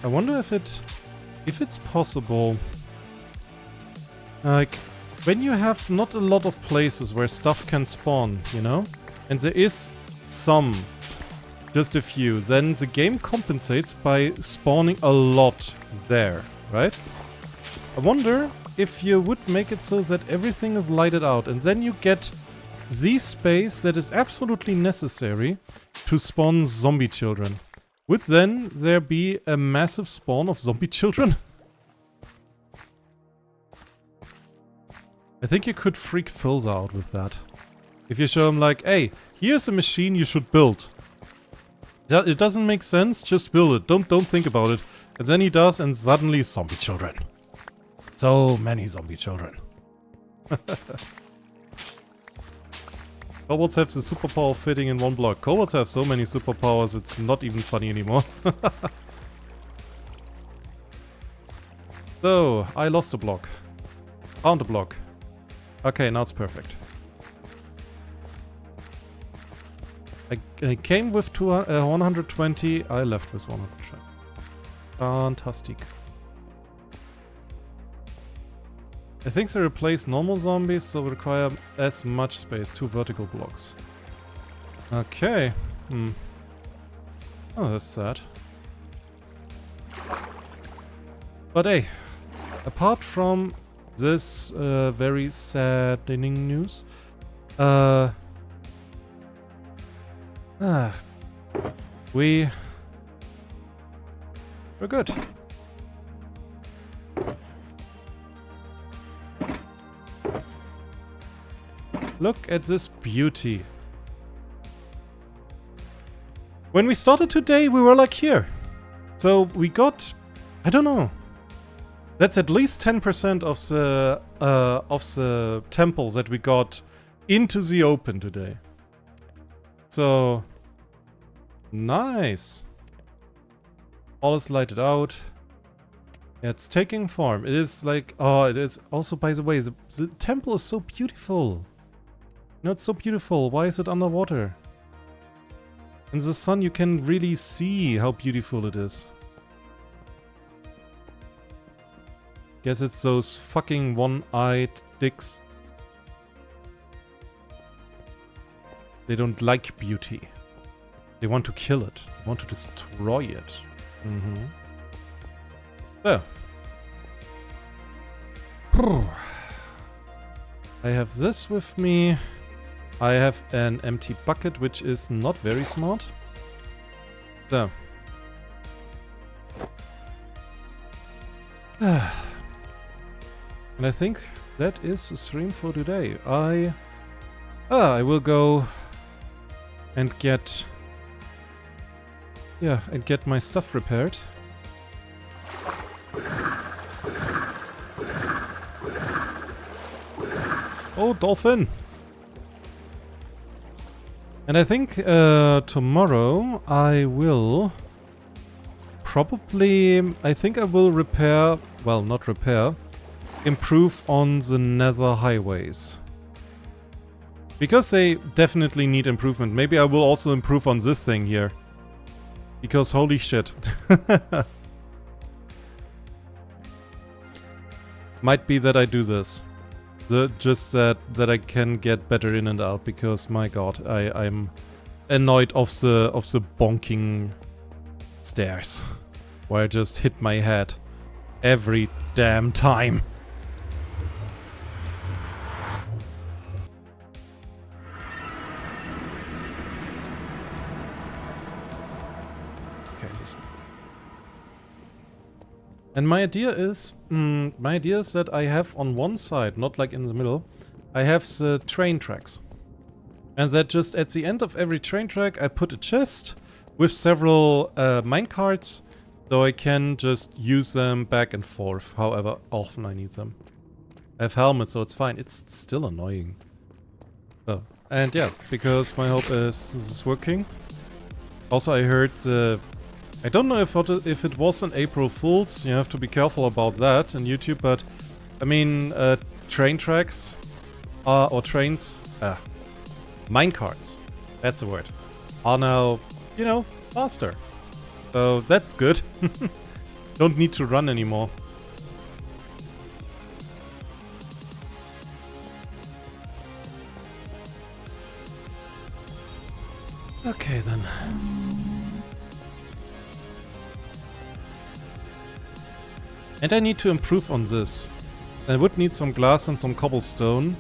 I wonder if it's possible, like, when you have not a lot of places where stuff can spawn, you know? And there is some, just a few, then the game compensates by spawning a lot there, right? I wonder if you would make it so that everything is lighted out, and then you get the space that is absolutely necessary to spawn zombie children. Would then there be a massive spawn of zombie children? I think you could freak Phils out with that. If you show him like, hey, here's a machine you should build. It doesn't make sense, just build it. Don't think about it. And then he does, and suddenly zombie children. So many zombie children. Kobolds have the superpower of fitting in one block. Kobolds have so many superpowers, it's not even funny anymore. So, I lost a block. Found a block. Okay, now it's perfect. I came with 120, I left with 120. Fantastic. I think they replace normal zombies, so require as much space. 2 vertical blocks. Okay. Oh, that's sad. But hey, apart from this very saddening news, we're good. Look at this beauty. When we started today, we were like here. So we got, I don't know. That's at least 10% of the temples that we got into the open today. So nice. All is lighted out. Yeah, it's taking form. It is like, oh, it is also, by the way, the temple is so beautiful. No, it's so beautiful. Why is it underwater? In the sun you can really see how beautiful it is. Guess it's those fucking one-eyed dicks. They don't like beauty. They want to kill it. They want to destroy it. So. I have this with me. I have an empty bucket, which is not very smart. So. And I think that is the stream for today. I will go and get my stuff repaired. Oh, dolphin! And I think tomorrow I will probably, I think I will repair, well, not repair, improve on the nether highways. Because they definitely need improvement. Maybe I will also improve on this thing here. Because holy shit. Might be that I do this. Just that I can get better in and out, because my god, I'm annoyed of the bonking stairs. Where I just hit my head every damn time. Okay, this one. And my idea is that I have on one side, not like in the middle, I have the train tracks. And that just at the end of every train track I put a chest with several minecarts, So I can just use them back and forth, however often I need them. I have helmets, so it's fine. It's still annoying. Oh, and yeah, because my hope is this is working. Also, I heard I don't know if it was an April Fool's. You have to be careful about that on YouTube, but I mean, train tracks or trains, minecarts, that's the word, are now, you know, faster. So that's good. Don't need to run anymore. Okay then. And I need to improve on this. I would need some glass and some cobblestone,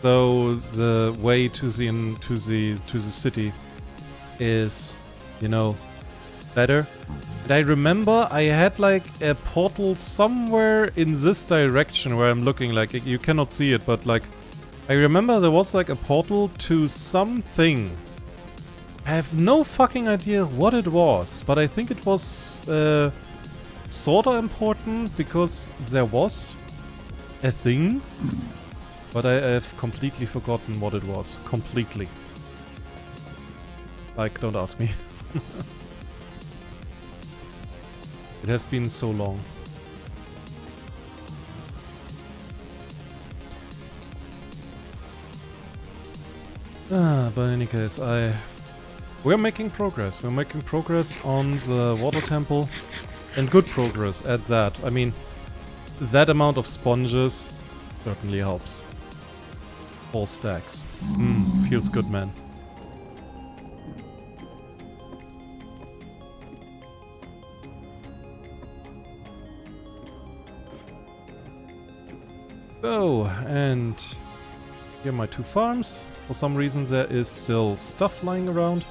so the way to the city is, you know, better. And I remember I had like a portal somewhere in this direction where I'm looking, like you cannot see it, but like I remember there was like a portal to something. I have no fucking idea what it was, but I think it was sorta important because there was a thing, but I have completely forgotten what it was. Completely. Like, don't ask me. It has been so long. But in any case, we're making progress. We're making progress on the water temple, and good progress at that. I mean, that amount of sponges certainly helps. 4 stacks. Feels good, man. So, and here are my 2 farms. For some reason there is still stuff lying around.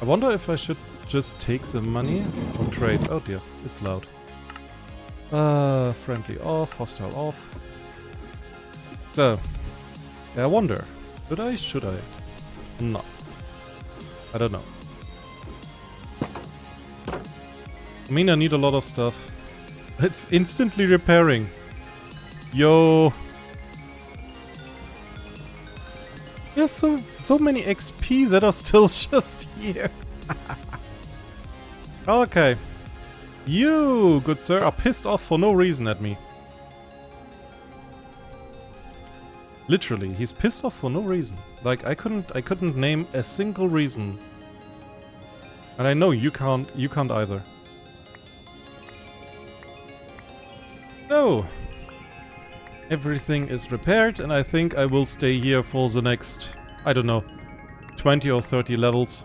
I wonder if I should just take the money on trade. Oh dear, it's loud. Friendly off, hostile off. So, I wonder, should I? No. I don't know. I mean, I need a lot of stuff. It's instantly repairing. Yo. There's so many XP that are still just here. Okay. You, good sir, are pissed off for no reason at me. Literally, he's pissed off for no reason. Like I couldn't name a single reason. And I know you can't either. So, everything is repaired, and I think I will stay here for the next, I don't know, 20 or 30 levels.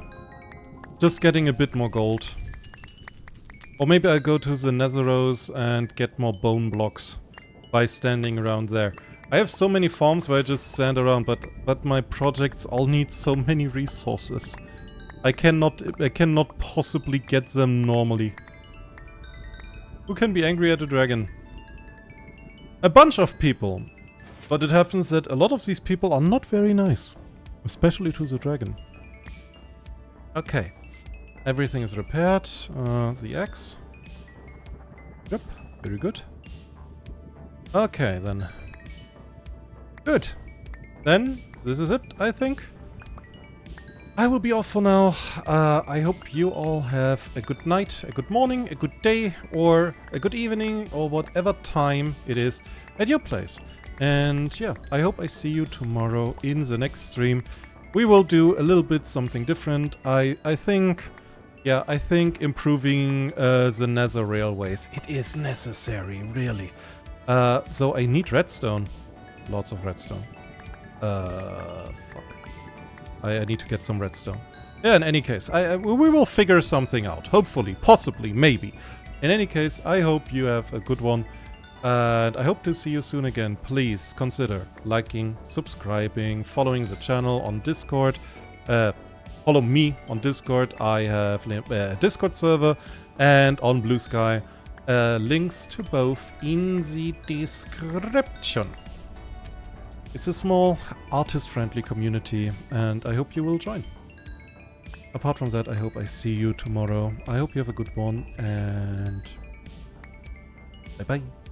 Just getting a bit more gold. Or maybe I'll go to the Netherose and get more bone blocks by standing around there. I have so many farms where I just stand around, but my projects all need so many resources. I cannot possibly get them normally. Who can be angry at a dragon? A bunch of people. But it happens that a lot of these people are not very nice. Especially to the dragon. Okay. Everything is repaired. The axe. Yep, very good. Okay, then. Good. Then, this is it, I think. I will be off for now. I hope you all have a good night, a good morning, a good day, or a good evening, or whatever time it is at your place. And yeah, I hope I see you tomorrow in the next stream. We will do a little bit something different. I think improving the nether railways. It is necessary, really. So I need redstone. Lots of redstone. Fuck. I need to get some redstone. Yeah, in any case, we will figure something out. Hopefully, possibly, maybe. In any case, I hope you have a good one. And I hope to see you soon again. Please consider liking, subscribing, following the channel on Discord. Follow me on Discord. I have a Discord server, and on Blue Sky. Links to both in the description. It's a small, artist-friendly community, and I hope you will join. Apart from that, I hope I see you tomorrow. I hope you have a good one, and bye-bye.